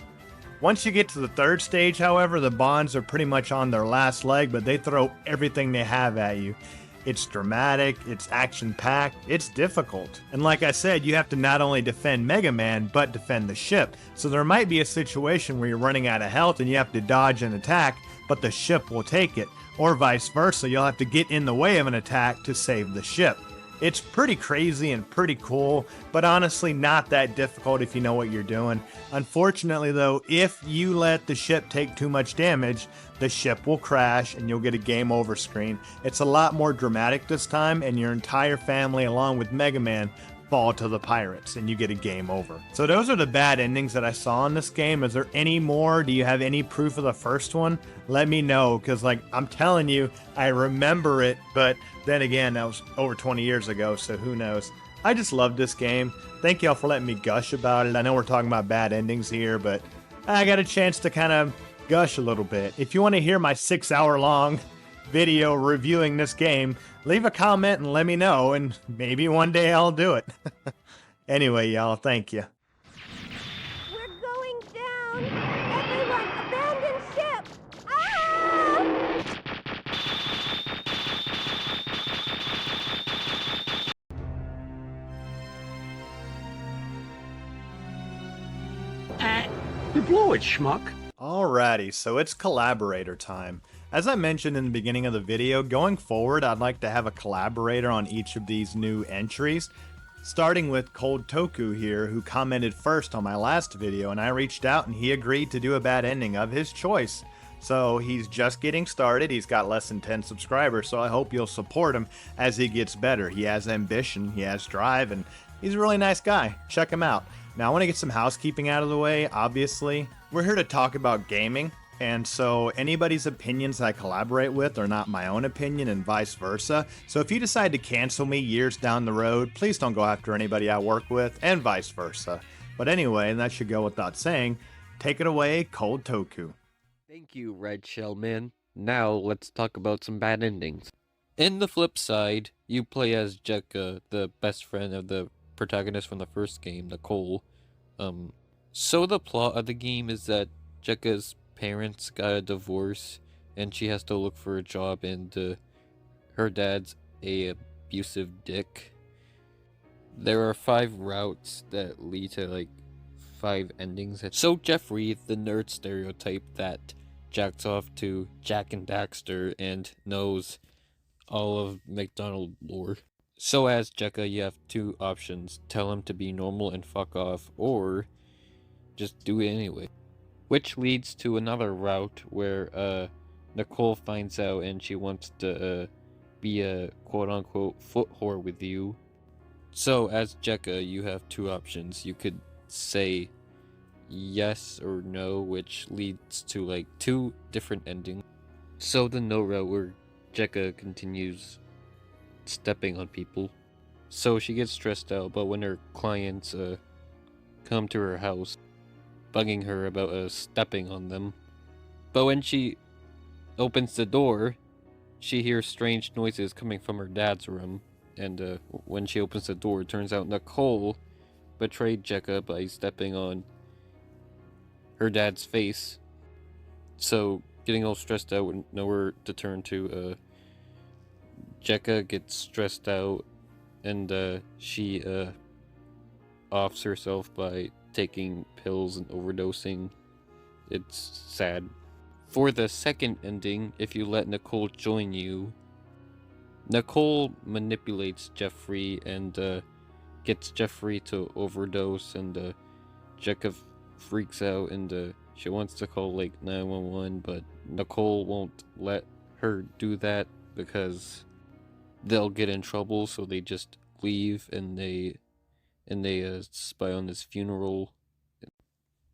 Once you get to the 3rd stage, however, the Bonds are pretty much on their last leg, but they throw everything they have at you. It's dramatic, it's action-packed, it's difficult. And like I said, you have to not only defend Mega Man, but defend the ship. So there might be a situation where you're running out of health and you have to dodge an attack, but the ship will take it. Or vice versa, you'll have to get in the way of an attack to save the ship. It's pretty crazy and pretty cool, but honestly not that difficult if you know what you're doing. Unfortunately though, if you let the ship take too much damage, the ship will crash and you'll get a game over screen. It's a lot more dramatic this time, and your entire family along with Mega Man fall to the pirates and you get a game over. So those are the bad endings that I saw in this game. Is there any more? Do you have any proof of the first one? Let me know, because like I'm telling you, I remember it, but then again, that was over 20 years ago, so who knows. I just love this game. Thank y'all for letting me gush about it. I know we're talking about bad endings here, but I got a chance to kind of gush a little bit. If you want to hear my 6-hour-long video reviewing this game, leave a comment and let me know, and maybe one day I'll do it. Anyway, y'all, thank you. We're going down! Everyone, abandon ship! Ah! You blew it, schmuck. Alrighty, so it's collaborator time. As I mentioned in the beginning of the video, going forward I'd like to have a collaborator on each of these new entries, starting with Cold Toku here, who commented first on my last video, and I reached out and he agreed to do a bad ending of his choice. So he's just getting started, he's got less than 10 subscribers, so I hope you'll support him as he gets better. He has ambition, he has drive, and he's a really nice guy. Check him out. Now I want to get some housekeeping out of the way, obviously. We're here to talk about gaming, and so anybody's opinions I collaborate with are not my own opinion and vice versa. So if you decide to cancel me years down the road, please don't go after anybody I work with, and vice versa. But anyway, that should go without saying. Take it away, Cold Toku. Thank you, Red Shell Man. Now let's talk about some bad endings. In the flip side, you play as Jekka, the best friend of the protagonist from the first game, the Kool. So the plot of the game is that Jekka's parents got a divorce and she has to look for a job, and her dad's a abusive dick. There are 5 routes that lead to like 5 endings. So Jeffrey, the nerd stereotype that jacks off to Jack and Daxter and knows all of McDonald lore. So as Jekka, you have 2 options: tell him to be normal and fuck off, or just do it anyway. Which leads to another route where Nicole finds out and she wants to be a quote-unquote foot whore with you. So as Jekka, you have 2 options. You could say, yes or no, which leads to like 2 different endings. So the no route where Jekka continues stepping on people. So she gets stressed out, but when her clients come to her house, bugging her about stepping on them. But when she opens the door, she hears strange noises coming from her dad's room. And when she opens the door, it turns out Nicole betrayed Jekka by stepping on her dad's face. So getting all stressed out with nowhere to turn to, Jekka gets stressed out and she offs herself by taking pills and overdosing. It's sad. For the second ending, if you let Nicole join you, Nicole manipulates Jeffrey and gets Jeffrey to overdose, and Jekka freaks out and she wants to call like 911, but Nicole won't let her do that because they'll get in trouble, so they just leave and they spy on his funeral.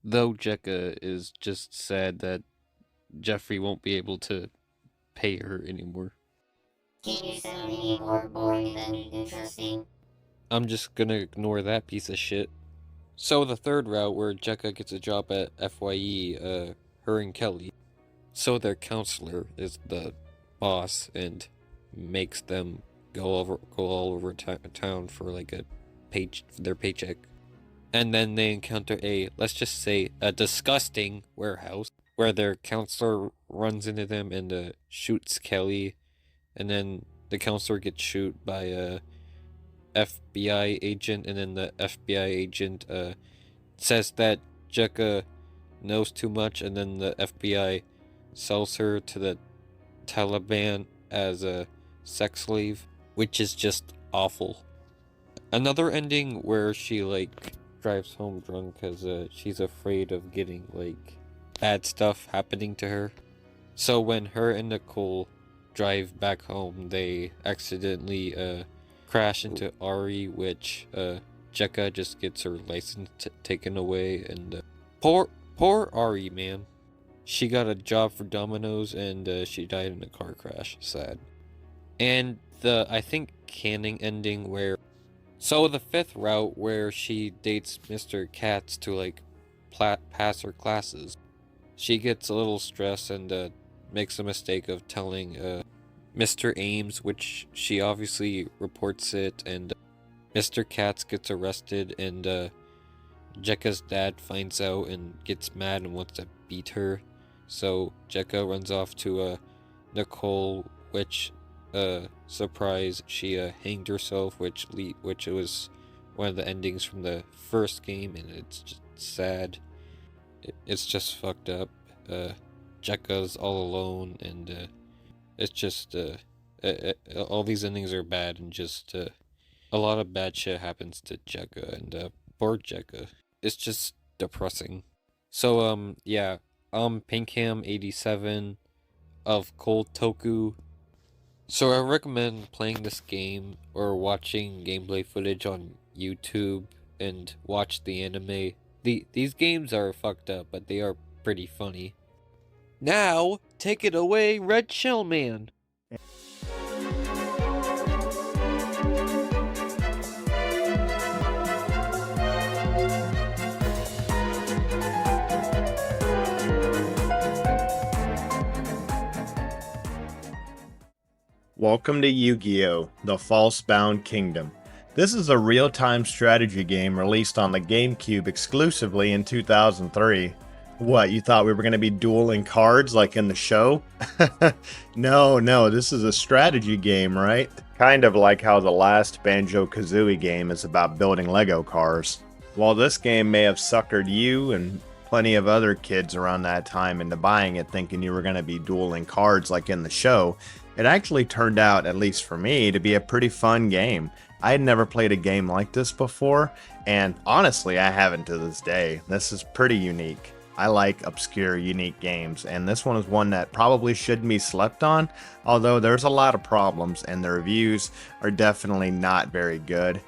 Though Jekka is just sad that Jeffrey won't be able to pay her anymore. Can you sound any more boring than interesting? I'm just gonna ignore that piece of shit. So the third route where Jekka gets a job at FYE, her and Kelly. So their counselor is the boss and makes them go all over town for like their paycheck. And then they encounter let's just say, a disgusting warehouse where their counselor runs into them and shoots Kelly. And then the counselor gets shot by a FBI agent, and then the FBI agent says that Jekka knows too much, and then the FBI sells her to the Taliban as a sex slave, which is just awful. Another ending where she like drives home drunk because she's afraid of getting like bad stuff happening to her. So when her and Nicole drive back home, they accidentally crash into Ari, which Jekka just gets her license taken away, and poor Ari, man. She got a job for Domino's and she died in a car crash. Sad. And the, I think, canon ending where... So the fifth route where she dates Mr. Katz to like pass her classes. She gets a little stressed and makes a mistake of telling Mr. Ames, which she obviously reports it, and Mr. Katz gets arrested, and Jekka's dad finds out and gets mad and wants to beat her. So Jekka runs off to Nicole, which surprise, she hanged herself, which was one of the endings from the first game, and it's just sad. It's just fucked up. Jekka's all alone, and it's just all these endings are bad, and just a lot of bad shit happens to Jekka, and poor Jekka. It's just depressing. So yeah, Pinkham87 of Cold Toku. So I recommend playing this game or watching gameplay footage on YouTube and watch the anime. These games are fucked up, but they are pretty funny. Now, take it away, Red Shell Man! Welcome to Yugioh, the Falsebound Kingdom. This is a real-time strategy game released on the GameCube exclusively in 2003. What, you thought we were going to be dueling cards like in the show? No, this is a strategy game, right? Kind of like how the last Banjo-Kazooie game is about building Lego cars. While this game may have suckered you and plenty of other kids around that time into buying it thinking you were going to be dueling cards like in the show, it actually turned out, at least for me, to be a pretty fun game. I had never played a game like this before, and honestly, I haven't to this day. This is pretty unique. I like obscure, unique games, and this one is one that probably shouldn't be slept on, although there's a lot of problems, and the reviews are definitely not very good.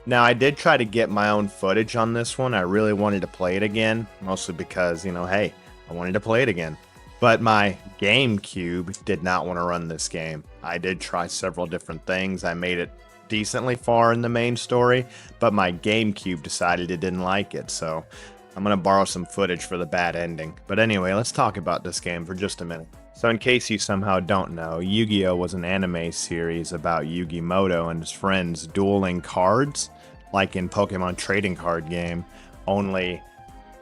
Now, I did try to get my own footage on this one. I really wanted to play it again, mostly because, hey, I wanted to play it again. But my GameCube did not want to run this game. I did try several different things. I made it decently far in the main story, but my GameCube decided it didn't like it, so I'm going to borrow some footage for the bad ending. But anyway, let's talk about this game for just a minute. So in case you somehow don't know, Yugioh was an anime series about Yugimoto and his friends dueling cards, like in Pokemon trading card game, only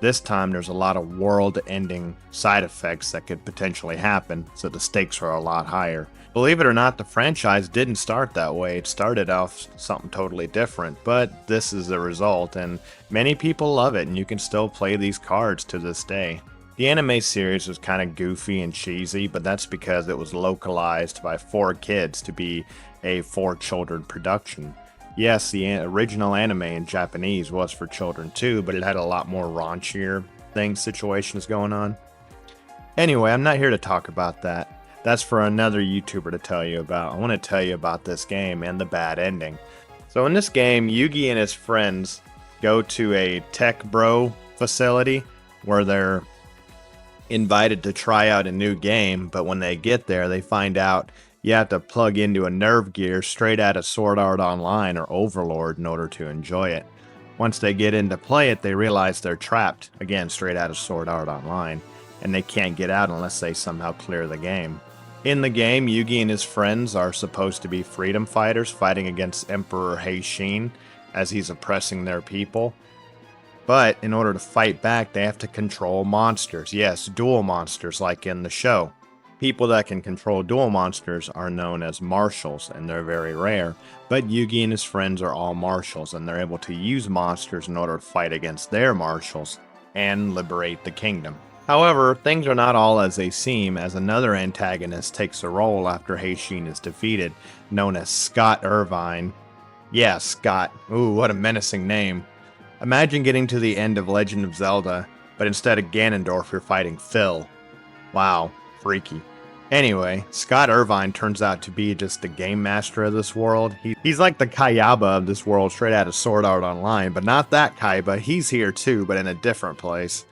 this time there's a lot of world-ending side effects that could potentially happen, so the stakes are a lot higher. Believe it or not, the franchise didn't start that way. It started off something totally different, but this is the result, and many people love it, and you can still play these cards to this day. The anime series was kind of goofy and cheesy, but that's because it was localized by 4 kids to be a 4-children production. Yes, the original anime in Japanese was for children too, but it had a lot more raunchier situations going on. Anyway, I'm not here to talk about that. That's for another YouTuber to tell you about. I want to tell you about this game and the bad ending. So in this game, Yugi and his friends go to a tech bro facility where they're invited to try out a new game, but when they get there, they find out you have to plug into a nerve gear straight out of Sword Art Online or Overlord in order to enjoy it. Once they get in to play it, they realize they're trapped, again straight out of Sword Art Online, and they can't get out unless they somehow clear the game. In the game, Yugi and his friends are supposed to be freedom fighters fighting against Emperor Heishin as he's oppressing their people. But in order to fight back, they have to control monsters. Yes, dual monsters like in the show. People that can control dual monsters are known as marshals, and they're very rare. But Yugi and his friends are all marshals, and they're able to use monsters in order to fight against their marshals and liberate the kingdom. However, things are not all as they seem, as another antagonist takes a role after Heishin is defeated, known as Scott Irvine. Yeah, Scott. Ooh, what a menacing name. Imagine getting to the end of Legend of Zelda, but instead of Ganondorf, you're fighting Phil. Wow, freaky. Anyway, Scott Irvine turns out to be just the game master of this world. He's like the Kayaba of this world straight out of Sword Art Online, but not that Kaiba. He's here too, but in a different place.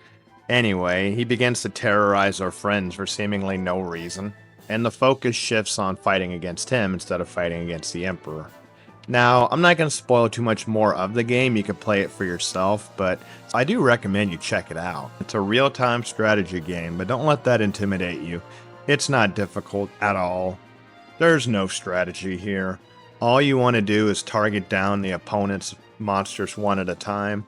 Anyway, he begins to terrorize our friends for seemingly no reason, and the focus shifts on fighting against him instead of fighting against the Emperor. Now, I'm not going to spoil too much more of the game, you can play it for yourself, but I do recommend you check it out. It's a real-time strategy game, but don't let that intimidate you. It's not difficult at all. There's no strategy here. All you want to do is target down the opponent's monsters one at a time,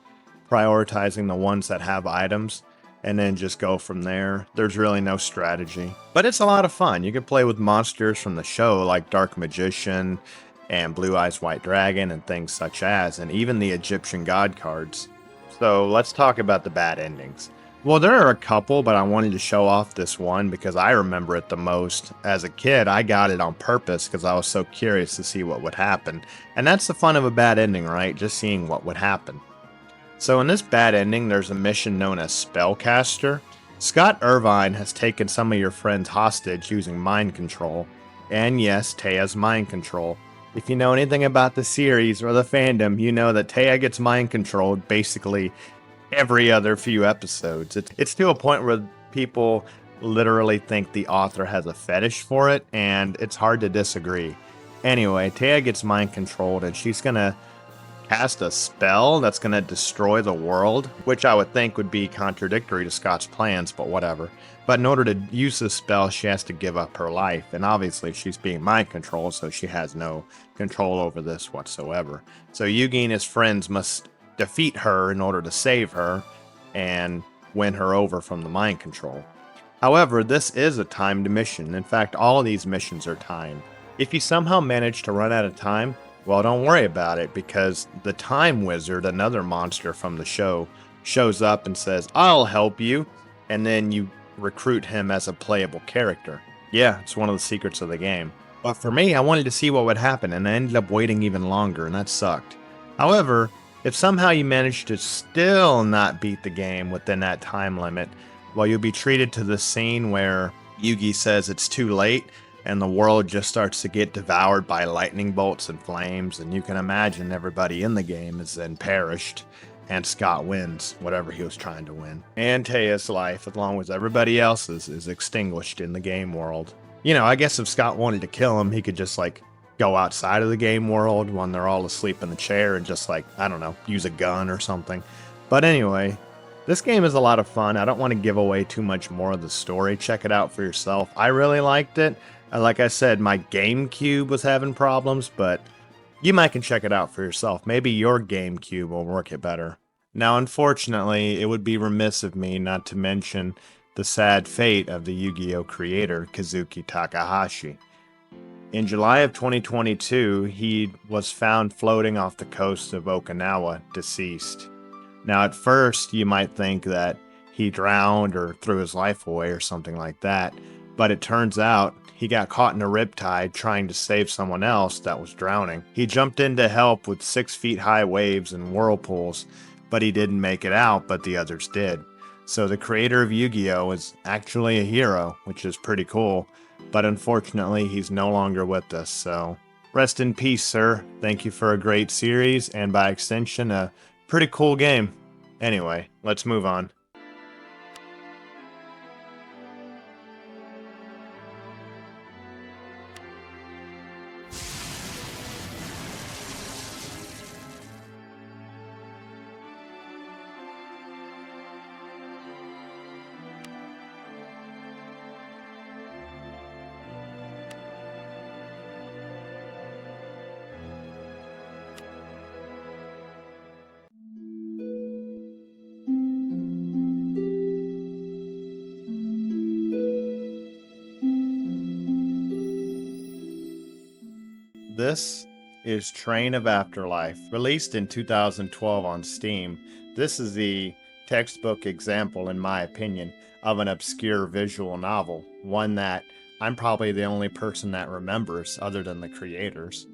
prioritizing the ones that have items, and then just go from there. There's really no strategy. But it's a lot of fun. You can play with monsters from the show like Dark Magician, and Blue Eyes White Dragon and things such as, and even the Egyptian god cards. So let's talk about the bad endings. Well, there are a couple, but I wanted to show off this one because I remember it the most. As a kid, I got it on purpose because I was so curious to see what would happen. And that's the fun of a bad ending, right? Just seeing what would happen. So in this bad ending, there's a mission known as Spellcaster. Scott Irvine has taken some of your friends hostage using mind control. And yes, Teia's mind control. If you know anything about the series or the fandom, you know that Teia gets mind controlled basically every other few episodes. It's to a point where people literally think the author has a fetish for it, and it's hard to disagree. Anyway, Teia gets mind controlled, and she's gonna cast a spell that's gonna destroy the world, which I would think would be contradictory to Scott's plans, but whatever. But in order to use this spell, she has to give up her life, and obviously she's being mind controlled, so she has no control over this whatsoever. So Yugi and his friends must defeat her in order to save her and win her over from the mind control. However, this is a timed mission. In fact, all of these missions are timed. If you somehow manage to run out of time, well, don't worry about it, because the Time Wizard, another monster from the show, shows up and says, "I'll help you," and then you recruit him as a playable character. Yeah, it's one of the secrets of the game. But for me, I wanted to see what would happen, and I ended up waiting even longer, and that sucked. However, if somehow you manage to still not beat the game within that time limit, well, you'll be treated to the scene where Yugi says it's too late, and the world just starts to get devoured by lightning bolts and flames, and you can imagine everybody in the game is then perished, and Scott wins whatever he was trying to win. And Taya's life, along with everybody else's, is extinguished in the game world. You know, I guess if Scott wanted to kill him, he could just, like, go outside of the game world when they're all asleep in the chair and just, like, I don't know, use a gun or something. But anyway, this game is a lot of fun. I don't want to give away too much more of the story. Check it out for yourself. I really liked it. Like I said, my GameCube was having problems, but you might can check it out for yourself. Maybe your GameCube will work it better. Now, unfortunately, it would be remiss of me not to mention the sad fate of the Yu-Gi-Oh creator, Kazuki Takahashi. In July of 2022, he was found floating off the coast of Okinawa, deceased. Now, at first, you might think that he drowned or threw his life away or something like that, but it turns out he got caught in a riptide trying to save someone else that was drowning. He jumped in to help with 6-feet-high waves and whirlpools, but he didn't make it out, but the others did. So the creator of Yu-Gi-Oh! Is actually a hero, which is pretty cool, but unfortunately he's no longer with us, so rest in peace, sir. Thank you for a great series, and by extension, a pretty cool game. Anyway, let's move on. This is Train of Afterlife, released in 2012 on Steam. This is the textbook example, in my opinion, of an obscure visual novel, one that I'm probably the only person that remembers other than the creators.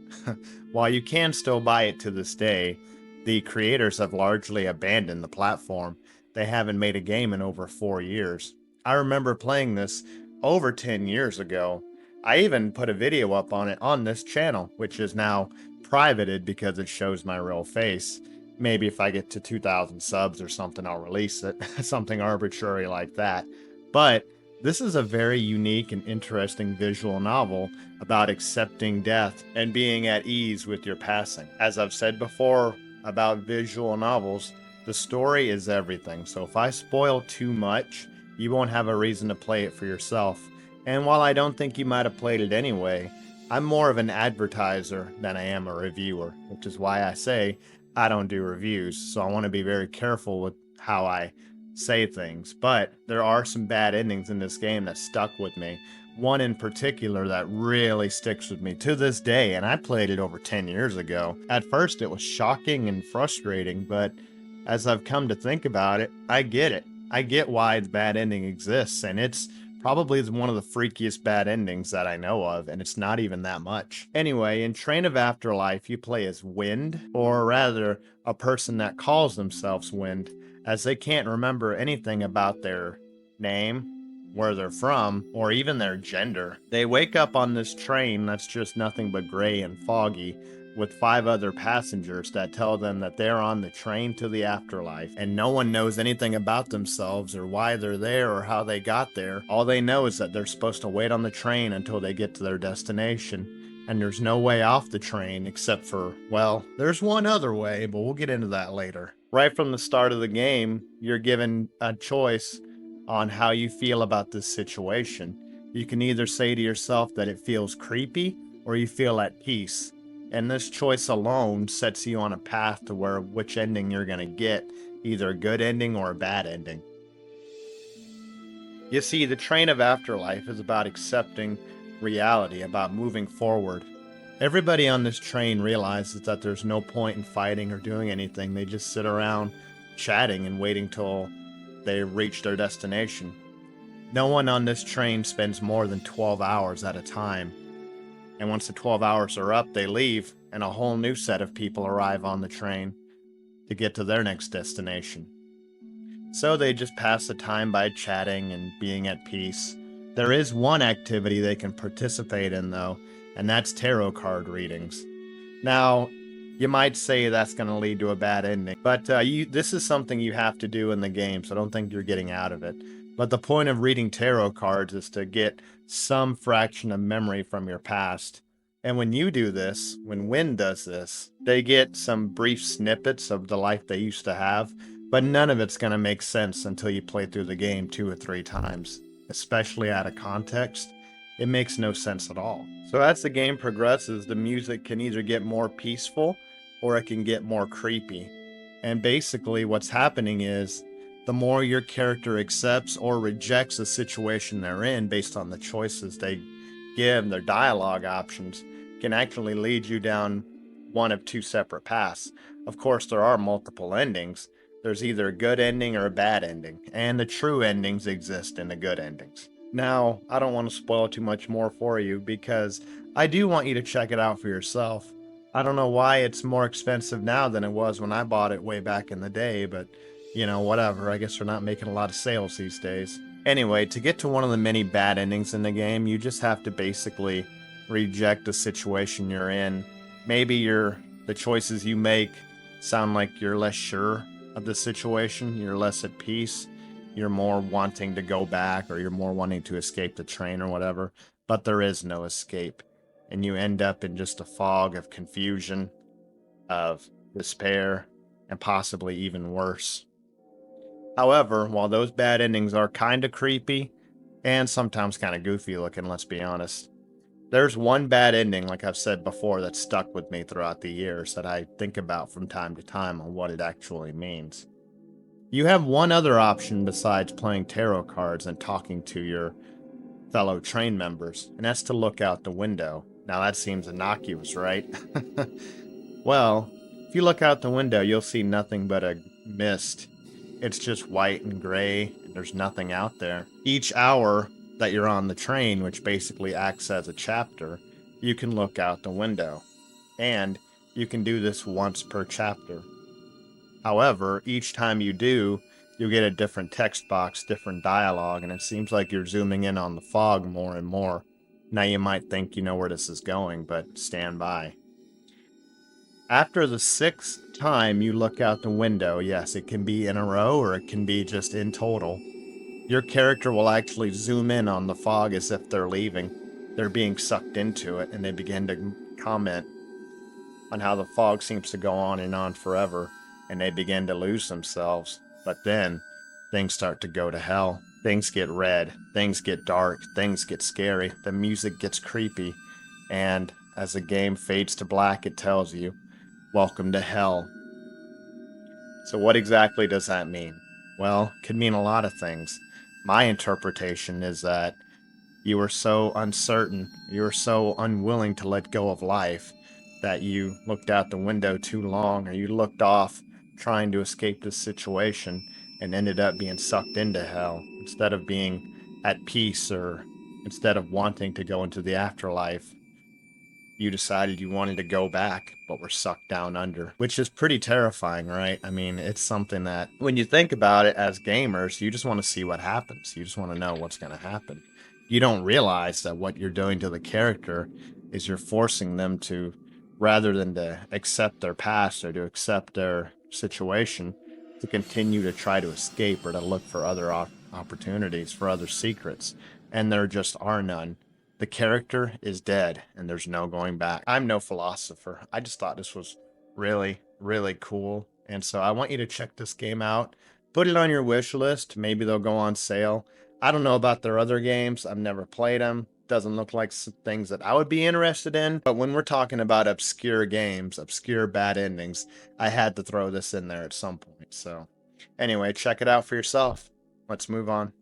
While you can still buy it to this day, the creators have largely abandoned the platform. They haven't made a game in over 4 years. I remember playing this over 10 years ago. I even put a video up on it on this channel, which is now privated because it shows my real face. Maybe if I get to 2,000 subs or something, I'll release it. Something arbitrary like that. But this is a very unique and interesting visual novel about accepting death and being at ease with your passing. As I've said before about visual novels, the story is everything. So if I spoil too much, you won't have a reason to play it for yourself. And while I don't think you might have played it anyway, I'm more of an advertiser than I am a reviewer, which is why I say I don't do reviews, so I want to be very careful with how I say things. But there are some bad endings in this game that stuck with me. One in particular that really sticks with me to this day, and I played it over 10 years ago. At first it was shocking and frustrating, but as I've come to think about it, I get it. I get why the bad ending exists, and it's probably one of the freakiest bad endings that I know of, and it's not even that much. Anyway, in Train of Afterlife, you play as Wind, or rather, a person that calls themselves Wind, as they can't remember anything about their name, where they're from, or even their gender. They wake up on this train that's just nothing but gray and foggy, with 5 other passengers that tell them that they're on the train to the afterlife, and no one knows anything about themselves or why they're there or how they got there. All they know is that they're supposed to wait on the train until they get to their destination, and there's no way off the train except for, well, there's one other way, but we'll get into that later. Right from the start of the game, you're given a choice on how you feel about this situation. You can either say to yourself that it feels creepy, or you feel at peace. And this choice alone sets you on a path to which ending you're going to get, either a good ending or a bad ending. You see, the Train of Afterlife is about accepting reality, about moving forward. Everybody on this train realizes that there's no point in fighting or doing anything. They just sit around chatting and waiting till they reach their destination. No one on this train spends more than 12 hours at a time. And once the 12 hours are up, they leave, and a whole new set of people arrive on the train to get to their next destination. So they just pass the time by chatting and being at peace. There is one activity they can participate in, though, and that's tarot card readings. Now, you might say that's going to lead to a bad ending, but this is something you have to do in the game, so I don't think you're getting out of it. But the point of reading tarot cards is to get some fraction of memory from your past. And when you do this, when Wynn does this, they get some brief snippets of the life they used to have, but none of it's going to make sense until you play through the game 2 or 3 times. Especially out of context, it makes no sense at all. So as the game progresses, the music can either get more peaceful or it can get more creepy. And basically what's happening is the more your character accepts or rejects the situation they're in based on the choices they give, their dialogue options, can actually lead you down one of 2 separate paths. Of course, there are multiple endings. There's either a good ending or a bad ending, and the true endings exist in the good endings. Now, I don't want to spoil too much more for you because I do want you to check it out for yourself. I don't know why it's more expensive now than it was when I bought it way back in the day, but you know, whatever. I guess they're not making a lot of sales these days. Anyway, to get to one of the many bad endings in the game, you just have to basically reject the situation you're in. Maybe the choices you make sound like you're less sure of the situation, you're less at peace, you're more wanting to go back, or you're more wanting to escape the train or whatever, but there is no escape, and you end up in just a fog of confusion, of despair, and possibly even worse. However, while those bad endings are kind of creepy, and sometimes kind of goofy looking, let's be honest, there's one bad ending, like I've said before, that stuck with me throughout the years that I think about from time to time on what it actually means. You have one other option besides playing tarot cards and talking to your fellow train members, and that's to look out the window. Now that seems innocuous, right? Well, if you look out the window, you'll see nothing but a mist. It's just white and gray, and there's nothing out there. Each hour that you're on the train, which basically acts as a chapter, you can look out the window. And you can do this once per chapter. However, each time you do, you get a different text box, different dialogue, and it seems like you're zooming in on the fog more and more. Now you might think you know where this is going, but stand by. After the 6th time you look out the window, yes, it can be in a row or it can be just in total, your character will actually zoom in on the fog as if they're leaving. They're being sucked into it, and they begin to comment on how the fog seems to go on and on forever, and they begin to lose themselves. But then, things start to go to hell. Things get red, things get dark, things get scary, the music gets creepy, and as the game fades to black, it tells you, welcome to hell. So what exactly does that mean? Well, it could mean a lot of things. My interpretation is that you were so uncertain, you were so unwilling to let go of life, that you looked out the window too long, or you looked off trying to escape this situation and ended up being sucked into hell instead of being at peace, or instead of wanting to go into the afterlife. You decided you wanted to go back, but were sucked down under, which is pretty terrifying, right? I mean, it's something that, when you think about it as gamers, you just want to see what happens. You just want to know what's going to happen. You don't realize that what you're doing to the character is you're forcing them to, rather than to accept their past or to accept their situation, to continue to try to escape or to look for other opportunities, for other secrets. And there just are none. The character is dead, and there's no going back. I'm no philosopher. I just thought this was really, really cool. And so I want you to check this game out. Put it on your wish list. Maybe they'll go on sale. I don't know about their other games. I've never played them. Doesn't look like things that I would be interested in. But when we're talking about obscure games, obscure bad endings, I had to throw this in there at some point. So anyway, check it out for yourself. Let's move on.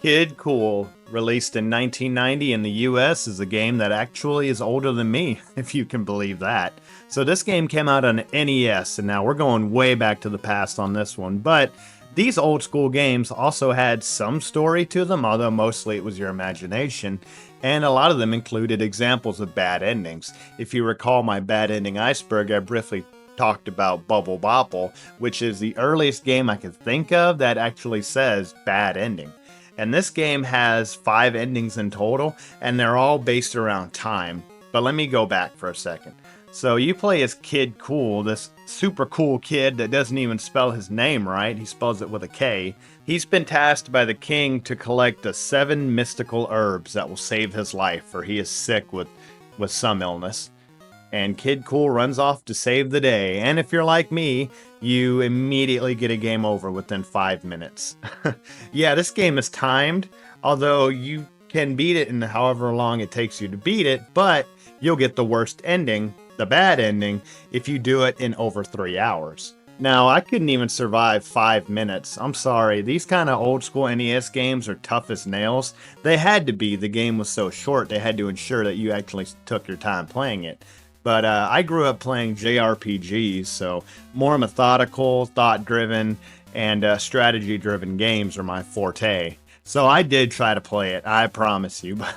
Kid Kool, released in 1990 in the US, is a game that actually is older than me, if you can believe that. So this game came out on NES, and now we're going way back to the past on this one, but these old school games also had some story to them, although mostly it was your imagination, and a lot of them included examples of bad endings. If you recall my bad ending iceberg, I briefly talked about Bubble Bobble, which is the earliest game I could think of that actually says bad ending. And this game has 5 endings in total, and they're all based around time. But let me go back for a second. So you play as Kid Kool, this super cool kid that doesn't even spell his name right. He spells it with a K. He's been tasked by the king to collect the 7 mystical herbs that will save his life, for he is sick with some illness. And Kid Kool runs off to save the day. And if you're like me, you immediately get a game over within 5 minutes. Yeah, this game is timed, although you can beat it in however long it takes you to beat it, but you'll get the worst ending, the bad ending, if you do it in over 3 hours. Now, I couldn't even survive 5 minutes. I'm sorry, these kind of old school NES games are tough as nails. They had to be. The game was so short, they had to ensure that you actually took your time playing it. But I grew up playing JRPGs, so more methodical, thought-driven, and strategy-driven games are my forte. So I did try to play it, I promise you, but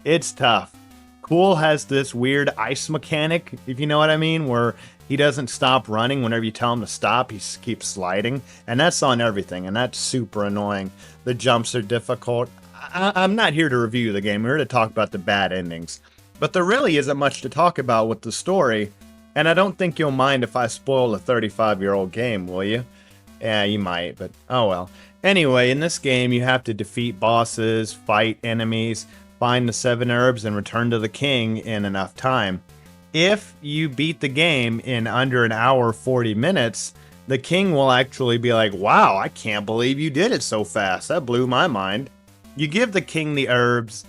it's tough. Kool has this weird ice mechanic, if you know what I mean, where he doesn't stop running whenever you tell him to stop. He keeps sliding, and that's on everything, and that's super annoying. The jumps are difficult. I'm not here to review the game. We're here to talk about the bad endings. But there really isn't much to talk about with the story, and I don't think you'll mind if I spoil a 35-year-old game, will you? Yeah, you might, but oh well. Anyway, in this game, you have to defeat bosses, fight enemies, find the 7 herbs, and return to the king in enough time. If you beat the game in under an hour 40 minutes, the king will actually be like, wow, I can't believe you did it so fast. That blew my mind. You give the king the herbs,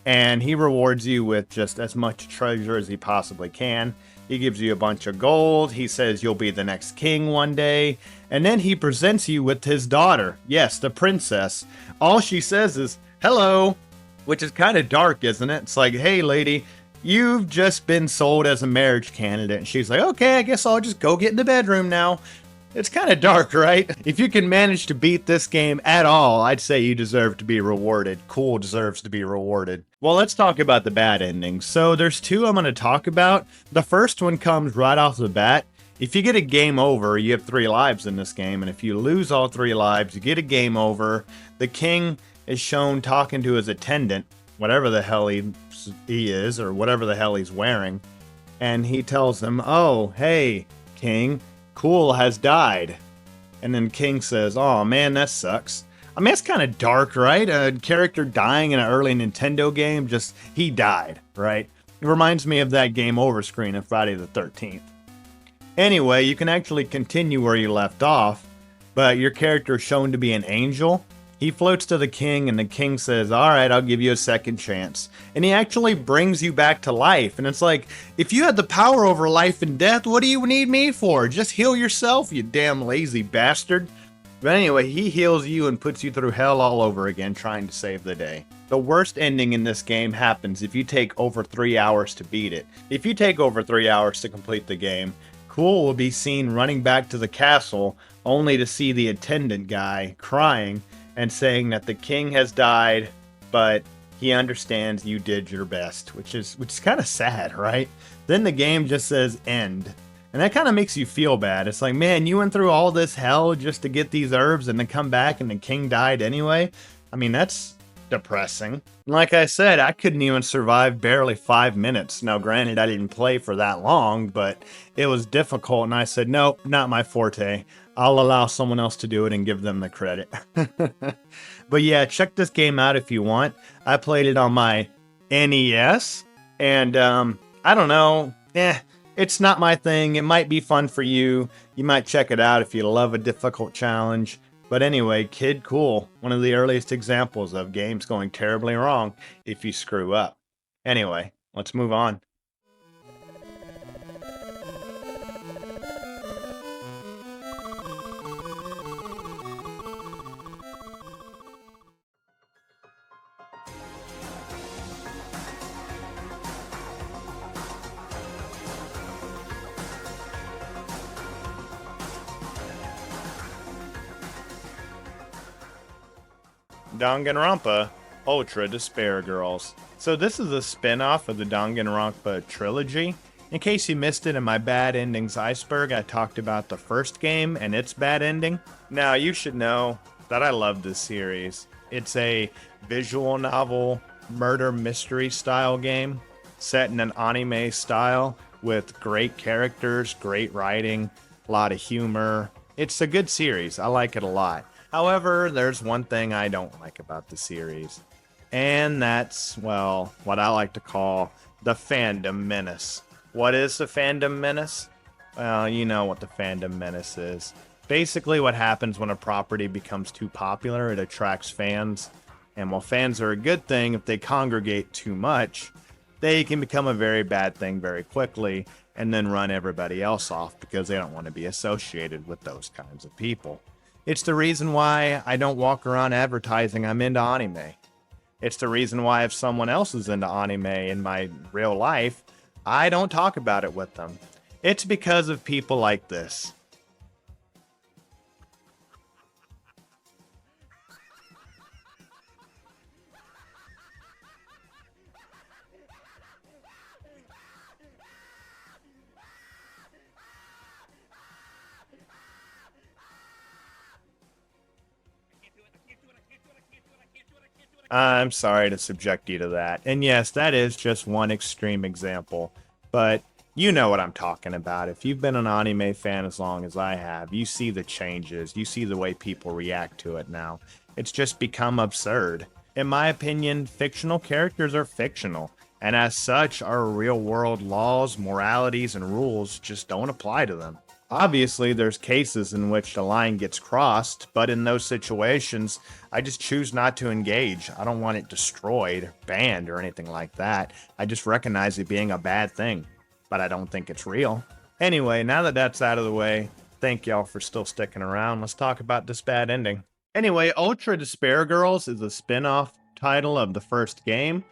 and he rewards you with just as much treasure as he possibly can. He gives you a bunch of gold. He says you'll be the next king one day. And then he presents you with his daughter. Yes, the princess. All she says is, hello. Which is kind of dark, isn't it? It's like, hey, lady, you've just been sold as a marriage candidate. And she's like, okay, I guess I'll just go get in the bedroom now. It's kind of dark, right? If you can manage to beat this game at all, I'd say you deserve to be rewarded. Kool deserves to be rewarded. Well, let's talk about the bad endings. So there's 2 I'm going to talk about. The first one comes right off the bat. If you get a game over, you have 3 lives in this game, and if you lose all 3 lives, you get a game over. The king is shown talking to his attendant, whatever the hell he is, or whatever the hell he's wearing, and he tells him, oh, hey, king, Kool has died. And then King says, oh man, that sucks. I mean, it's kind of dark, right? A character dying in an early Nintendo game, just, he died, right? It reminds me of that game over screen in Friday the 13th. Anyway, you can actually continue where you left off, but your character is shown to be an angel. He floats to the king, and the king says, all right, I'll give you a second chance. And he actually brings you back to life. And it's like, if you had the power over life and death, what do you need me for? Just heal yourself, you damn lazy bastard. But anyway, he heals you and puts you through hell all over again, trying to save the day. The worst ending in this game happens if you take over 3 hours to beat it. If you take over 3 hours to complete the game, Kool will be seen running back to the castle, only to see the attendant guy crying and saying that the king has died, but he understands you did your best, which is kind of sad, right? Then the game just says end. And that kind of makes you feel bad. It's like, man, you went through all this hell just to get these herbs and then come back and the king died anyway? I mean, that's depressing. Like I said, I couldn't even survive barely 5 minutes. Now, granted, I didn't play for that long, but it was difficult, and I said, nope, not my forte. I'll allow someone else to do it and give them the credit. But yeah, check this game out if you want. I played it on my NES, and I don't know, it's not my thing. It might be fun for you. You might check it out if you love a difficult challenge. But anyway, Kid Kool, one of the earliest examples of games going terribly wrong if you screw up. Anyway, let's move on. Danganronpa Ultra Despair Girls. So this is a spin-off of the Danganronpa trilogy. In case you missed it in my bad endings iceberg, I talked about the first game and its bad ending. Now you should know that I love this series. It's a visual novel, murder mystery style game, set in an anime style with great characters, great writing, a lot of humor. It's a good series. I like it a lot. However, there's one thing I don't like about the series. And that's, well, what I like to call the fandom menace. What is the fandom menace? Well, you know what the fandom menace is. Basically what happens when a property becomes too popular, it attracts fans. And while fans are a good thing, if they congregate too much, they can become a very bad thing very quickly and then run everybody else off because they don't want to be associated with those kinds of people. It's the reason why I don't walk around advertising I'm into anime. It's the reason why if someone else is into anime in my real life, I don't talk about it with them. It's because of people like this. I'm sorry to subject you to that. And yes, that is just one extreme example. But you know what I'm talking about. If you've been an anime fan as long as I have, you see the changes. You see the way people react to it now. It's just become absurd. In my opinion, fictional characters are fictional. And as such, our real-world laws, moralities, and rules just don't apply to them. Obviously, there's cases in which the line gets crossed, but in those situations, I just choose not to engage. I don't want it destroyed, banned, or anything like that. I just recognize it being a bad thing, but I don't think it's real. Anyway, now that that's out of the way, thank y'all for still sticking around. Let's talk about this bad ending. Anyway, Ultra Despair Girls is a spin-off title of the first game,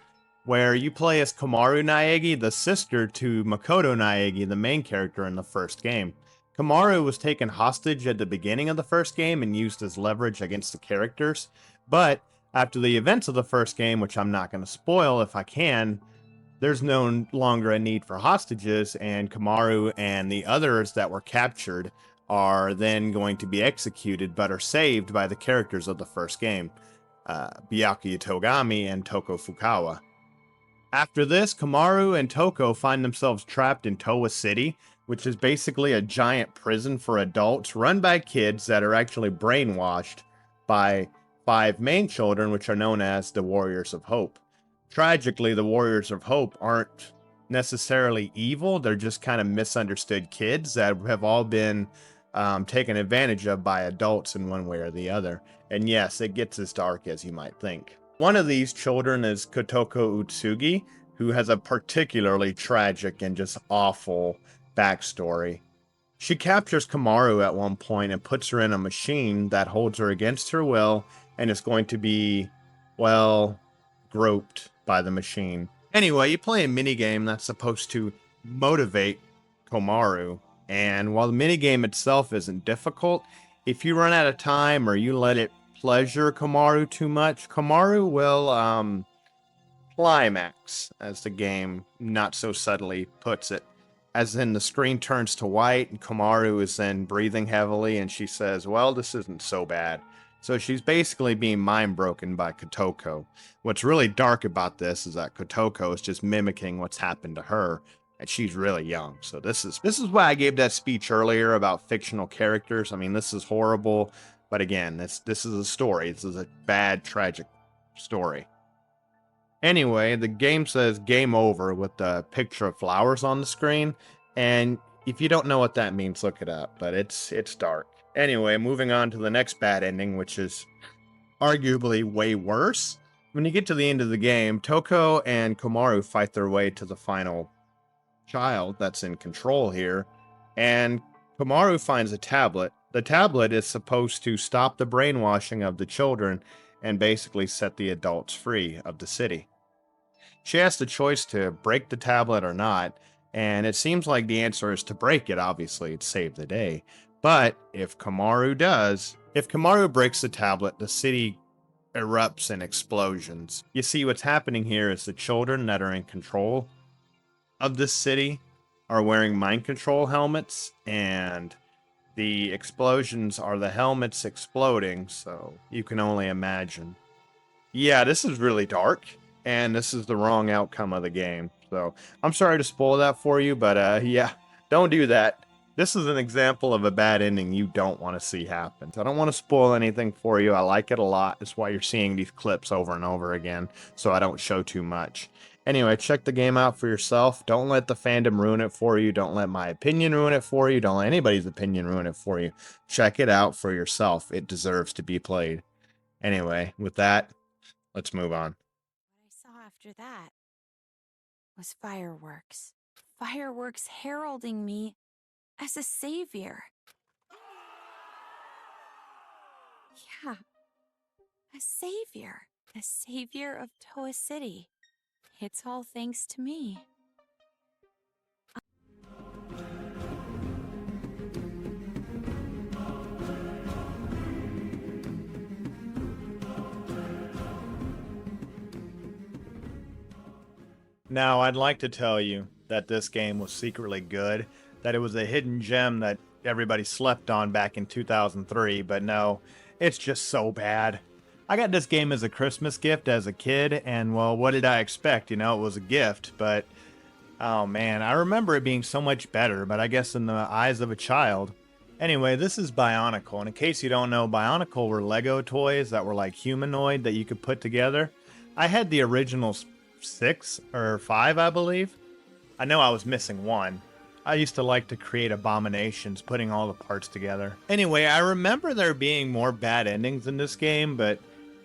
where you play as Komaru Naegi, the sister to Makoto Naegi, the main character in the first game. Komaru was taken hostage at the beginning of the first game and used as leverage against the characters, but after the events of the first game, which I'm not going to spoil if I can, there's no longer a need for hostages, and Komaru and the others that were captured are then going to be executed, but are saved by the characters of the first game, Byakuya Togami and Toko Fukawa. After this, Komaru and Toko find themselves trapped in Towa City, which is basically a giant prison for adults run by kids that are actually brainwashed by 5 main children, which are known as the Warriors of Hope. Tragically, the Warriors of Hope aren't necessarily evil. They're just kind of misunderstood kids that have all been taken advantage of by adults in one way or the other. And yes, it gets as dark as you might think. One of these children is Kotoko Utsugi, who has a particularly tragic and just awful backstory. She captures Komaru at one point and puts her in a machine that holds her against her will and is going to be, well, groped by the machine. Anyway, you play a minigame that's supposed to motivate Komaru, and while the minigame itself isn't difficult, if you run out of time or you let it pleasure Komaru too much, Komaru will climax, as the game not so subtly puts it. As in, the screen turns to white and Komaru is then breathing heavily and she says, well, this isn't so bad. So she's basically being mind broken by Kotoko. What's really dark about this is that Kotoko is just mimicking what's happened to her, and she's really young. So this is why I gave that speech earlier about fictional characters. I mean, this is horrible, but again, this is a story. This is a bad, tragic story. Anyway, the game says game over with the picture of flowers on the screen, and if you don't know what that means, look it up, but it's dark. Anyway, moving on to the next bad ending, which is arguably way worse. When you get to the end of the game, Toko and Komaru fight their way to the final child that's in control here, and Komaru finds a tablet. The tablet is supposed to stop the brainwashing of the children and basically set the adults free of the city. She has the choice to break the tablet or not, and it seems like the answer is to break it, obviously, to save the day. But if Komaru breaks the tablet, the city erupts in explosions. You see, what's happening here is the children that are in control of this city are wearing mind control helmets, and the explosions are the helmets exploding, so you can only imagine. Yeah, this is really dark, and this is the wrong outcome of the game. So I'm sorry to spoil that for you, but yeah, don't do that. This is an example of a bad ending you don't want to see happen. So I don't want to spoil anything for you. I like it a lot. That's why you're seeing these clips over and over again, so I don't show too much. Anyway, check the game out for yourself. Don't let the fandom ruin it for you. Don't let my opinion ruin it for you. Don't let anybody's opinion ruin it for you. Check it out for yourself. It deserves to be played. Anyway, with that, let's move on. What I saw after that was fireworks. Fireworks heralding me as a savior. Yeah, a savior. The savior of Toa City. It's all thanks to me. Now, I'd like to tell you that this game was secretly good, that it was a hidden gem that everybody slept on back in 2003, but no, it's just so bad. I got this game as a Christmas gift as a kid, and well, what did I expect? You know, it was a gift, but oh man, I remember it being so much better, but I guess in the eyes of a child. Anyway, this is Bionicle, and in case you don't know, Bionicle were Lego toys that were like humanoid that you could put together. I had the original 6 or 5, I believe. I know I was missing one. I used to like to create abominations, putting all the parts together. Anyway, I remember there being more bad endings in this game, but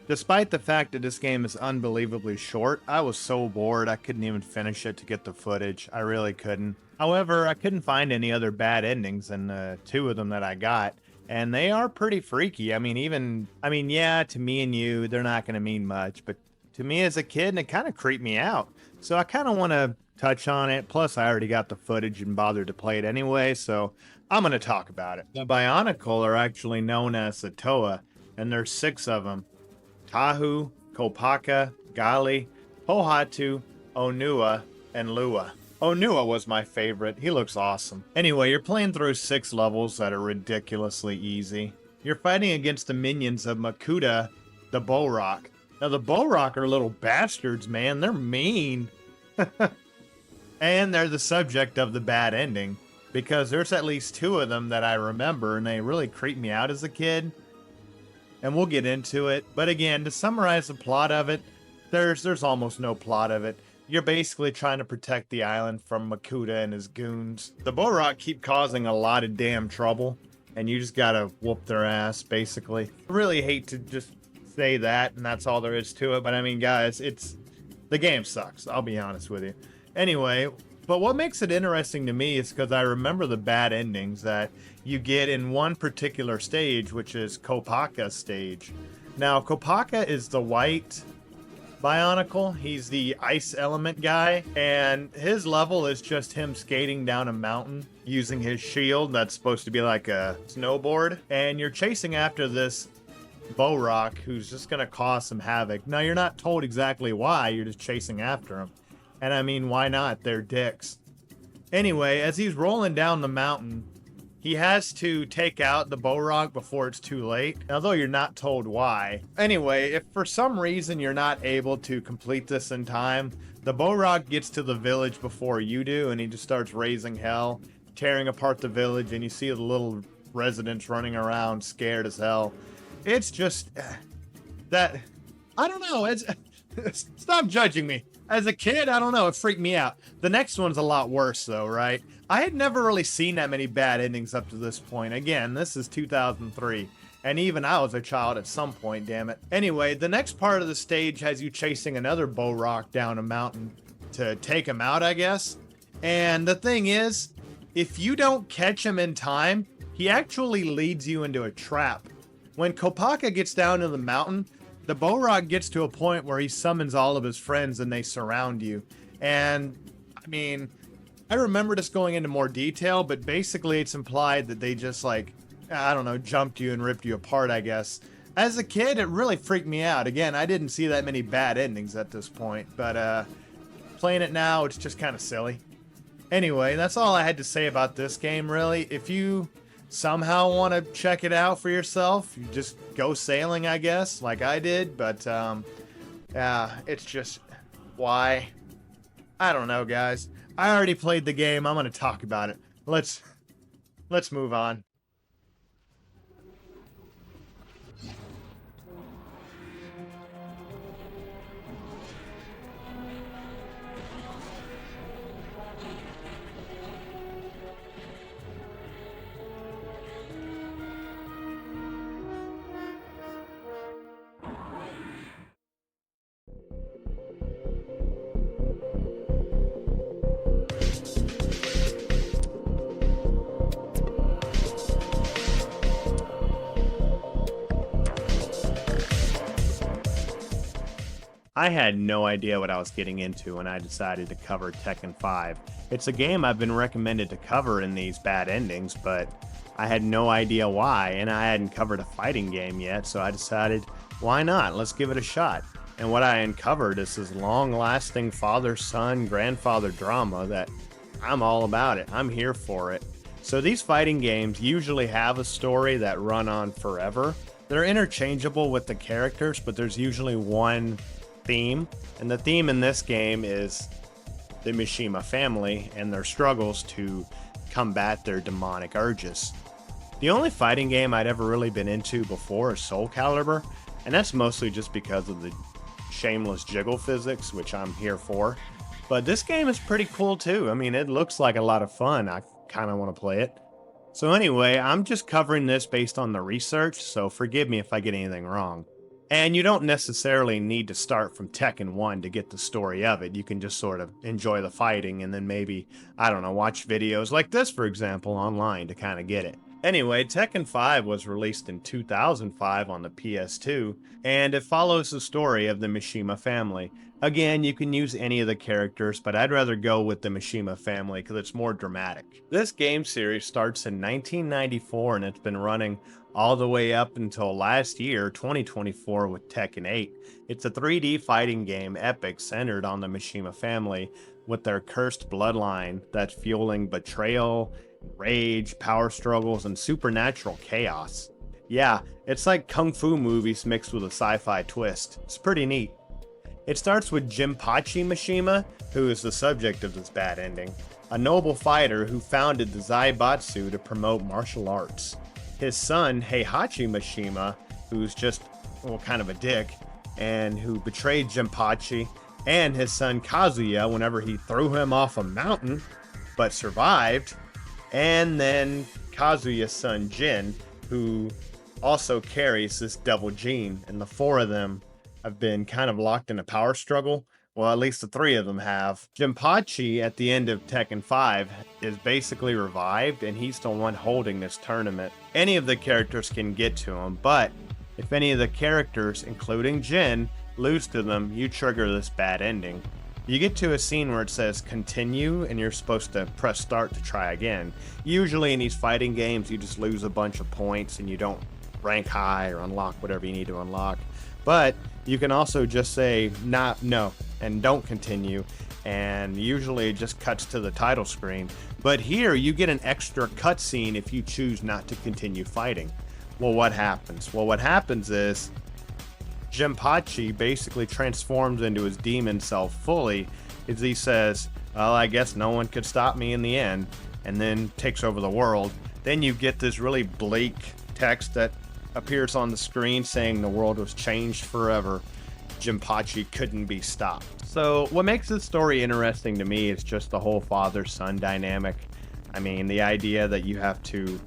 despite the fact that this game is unbelievably short, I was so bored I couldn't even finish it to get the footage. I really couldn't. However, I couldn't find any other bad endings than the 2 of them that I got, and they are pretty freaky. I mean, yeah, to me and you, they're not going to mean much, but to me as a kid, it kind of creeped me out. So I kind of want to touch on it. Plus, I already got the footage and bothered to play it anyway, so I'm going to talk about it. The Bionicle are actually known as the Toa, and there's 6 of them. Tahu, Kopaka, Gali, Pohatu, Onua, and Lua. Onua was my favorite. He looks awesome. Anyway, you're playing through 6 levels that are ridiculously easy. You're fighting against the minions of Makuta, the Bohrok. Now, the Bohrok are little bastards, man. They're mean. And they're the subject of the bad ending, because there's at least 2 of them that I remember, and they really creeped me out as a kid. And we'll get into it. But again, to summarize the plot of it, there's almost no plot of it. You're basically trying to protect the island from Makuta and his goons. The Bohrok keep causing a lot of damn trouble, and you just gotta whoop their ass, basically. I really hate to just say that, and that's all there is to it, but I mean, guys, the game sucks, I'll be honest with you. Anyway, but what makes it interesting to me is because I remember the bad endings that you get in one particular stage, which is Kopaka's stage. Now, Kopaka is the white Bionicle. He's the ice element guy, and his level is just him skating down a mountain using his shield that's supposed to be like a snowboard, and you're chasing after this Bohrok who's just gonna cause some havoc. Now, you're not told exactly why, you're just chasing after him. And I mean, why not? They're dicks. Anyway, as he's rolling down the mountain, he has to take out the Bohrok before it's too late, although you're not told why. Anyway, if for some reason you're not able to complete this in time, the Bohrok gets to the village before you do, and he just starts raising hell, tearing apart the village, and you see the little residents running around scared as hell. It's just that, I don't know, it's stop judging me. As a kid, I don't know, it freaked me out. The next one's a lot worse though, right? I had never really seen that many bad endings up to this point. Again, this is 2003, and even I was a child at some point, damn it. Anyway, the next part of the stage has you chasing another Bohrok down a mountain to take him out, I guess. And the thing is, if you don't catch him in time, he actually leads you into a trap. When Kopaka gets down to the mountain, the Bohrok gets to a point where he summons all of his friends and they surround you. And, I mean, I remember this going into more detail, but basically it's implied that they just, like, I don't know, jumped you and ripped you apart, I guess. As a kid, it really freaked me out. Again, I didn't see that many bad endings at this point, but playing it now, it's just kind of silly. Anyway, that's all I had to say about this game, really. If you somehow want to check it out for yourself, you just go sailing, I guess, like I did. But, yeah, it's just... why? I don't know, guys. I already played the game. I'm going to talk about it. Let's move on. I had no idea what I was getting into when I decided to cover Tekken 5. It's a game I've been recommended to cover in these bad endings, but I had no idea why, and I hadn't covered a fighting game yet, so I decided, why not? Let's give it a shot. And what I uncovered is this long-lasting father-son, grandfather drama that I'm all about it. I'm here for it. So these fighting games usually have a story that run on forever. They're interchangeable with the characters, but there's usually one theme, and the theme in this game is the Mishima family and their struggles to combat their demonic urges. The only fighting game I'd ever really been into before is Soul Calibur, and that's mostly just because of the shameless jiggle physics, which I'm here for. But this game is pretty cool too. I mean, it looks like a lot of fun. I kind of want to play it. So anyway, I'm just covering this based on the research, so forgive me if I get anything wrong. And you don't necessarily need to start from Tekken 1 to get the story of it. You can just sort of enjoy the fighting and then maybe, I don't know, watch videos like this, for example, online to kind of get it. Anyway, Tekken 5 was released in 2005 on the PS2, and it follows the story of the Mishima family. Again, you can use any of the characters, but I'd rather go with the Mishima family because it's more dramatic. This game series starts in 1994 and it's been running all the way up until last year, 2024, with Tekken 8. It's a 3D fighting game epic centered on the Mishima family with their cursed bloodline that's fueling betrayal, rage, power struggles, and supernatural chaos. Yeah, it's like kung fu movies mixed with a sci-fi twist. It's pretty neat. It starts with Jinpachi Mishima, who is the subject of this bad ending, a noble fighter who founded the Zaibatsu to promote martial arts. His son, Heihachi Mishima, who's just, well, kind of a dick, and who betrayed Jinpachi, and his son Kazuya whenever he threw him off a mountain, but survived, and then Kazuya's son Jin, who also carries this devil gene, and the four of them have been kind of locked in a power struggle. Well, at least the three of them have. Jinpachi, at the end of Tekken 5, is basically revived, and he's the one holding this tournament. Any of the characters can get to him, but if any of the characters, including Jin, lose to them, you trigger this bad ending. You get to a scene where it says continue, and you're supposed to press start to try again. Usually in these fighting games, you just lose a bunch of points, and you don't rank high or unlock whatever you need to unlock. But you can also just say no and don't continue, and usually it just cuts to the title screen. But here you get an extra cutscene if you choose not to continue fighting. Well, what happens? Well, what happens is Jinpachi basically transforms into his demon self fully as he says, well, I guess no one could stop me in the end, and then takes over the world. Then you get this really bleak text that appears on the screen saying the world was changed forever. Jinpachi couldn't be stopped. So what makes this story interesting to me is just the whole father-son dynamic. I mean, the idea that you have to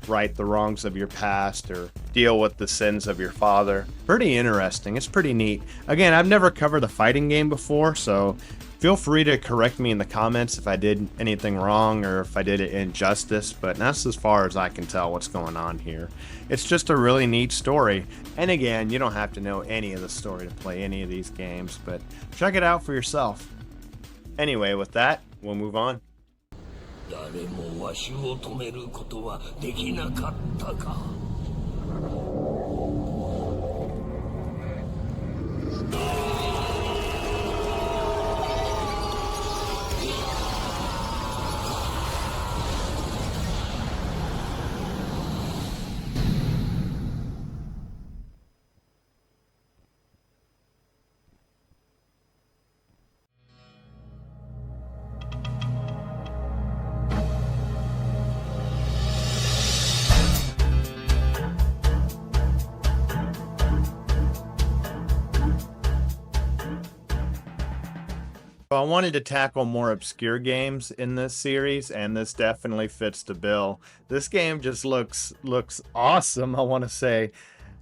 right the wrongs of your past or deal with the sins of your father. Pretty interesting. It's pretty neat. Again, I've never covered a fighting game before, so feel free to correct me in the comments if I did anything wrong or if I did it injustice, but that's as far as I can tell what's going on here. It's just a really neat story. And again, you don't have to know any of the story to play any of these games, but check it out for yourself. Anyway, with that, we'll move on. 誰もわしを止めることはできなかったか。So I wanted to tackle more obscure games in this series, and this definitely fits the bill. This game just looks awesome, I want to say,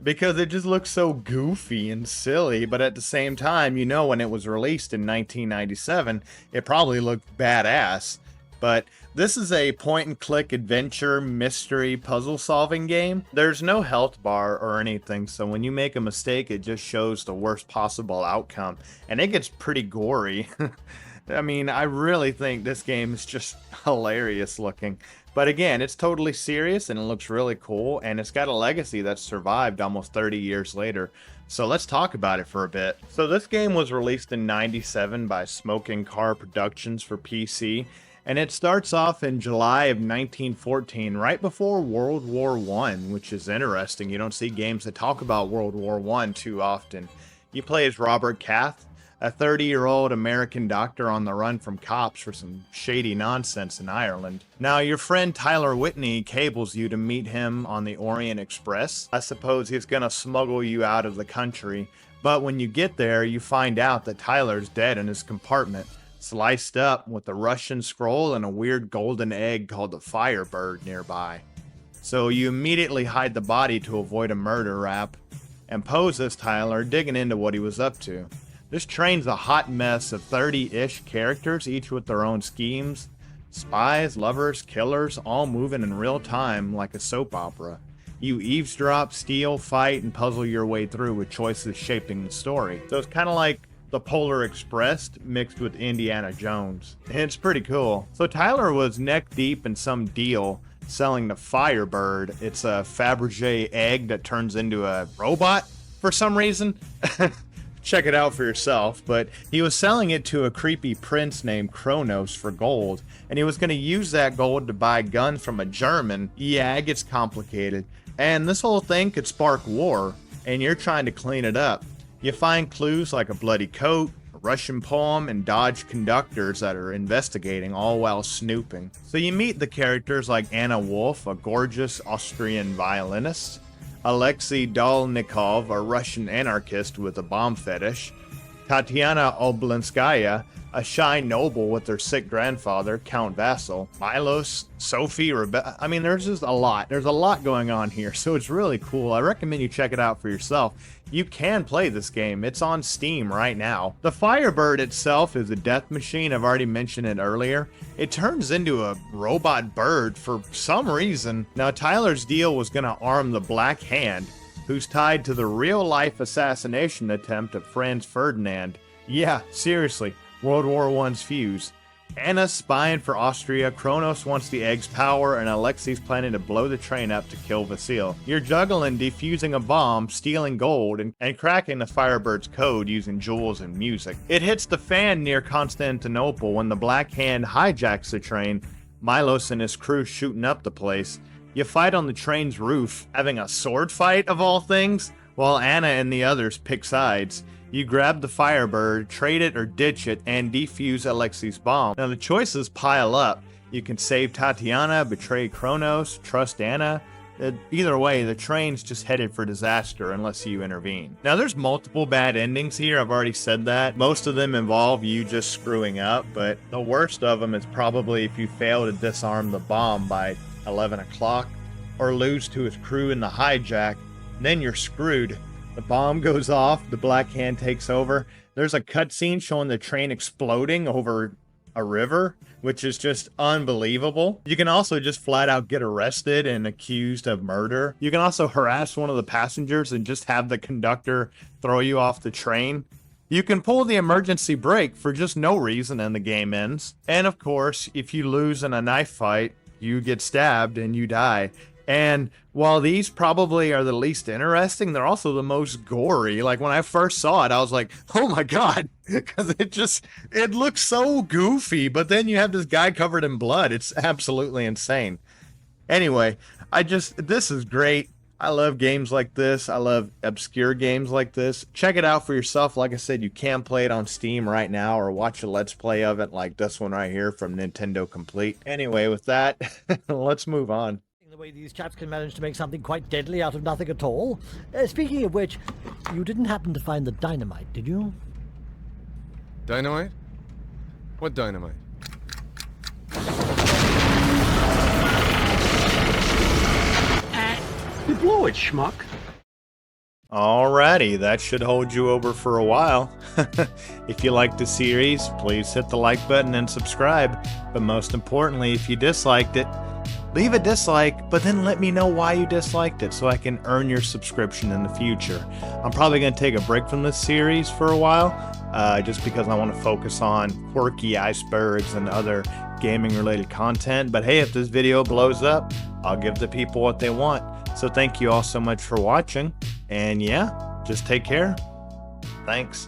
because it just looks so goofy and silly, but at the same time, you know, when it was released in 1997, it probably looked badass. But this is a point-and-click adventure, mystery, puzzle-solving game. There's no health bar or anything, so when you make a mistake, it just shows the worst possible outcome. And it gets pretty gory. I mean, I really think this game is just hilarious looking. But again, it's totally serious, and it looks really cool, and it's got a legacy that's survived almost 30 years later. So let's talk about it for a bit. So this game was released in '97 by Smoking Car Productions for PC. And it starts off in July of 1914, right before World War I, which is interesting. You don't see games that talk about World War I too often. You play as Robert Cath, a 30-year-old American doctor on the run from cops for some shady nonsense in Ireland. Now, your friend Tyler Whitney cables you to meet him on the Orient Express. I suppose he's gonna smuggle you out of the country, but when you get there, you find out that Tyler's dead in his compartment, sliced up with a Russian scroll and a weird golden egg called the Firebird nearby. So you immediately hide the body to avoid a murder rap, and pose as Tyler, digging into what he was up to. This train's a hot mess of 30-ish characters, each with their own schemes. Spies, lovers, killers, all moving in real time like a soap opera. You eavesdrop, steal, fight, and puzzle your way through with choices shaping the story. So it's kind of like the Polar Express mixed with Indiana Jones. It's pretty cool. So Tyler was neck deep in some deal selling the Firebird. It's a Fabergé egg that turns into a robot for some reason. Check it out for yourself. But he was selling it to a creepy prince named Kronos for gold, and he was going to use that gold to buy guns from a German. Yeah, it gets complicated. And this whole thing could spark war, and you're trying to clean it up. You find clues like a bloody coat, a Russian poem, and dodge conductors that are investigating, all while snooping. So you meet the characters like Anna Wolf, a gorgeous Austrian violinist, Alexei Dolnikov, a Russian anarchist with a bomb fetish, Tatiana Oblinskaya, a shy noble with their sick grandfather, Count Vasil, Milos, Sophie, I mean, there's just a lot. There's a lot going on here, so it's really cool. I recommend you check it out for yourself. You can play this game. It's on Steam right now. The Firebird itself is a death machine. I've already mentioned it earlier. It turns into a robot bird for some reason. Now, Tyler's deal was going to arm the Black Hand, who's tied to the real-life assassination attempt of Franz Ferdinand. Yeah, seriously. World War I's fuse. Anna's spying for Austria, Kronos wants the egg's power, and Alexei's planning to blow the train up to kill Vasil. You're juggling defusing a bomb, stealing gold, and cracking the Firebird's code using jewels and music. It hits the fan near Constantinople when the Black Hand hijacks the train, Milos and his crew shooting up the place. You fight on the train's roof, having a sword fight of all things, while Anna and the others pick sides. You grab the Firebird, trade it or ditch it, and defuse Alexei's bomb. Now the choices pile up. You can save Tatiana, betray Kronos, trust Anna. Either way, the train's just headed for disaster unless you intervene. Now there's multiple bad endings here, I've already said that. Most of them involve you just screwing up, but the worst of them is probably if you fail to disarm the bomb by 11 o'clock, or lose to his crew in the hijack, then you're screwed. The bomb goes off, the Black Hand takes over. There's a cutscene showing the train exploding over a river, which is just unbelievable. You can also just flat out get arrested and accused of murder. You can also harass one of the passengers and just have the conductor throw you off the train. You can pull the emergency brake for just no reason and the game ends. And of course, if you lose in a knife fight, you get stabbed and you die. And while these probably are the least interesting, they're also the most gory. Like when I first saw it, I was like, oh my God, because it looks so goofy, but then you have this guy covered in blood. It's absolutely insane. Anyway, this is great. I love games like this. I love obscure games like this. Check it out for yourself. Like I said, you can play it on Steam right now or watch a Let's Play of it like this one right here from Nintendo Complete. Anyway, with that, let's move on. The way these chaps can manage to make something quite deadly out of nothing at all. Speaking of which, you didn't happen to find the dynamite, did you? Dynamite? What dynamite? You blow it, schmuck. Alrighty, that should hold you over for a while. If you like the series, please hit the like button and subscribe. But most importantly, if you disliked it, leave a dislike, but then let me know why you disliked it so I can earn your subscription in the future. I'm probably going to take a break from this series for a while, just because I want to focus on quirky icebergs and other gaming related content. But hey, if this video blows up, I'll give the people what they want. So thank you all so much for watching, and yeah, just take care. Thanks.